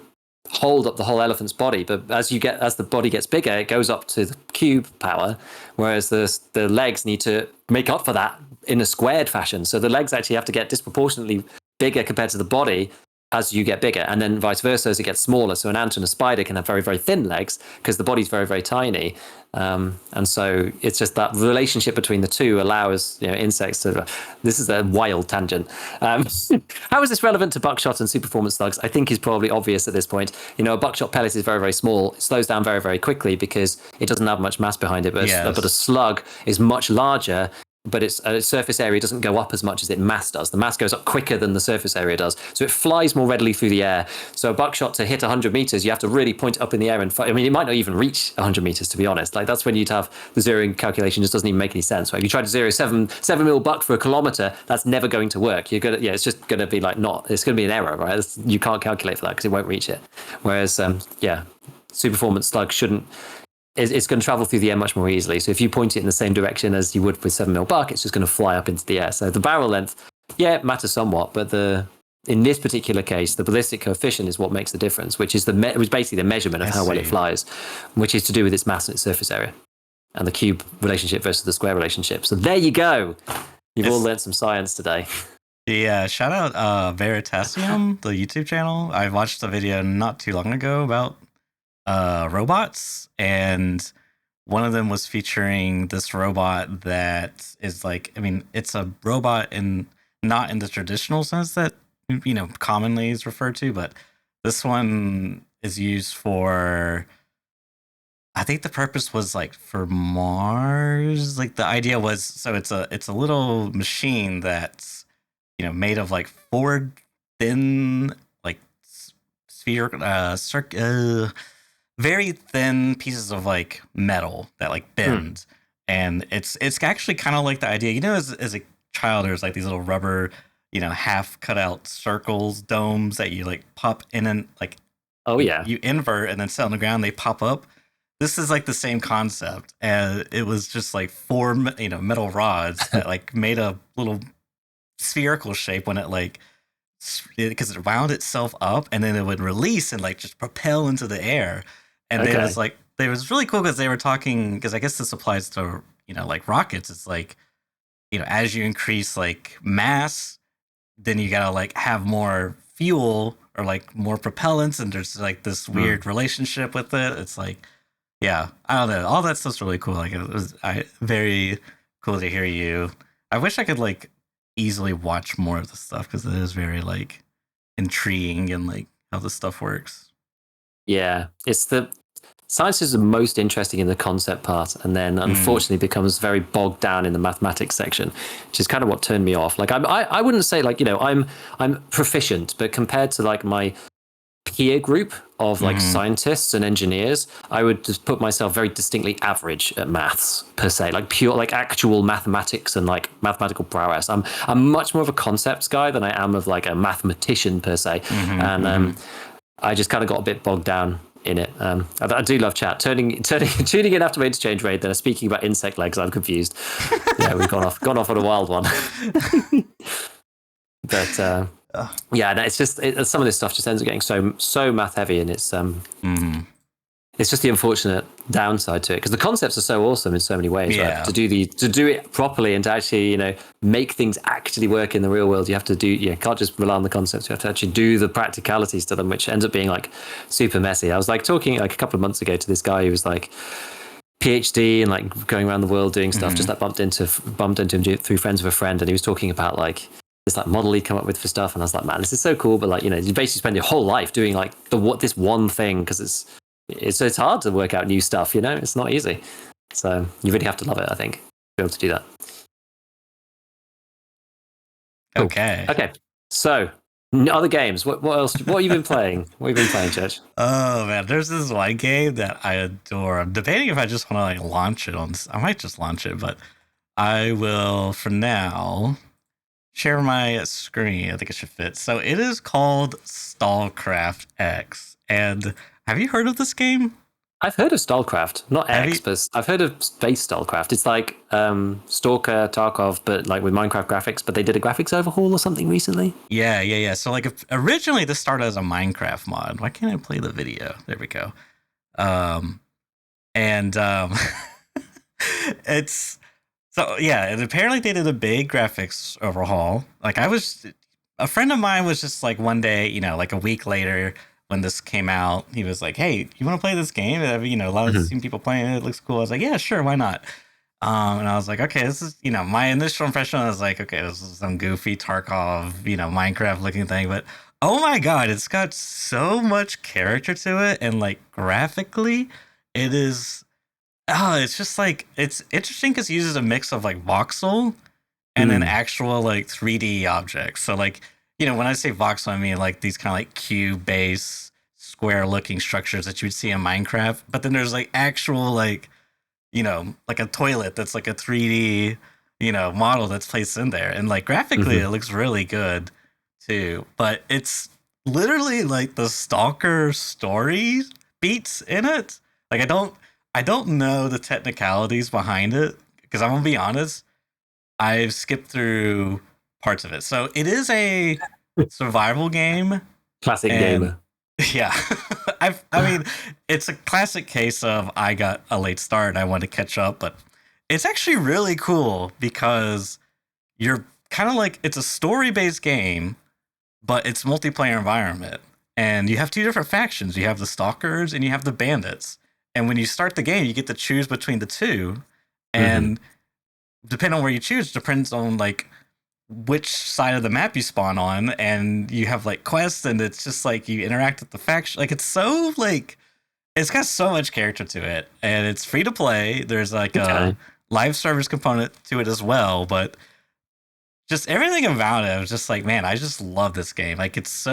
hold up the whole elephant's body. But as the body gets bigger, it goes up to the cube power, whereas the legs need to make up for that in a squared fashion. So the legs actually have to get disproportionately bigger compared to the body as you get bigger, and then vice versa as it gets smaller. So an ant and a spider can have very, very thin legs because the body's very, very tiny. And so it's just that relationship between the two allows insects to. This is a wild tangent. How is this relevant to buckshot and super performance slugs? I think is probably obvious at this point. A buckshot pellet is very, very small. It slows down very, very quickly because it doesn't have much mass behind it. But a slug is much larger, but its surface area doesn't go up as much as its mass does. The mass goes up quicker than the surface area does, so it flies more readily through the air. So a buckshot, to hit 100 meters, you have to really point it up in the air and I mean, it might not even reach 100 meters, to be honest. Like that's when you'd have the zeroing calculation just doesn't even make any sense. Right? If you try to zero 7 mil buck for a kilometer, that's never going to work. It's just going to be like it's going to be an error, right? You can't calculate for that because it won't reach it. Whereas, super performance slug shouldn't. It's going to travel through the air much more easily. So if you point it in the same direction as you would with 7 mil buck, it's just going to fly up into the air. So the barrel length, it matters somewhat, but in this particular case, the ballistic coefficient is what makes the difference, which is basically the measurement of how well it flies, which is to do with its mass and its surface area, and the cube relationship versus the square relationship. So there you go. You've all learned some science today. Yeah, shout out Veritasium, the YouTube channel. I watched a video not too long ago about robots, and one of them was featuring this robot that is like, it's a robot not in the traditional sense that commonly is referred to, but this one is used for, I think the purpose was like for Mars. Like the idea was, so it's a little machine that's made of like 4 thin like very thin pieces of like metal that like bend. And it's actually kind of like the idea, as a child, there's like these little rubber, half cut out circles, domes that you like pop in and like Oh yeah. you invert and then sit on the ground, they pop up. This is like the same concept, and it was just like four metal rods that like made a little spherical shape when it like because it wound itself up and then it would release and like just propel into the air. And they was Okay. like they was really cool because they were talking because I guess this applies to like rockets. It's like as you increase like mass, then you gotta like have more fuel or like more propellants, and there's like this weird relationship with it. It's like yeah, I don't know. All that stuff's really cool. Like it was very cool to hear you. I wish I could like easily watch more of the stuff because it is very like intriguing and like how this stuff works. Yeah, it's the science is the most interesting in the concept part, and then unfortunately becomes very bogged down in the mathematics section, which is kind of what turned me off. Like I wouldn't say like I'm proficient, but compared to like my peer group of like scientists and engineers, I would just put myself very distinctly average at maths per se, like pure like actual mathematics and like mathematical prowess. I'm much more of a concepts guy than I am of like a mathematician per se, and I just kind of got a bit bogged down in it. I do love chat. Tuning in after my interchange raid, then speaking about insect legs. I'm confused. Yeah, we've gone off on a wild one. But yeah, no, it's just some of this stuff just ends up getting so math heavy, and it's just the unfortunate downside to it because the concepts are so awesome in so many ways. Yeah. Right? To do it properly and to actually make things actually work in the real world, you have to do you can't just rely on the concepts. You have to actually do the practicalities to them, which ends up being like super messy. I was like talking like a couple of months ago to this guy who was like PhD and like going around the world doing stuff. Just like bumped into him through friends of a friend, and he was talking about like this like model he'd come up with for stuff, and I was like, man, this is so cool. But like you basically spend your whole life doing like this one thing because it's hard to work out new stuff. It's not easy. So you really have to love it, I think, to be able to do that. Cool. Okay. So other games. What else? What have you been playing? What have you been playing, Church? Oh man, there's this one game that I adore. I'm debating if I just want to like launch it on. I might just launch it, but I will for now share my screen. I think it should fit. So it is called Stalker X. And have you heard of this game? I've heard of Starcraft, not X, but I've heard of Space Starcraft. It's like Stalker, Tarkov, but like with Minecraft graphics. But they did a graphics overhaul or something recently. Yeah. So like originally this started as a Minecraft mod. Why can't I play the video? There we go. And it's so yeah, and apparently they did a big graphics overhaul. Like a friend of mine was just like one day, like a week later when this came out, he was like, "Hey, you want to play this game? A lot of seen people playing it. It looks cool." I was like, "Yeah, sure, why not?" And I was like, "Okay, this is my initial impression." I was like, "Okay, this is some goofy Tarkov, Minecraft looking thing," but oh my god, it's got so much character to it, and like graphically, it is. Oh, it's just like it's interesting because it uses a mix of like voxel and then actual like 3D objects. So like when I say voxel, I mean like these kind of like cube base square looking structures that you would see in Minecraft. But then there's like actual like like a toilet that's like a 3D model that's placed in there, and like graphically it looks really good too. But it's literally like the Stalker story beats in it. Like I don't know the technicalities behind it because I'm gonna be honest, I've skipped through parts of it. So it is a survival game. Classic gamer. Yeah, I mean, it's a classic case of I got a late start and I want to catch up, but it's actually really cool because you're kind of like it's a story-based game, but it's multiplayer environment, and you have two different factions. You have the stalkers and you have the bandits. And when you start the game, you get to choose between the two, and depending on where you choose, depends on like which side of the map you spawn on, and you have like quests, and it's just like you interact with the faction. Like it's so like it's got so much character to it, and it's free to play. There's like a live service component to it as well, but just everything about it, I was just like, man, I just love this game. Like it's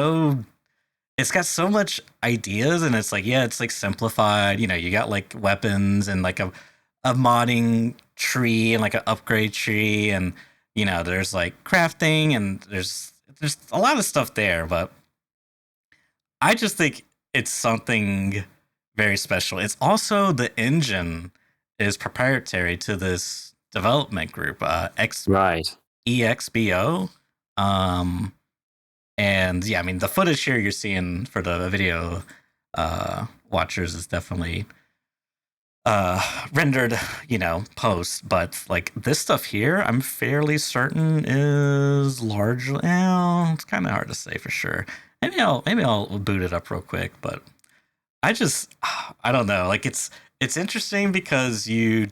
got so much ideas, and it's like, yeah, it's like simplified. You got like weapons and like a modding tree and like an upgrade tree, and there's like crafting, and there's a lot of stuff there. But I just think it's something very special. It's also the engine is proprietary to this development group, Right. EXBO. Um, and yeah, I mean the footage here you're seeing for the video watchers is definitely rendered, post, but like this stuff here, I'm fairly certain is largely. It's kind of hard to say for sure. Maybe I'll boot it up real quick, but I just I don't know. Like it's interesting because you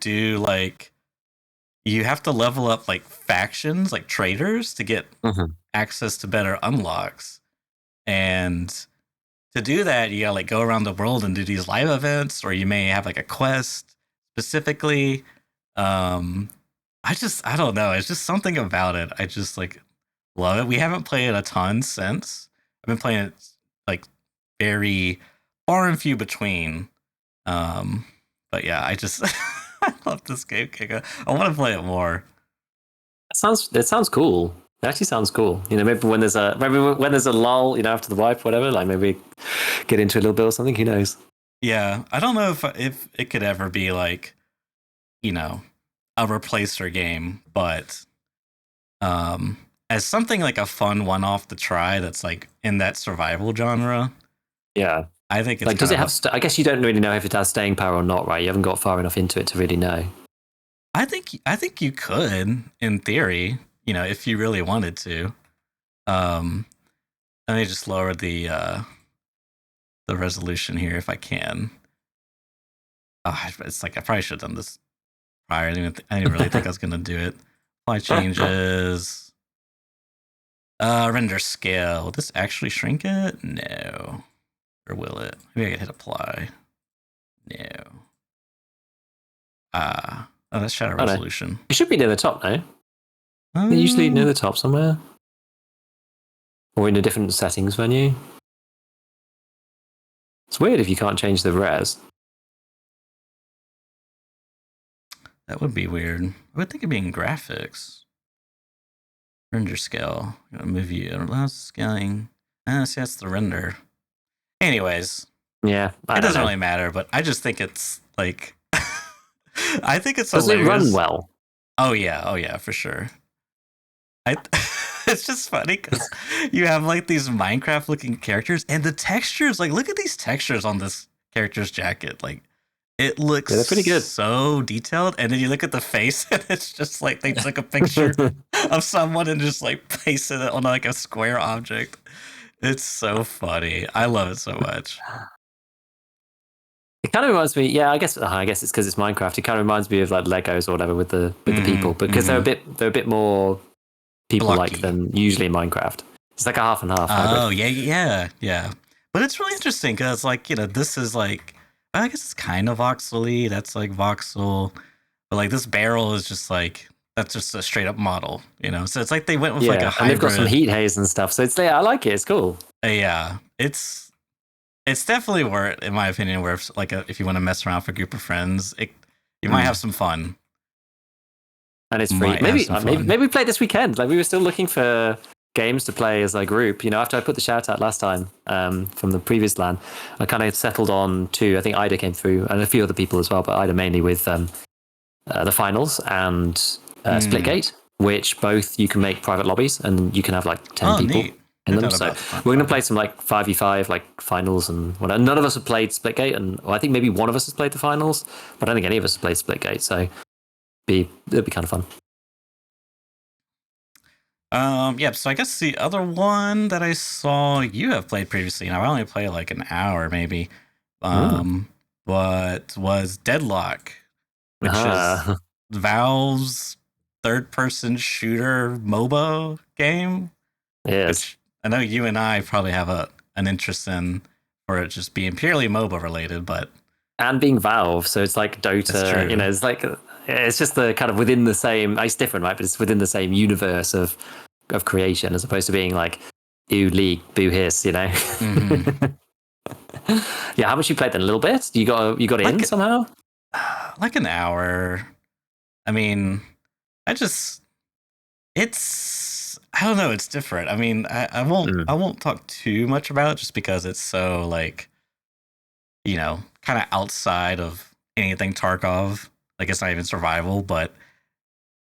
have to level up like factions, like traders, to get Mhm. access to better unlocks, and to do that, you gotta like go around the world and do these live events, or you may have like a quest specifically. Um, I don't know. It's just something about it. I just like love it. We haven't played it a ton since. I've been playing it like very far and few between. Um, but yeah, I just I love this game, Giga. I want to play it more. It sounds cool. It actually sounds cool. Maybe when there's a lull, after the wipe, whatever, like maybe get into a little bit or something. Who knows? Yeah, I don't know if it could ever be like you know a replacer game, but um, as something like a fun one off to try that's like in that survival genre, Yeah. I think it's Like, does kind it of have? a. I guess you don't really know if it has staying power or not, right? You haven't got far enough into it to really know. I think you could, in theory, if you really wanted to. Um, Let me just lower the resolution here if I can. Oh, it's like I probably should have done this prior. I didn't really think I was gonna do it. Apply changes. Render scale. Will this actually shrink it? No. Or will it? Maybe I can hit apply. No. Oh, that's shadow Oh no, resolution. it should be near the top, no? They're usually near Um, the top somewhere, or in a different settings menu. It's weird if you can't change the res. that would be weird. I would think it'd be in graphics. Render scale. Move you. Allows scaling. See, that's the render. Anyways, Yeah, I it don't doesn't know. really matter, but I just think it's like I think it's Does it run hilarious. well? Oh yeah, for sure. I it's just funny because you have like these Minecraft looking characters and the textures, like look at these textures on this character's jacket. Like it looks Yeah, they're pretty good. so detailed, and then you look at the face and it's just like they took a picture of someone and just like pasted it on like a square object. It's so funny. I love it so much. It kind of reminds me. Yeah, I guess it's because it's Minecraft. It kind of reminds me of like Legos or whatever with the people, because they're a bit more people like Blocky. than usually in Minecraft. It's like a half and half hybrid. Oh yeah. But it's really interesting because like this is like I guess it's kind of voxely. That's like voxel, but like this barrel is just like that's just a straight up model. So it's like they went with like a Yeah, and they've got some hybrid. heat haze and stuff. So I like it. It's cool. Yeah, it's definitely worth, in my opinion, where if you want to mess around with a group of friends, you might have some fun. And it's free. Might have Maybe some maybe fun. maybe we play this weekend. Like we were still looking for games to play as a group. After I put the shout out last time from the previous LAN, I kind of settled on two. I think Ida came through and a few other people as well, but Ida mainly with the finals and Splitgate, which both you can make private lobbies and you can have like 10 Oh, people neat. in I them. thought So about we're going to play some like 5v5 like finals and whatever. None of us have played Splitgate, and I think maybe one of us has played the finals, but I don't think any of us have played Splitgate. So it'll be kind of fun. Yeah, so I guess the other one that I saw you have played previously, now I only played like an hour maybe, Mm. um, but was Deadlock, which is Ah, Valve's third person shooter MOBA game, yes. which I know you and I probably have an interest in for it just being purely MOBA related, but And being Valve, so it's like it's Dota. true. It's just the kind of within the same. It's different, right? But it's within the same universe of creation, as opposed to being like, "Ew, League, boo, hiss." Hmm. Yeah, how much you played then? A little bit. You got in Like somehow. like an hour. I mean, I just it's I don't know, it's different. I mean, I won't Mm. I won't talk too much about it just because it's so like kind of outside of anything Tarkov. Like it's not even survival, but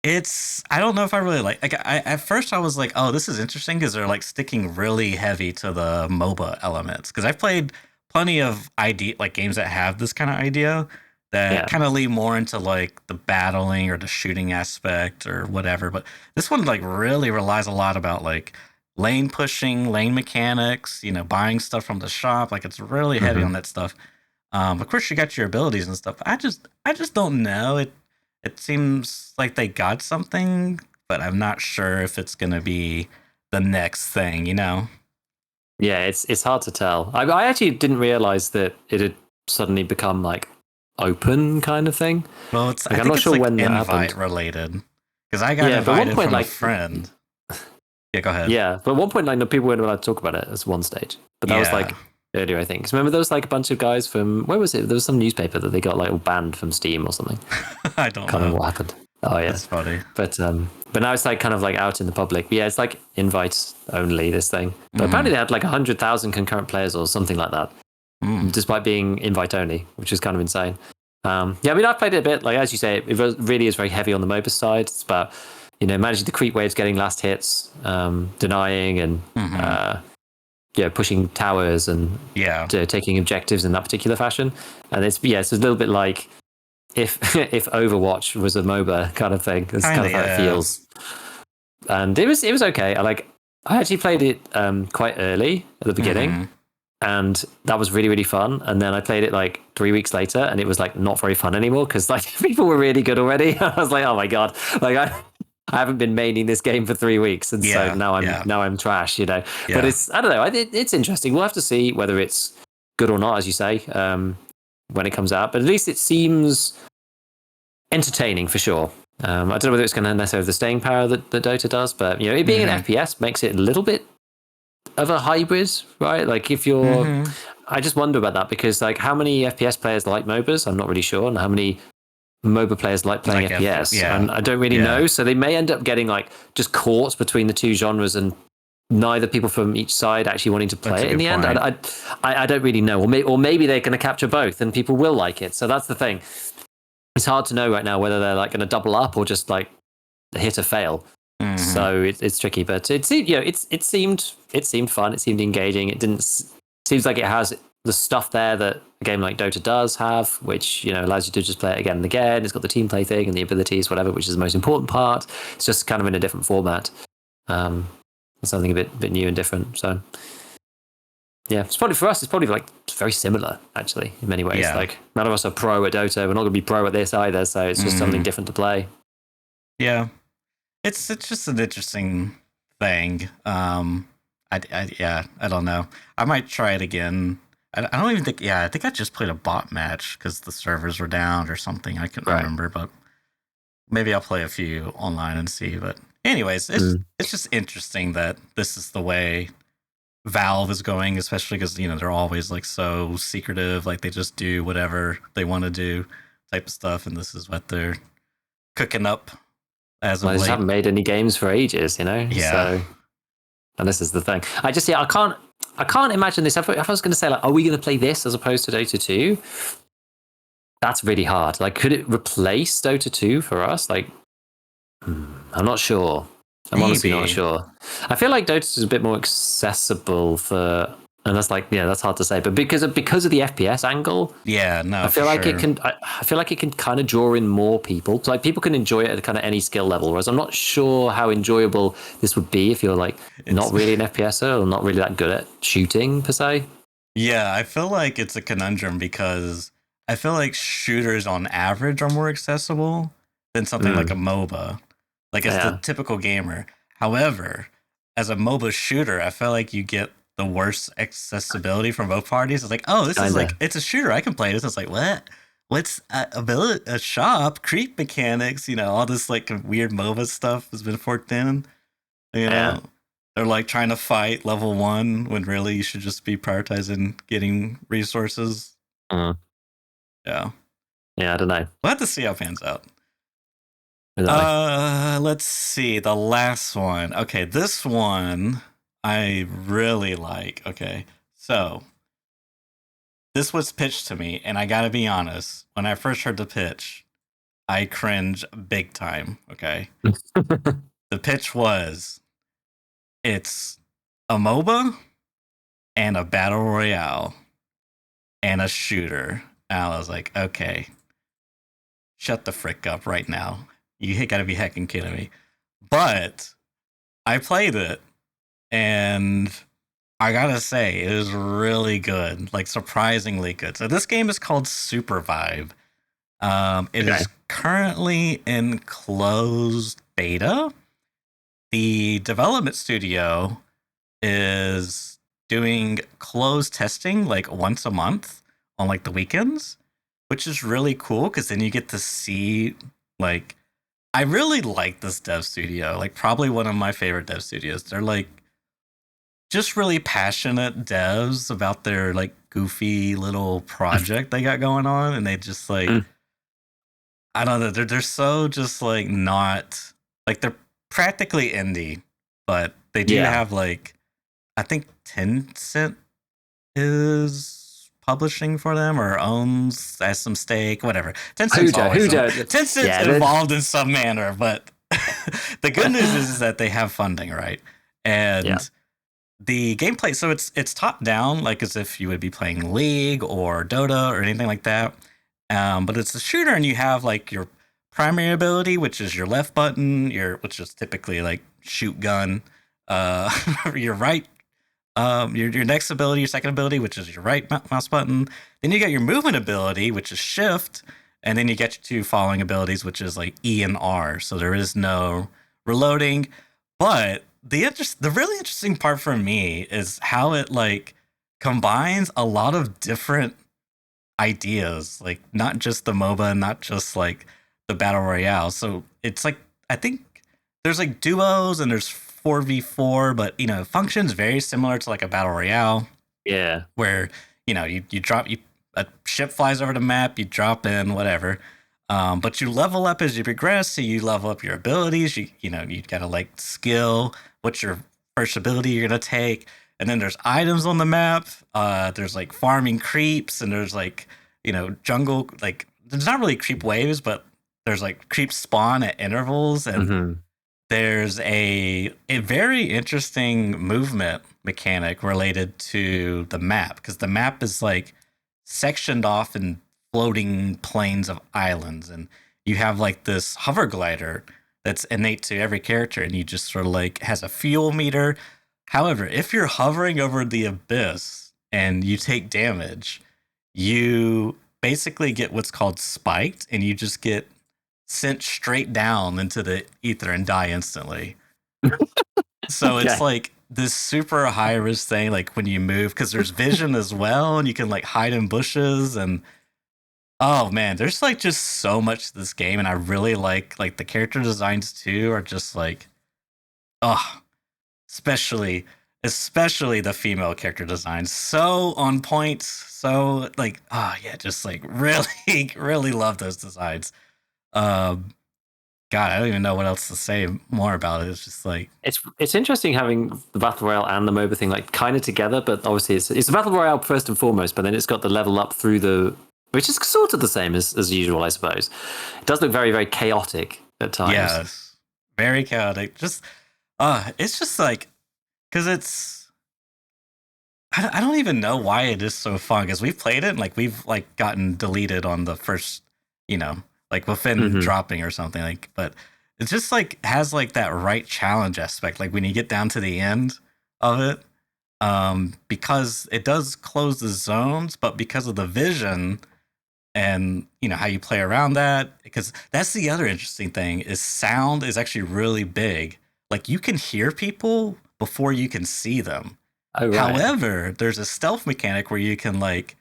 I don't know if I really like at first I was like, oh, this is interesting because they're like sticking really heavy to the MOBA elements. Because I've played plenty of like games that have this kind of idea that Yeah. kind of lean more into like the battling or the shooting aspect or whatever. But this one like really relies a lot about like lane pushing, lane mechanics, buying stuff from the shop. Like it's really heavy on that stuff. Of course, you got your abilities and stuff. I just don't know. It seems like they got something, but I'm not sure if it's gonna be the next thing. Yeah, it's hard to tell. I actually didn't realize that it had suddenly become like open kind of thing. Well, I Like I'm think not it's sure like when that invite happened. related because I got Yeah, but at one invited point, from a like, friend. Yeah, go ahead. yeah, but at one point, like, no, people weren't allowed to talk about it as one stage. But that was Yeah, like earlier, I think. Because remember, there was like a bunch of guys from where was it? There was some newspaper that they got like all banned from Steam or something. I don't Can't remember know. what happened. Oh yeah, That's funny. but now it's like kind of like out in the public. But yeah, it's like invites only this thing. But apparently they had like 100,000 concurrent players or something like that, despite being invite only, which is kind of insane. Yeah, I mean, I've played it a bit. Like as you say, it really is very heavy on the MOBA side. It's about managing the creep waves, getting last hits, denying, and pushing towers and taking objectives in that particular fashion. And it's a little bit like if if Overwatch was a MOBA kind of thing. That's kind of how it feels. And it was okay. I actually played it quite early at the beginning. And that was really, really fun. And then I played it like 3 weeks later, and it was like not very fun anymore because like people were really good already. I was like, oh my god, like I haven't been maining this game for 3 weeks, and so now I'm trash, But I don't know. It's interesting. We'll have to see whether it's good or not, as you say, when it comes out. But at least it seems entertaining for sure. I don't know whether it's going to necessarily have the staying power that Dota does, but it being an FPS makes it a little bit of a hybrid, right? Like if you're, I just wonder about that because like how many FPS players like MOBAs? I'm not really sure, and how many MOBA players like playing FPS, and I don't really know. So they may end up getting like just caught between the two genres, and neither people from each side actually wanting to play it in the end. I don't really know, or maybe they're going to capture both, and people will like it. So that's the thing. It's hard to know right now whether they're like going to double up or just like hit or fail. So it's tricky, but it seemed fun. It seemed engaging. Seems like it has the stuff there that a game like Dota does have, which allows you to just play it again and again. It's got the team play thing and the abilities, whatever, which is the most important part. It's just kind of in a different format, something a bit new and different. So yeah, it's probably for us. It's probably like very similar actually in many ways. Like none of us are pro at Dota. We're not going to be pro at this either. So it's just something different to play. Yeah. It's just an interesting thing. I don't know. I might try it again. I don't even think. Yeah, I think I just played a bot match because the servers were down or something. I can't remember, but maybe I'll play a few online and see. But anyways, it's just interesting that this is the way Valve is going, especially because they're always like so secretive, like they just do whatever they want to do, type of stuff, and this is what they're cooking up. They just haven't made any games for ages, Yeah. So, and this is the thing. I can't imagine this. If I was going to say, like, are we going to play this as opposed to Dota 2? That's really hard. Like, could it replace Dota 2 for us? Like, I'm not sure. I'm honestly not sure. I feel like Dota is a bit more accessible for, and that's that's hard to say. But because of the FPS angle, I feel like it can. I feel like it can kind of draw in more people. So, like people can enjoy it at kind of any skill level. Whereas I'm not sure how enjoyable this would be if you're like not really an FPSer or not really that good at shooting per se. Yeah, I feel like it's a conundrum because I feel like shooters on average are more accessible than something like a MOBA. Like as the typical gamer. However, as a MOBA shooter, I feel like you get the worst accessibility from both parties. It's like, oh, this is like, it's a shooter. I can play this. It's like, what? What's a shop, creep mechanics, all this like weird MOBA stuff has been forked in. They're like trying to fight level 1 when really you should just be prioritizing getting resources. Yeah. Yeah, I don't know. We'll have to see how it pans out. Let's see. The last one. Okay, this one I really like. Okay, so this was pitched to me, and I gotta be honest, when I first heard the pitch, I cringe big time. Okay. The pitch was it's a MOBA and a battle royale and a shooter. And I was like, okay, shut the frick up right now. You gotta be hecking kidding me. But I played it, and I gotta say, it is really good, like surprisingly good. So this game is called Super Vive. It is currently in closed beta. The development studio is doing closed testing like once a month on like the weekends, which is really cool because then you get to see like I really like this dev studio, like probably one of my favorite dev studios. They're like just really passionate devs about their like goofy little project they got going on, and they just like I don't know, they're so just like not like they're practically indie, but they do have like I think Tencent is publishing for them or owns as some stake, whatever. Tencent's involved in some manner, but the good news is that they have funding, right? And the gameplay, so it's top down, like as if you would be playing League or Dota or anything like that. But it's a shooter, and you have like your primary ability, which is your left button, which is typically like shoot gun. Your right, your next ability, your second ability, which is your right mouse button. Then you got your movement ability, which is shift, and then you get your two following abilities, which is like E and R. So there is no reloading, but the really interesting part for me is how it like combines a lot of different ideas, like not just the MOBA, not just like the battle royale. So it's like I think there's like duos and there's 4v4, but you know, functions very similar to like a battle royale. Yeah. Where, you know, you drop a ship flies over the map, you drop in, whatever. But you level up as you progress, so you level up your abilities. You know, you gotta like skill what's your first ability you're gonna take. And then there's items on the map. There's like farming creeps, and there's like, you know, jungle, like there's not really creep waves, but there's like creeps spawn at intervals, and there's a very interesting movement mechanic related to the map, because the map is like sectioned off in floating plains of islands, and you have like this hover glider that's innate to every character, and you just sort of like has a fuel meter. However, if you're hovering over the abyss and you take damage, you basically get what's called spiked, and you just get sent straight down into the ether and die instantly. So it's like this super high risk thing, like when you move, because there's vision as well, and you can like hide in bushes, and oh man, there's like just so much to this game, and I really like the character designs too are just like, oh, especially the female character designs, so on point, so like, oh yeah, just like really really love those designs. God, I don't even know what else to say more about it. It's just like it's interesting having the battle royale and the MOBA thing like kind of together, but obviously it's a battle royale first and foremost, but then it's got the level up through the, which is sort of the same as usual, I suppose. It does look very very chaotic at times. Yes, very chaotic. Just it's just like, because it's I don't even know why it is so fun, because we've played it and like we've like gotten deleted on the first, you know, like within dropping or something, like, but it just like has like that right challenge aspect, like when you get down to the end of it, because it does close the zones, but because of the vision and you know how you play around that, because that's the other interesting thing is sound is actually really big. Like you can hear people before you can see them. Oh, right. However, there's a stealth mechanic where you can like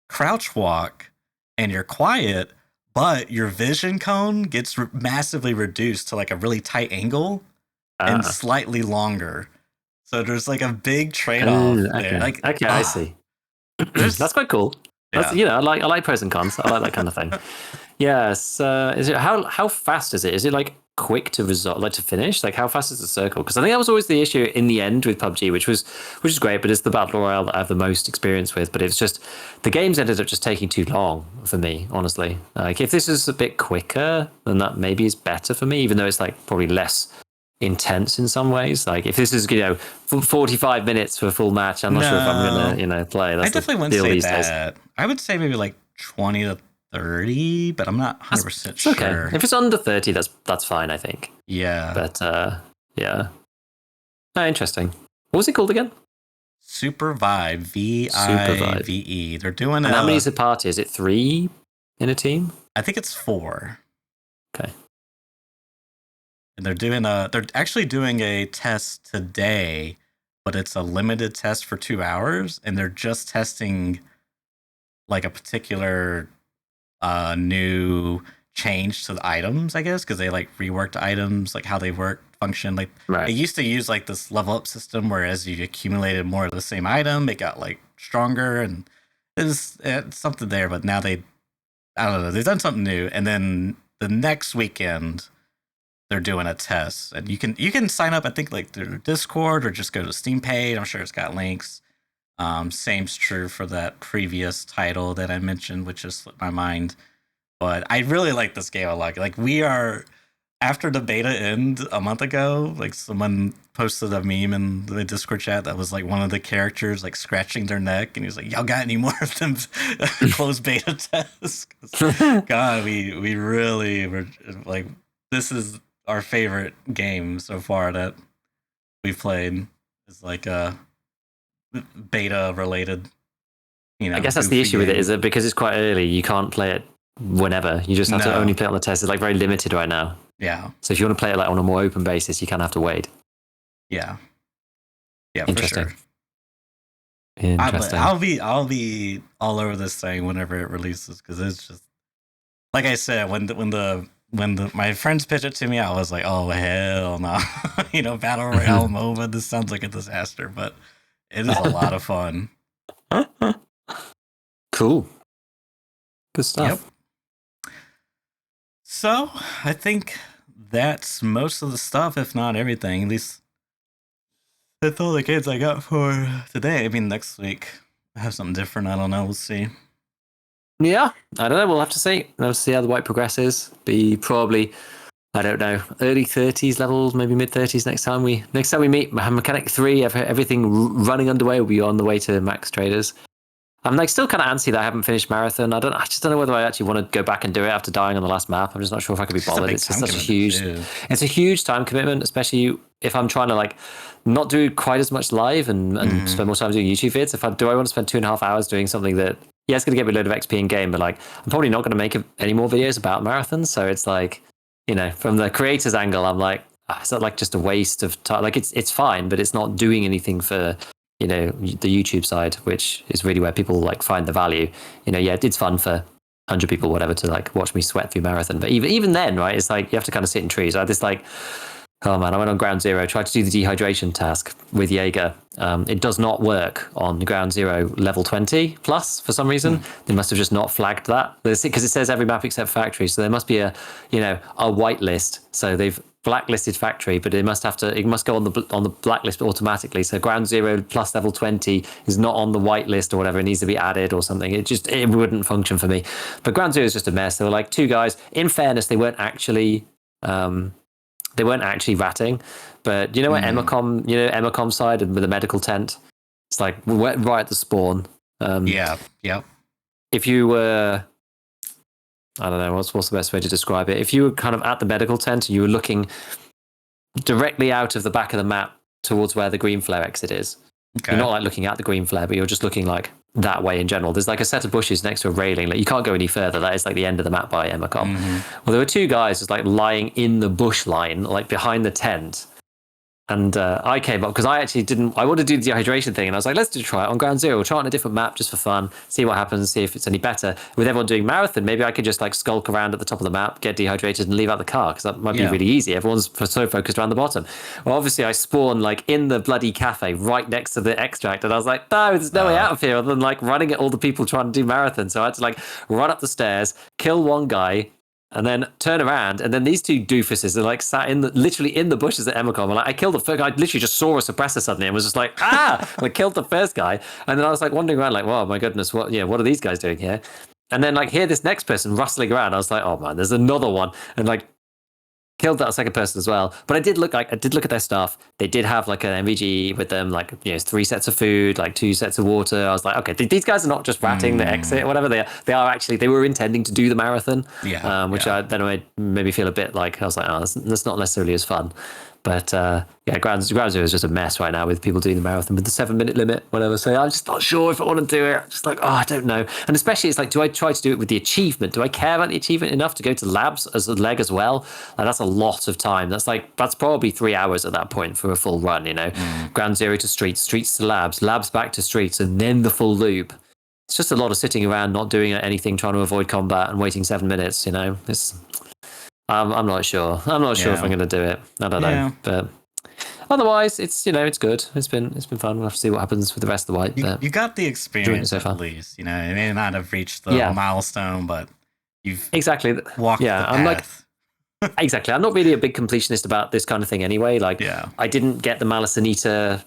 crouch walk and you're quiet, but your vision cone gets massively reduced to like a really tight angle and slightly longer. So there's like a big trade-off there. Like, I see. That's quite cool. That's, you know, I like pros and cons. I like that kind of thing. Yes. Is it how fast is it? Is it like quick to resolve, like to finish? Like how fast is the circle? Because I think that was always the issue in the end with PUBG, which is great, but it's the battle royale that I have the most experience with. But it's just the games ended up just taking too long for me, honestly. Like if this is a bit quicker, then that maybe is better for me, even though it's like probably less intense in some ways. Like if this is 45 minutes for a full match, I'm not sure if I'm gonna play. That's I definitely wouldn't say that. I would say maybe like 20 to 30, but I'm not 100% sure. Okay. If it's under 30, that's fine, I think. Yeah. But yeah. Oh, interesting. What was it called again? Super Vive. Vive. They're doing how many is a party? Is it 3 in a team? I think it's 4. Okay. And they're actually doing a test today, but it's a limited test for 2 hours, and they're just testing like a particular new change to the items, I guess, because they like reworked items, like how they function. Like right. They used to use like this level up system, whereas you accumulated more of the same item, it got like stronger, and it's something there. But now I don't know, they've done something new, and then the next weekend they're doing a test, and you can sign up, I think, like through Discord or just go to Steam Page. I'm sure it's got links. Same's true for that previous title that I mentioned, which just slipped my mind. But I really like this game a lot. Like we are, after the beta end a month ago, like someone posted a meme in the Discord chat that was like one of the characters like scratching their neck, and he was like, "Y'all got any more of them closed beta tests?" God, we really were like, this is our favorite game so far that we've played. Is like beta related. I guess that's the issue with it, is that because it's quite early, you can't play it whenever. You just have to only play it on the test. It's like very limited right now. Yeah. So if you want to play it like on a more open basis, you kind of have to wait. Yeah. Yeah, interesting. For sure. Interesting. I'll be all over this thing whenever it releases, because it's just like I said, when my friends pitched it to me, I was like, oh hell no. Battle Royale MOBA, this sounds like a disaster, but it is a lot of fun. Cool. Good stuff. Yep. So I think that's most of the stuff, if not everything. At least that's all the games I got for today. I mean, next week I have something different. I don't know. We'll see. Yeah, I don't know. We'll have to see. We'll see how the white progresses. Be probably, I don't know, early 30s levels, maybe mid 30s next time we meet. Mechanic 3, everything running underway. Will be on the way to max traders. I'm like still kind of antsy that I haven't finished Marathon. I just don't know whether I actually want to go back and do it after dying on the last map. I'm just not sure if I could be bothered. It's just such a huge, it's a huge time commitment, especially if I'm trying to like not do quite as much live and spend more time doing YouTube vids. Do I want to spend 2.5 hours doing something that, yeah, it's going to get me a load of XP in game, but like I'm probably not going to make any more videos about marathons. So it's like, from the creator's angle, I'm like, is that like just a waste of time? Like it's fine, but it's not doing anything for the YouTube side, which is really where people like find the value. Yeah, it's fun for 100 people, whatever, to like watch me sweat through marathon. But even then, right, it's like you have to kind of sit in trees. I had this like, oh man, I went on Ground Zero, tried to do the dehydration task with Jaeger. It does not work on Ground Zero level 20 plus for some reason. They must have just not flagged that, because it says every map except factory. So there must be a whitelist. So they've blacklisted factory, but it must go on the blacklist automatically. So Ground Zero plus level 20 is not on the whitelist or whatever. It needs to be added or something. It wouldn't function for me. But Ground Zero is just a mess. There were like 2 guys. In fairness, they weren't actually ratting, but what Emacom side and with the medical tent, it's like right at the spawn. Yeah. If you were, I don't know, what's the best way to describe it? If you were kind of at the medical tent and you were looking directly out of the back of the map towards where the green flare exit is, you're not like looking at the green flare, but you're just looking like that way in general. There's like a set of bushes next to a railing. Like you can't go any further. That is like the end of the map by Emacom. Well, there were 2 guys just like lying in the bush line, like behind the tent. And I came up because I wanted to do the dehydration thing, and I was like, let's try it on Ground Zero. We'll try it on a different map just for fun, see what happens, see if it's any better. With everyone doing marathon, maybe I could just like skulk around at the top of the map, get dehydrated, and leave out the car, because that might be really easy. Everyone's so focused around the bottom. Well, obviously, I spawned like in the bloody cafe right next to the extract, and I was like, no, there's no way out of here other than like running at all the people trying to do marathon. So I had to like run up the stairs, kill one guy, and then turn around, and then these two doofuses are like sat literally in the bushes at Emacom. And like, I killed the first guy. I literally just saw a suppressor suddenly and was just like, ah! And I killed the first guy. And then I was like wandering around like, wow, my goodness, what are these guys doing here? And then like hear this next person rustling around. I was like, oh man, there's another one. And like killed that second person as well. But I did look at their stuff. They did have like an MVG with them, like 3 sets of food, like 2 sets of water. I was like, okay, these guys are not just ratting the exit or whatever. They were intending to do the marathon. Which made me feel a bit like, I was like, oh, that's not necessarily as fun. But Ground Zero is just a mess right now with people doing the marathon with the 7-minute limit, whatever. So I'm just not sure if I want to do it. I'm just like, I don't know. And especially it's like, do I try to do it with the achievement? Do I care about the achievement enough to go to labs as a leg as well? Like, that's a lot of time. That's probably 3 hours at that point for a full run, Ground Zero to streets, streets to labs, labs back to streets, and then the full loop. It's just a lot of sitting around, not doing anything, trying to avoid combat and waiting 7 minutes, It's... I'm not sure. I'm not sure if I'm going to do it. I don't know, but otherwise, it's it's good. It's been fun. We'll have to see what happens with the rest of the wipe. You got the experience so at least. It may not have reached the milestone, but you've walked the path. I'm like exactly. I'm not really a big completionist about this kind of thing anyway. Like, I didn't get the Malice Anita,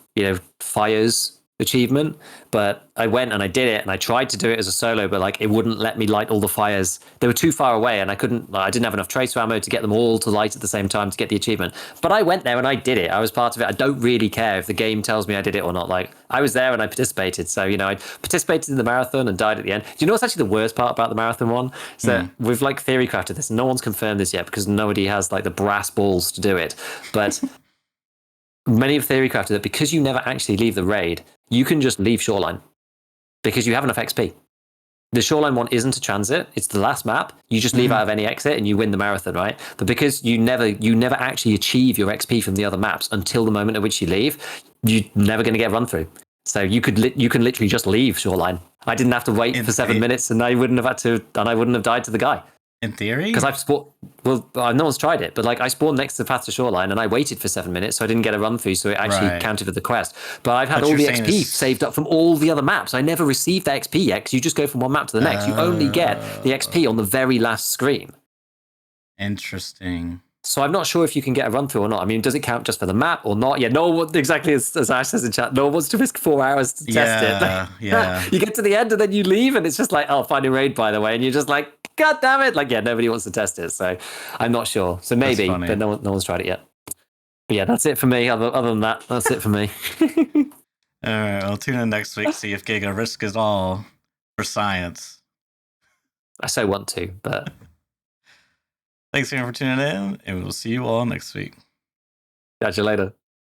fires achievement, but I went and I did it, and I tried to do it as a solo, but like it wouldn't let me light all the fires. They were too far away, and I didn't have enough tracer ammo to get them all to light at the same time to get the achievement. But I went there and I did it. I was part of it. I don't really care if the game tells me I did it or not. Like, I was there and I participated. So I participated in the marathon and died at the end. Do you know what's actually the worst part about the marathon one? So we've like theory crafted this, and no one's confirmed this yet because nobody has like the brass balls to do it. But many have theory crafted that because you never actually leave the raid, you can just leave Shoreline because you have enough XP. The Shoreline one isn't a transit; it's the last map. You just leave out of any exit and you win the marathon, right? But because you never actually achieve your XP from the other maps until the moment at which you leave, you're never going to get run through. So you can literally just leave Shoreline. I didn't have to wait for 7 minutes, and I wouldn't have died to the guy. In theory? Because I've spawned... Well, no one's tried it, but like I spawned next to the path to Shoreline and I waited for 7 minutes, so I didn't get a run through, so it actually counted for the quest. But I've had all the XP saved up from all the other maps. I never received the XP yet, because you just go from one map to the next. You only get the XP on the very last screen. Interesting. So I'm not sure if you can get a run through or not. I mean, does it count just for the map or not? Yeah, no one, exactly as Ash says in chat, no one wants to risk 4 hours to test it. Yeah. You get to the end and then you leave and it's just like, oh, finding raid, by the way. And you're just like, God damn it. Like, nobody wants to test it. So I'm not sure. So maybe, but no one's tried it yet. But yeah, that's it for me. Other than that, that's it for me. All right, well, tune in next week, see if Giga risk it all for science. I so want to, but... Thanks again for tuning in, and we'll see you all next week. Catch you later.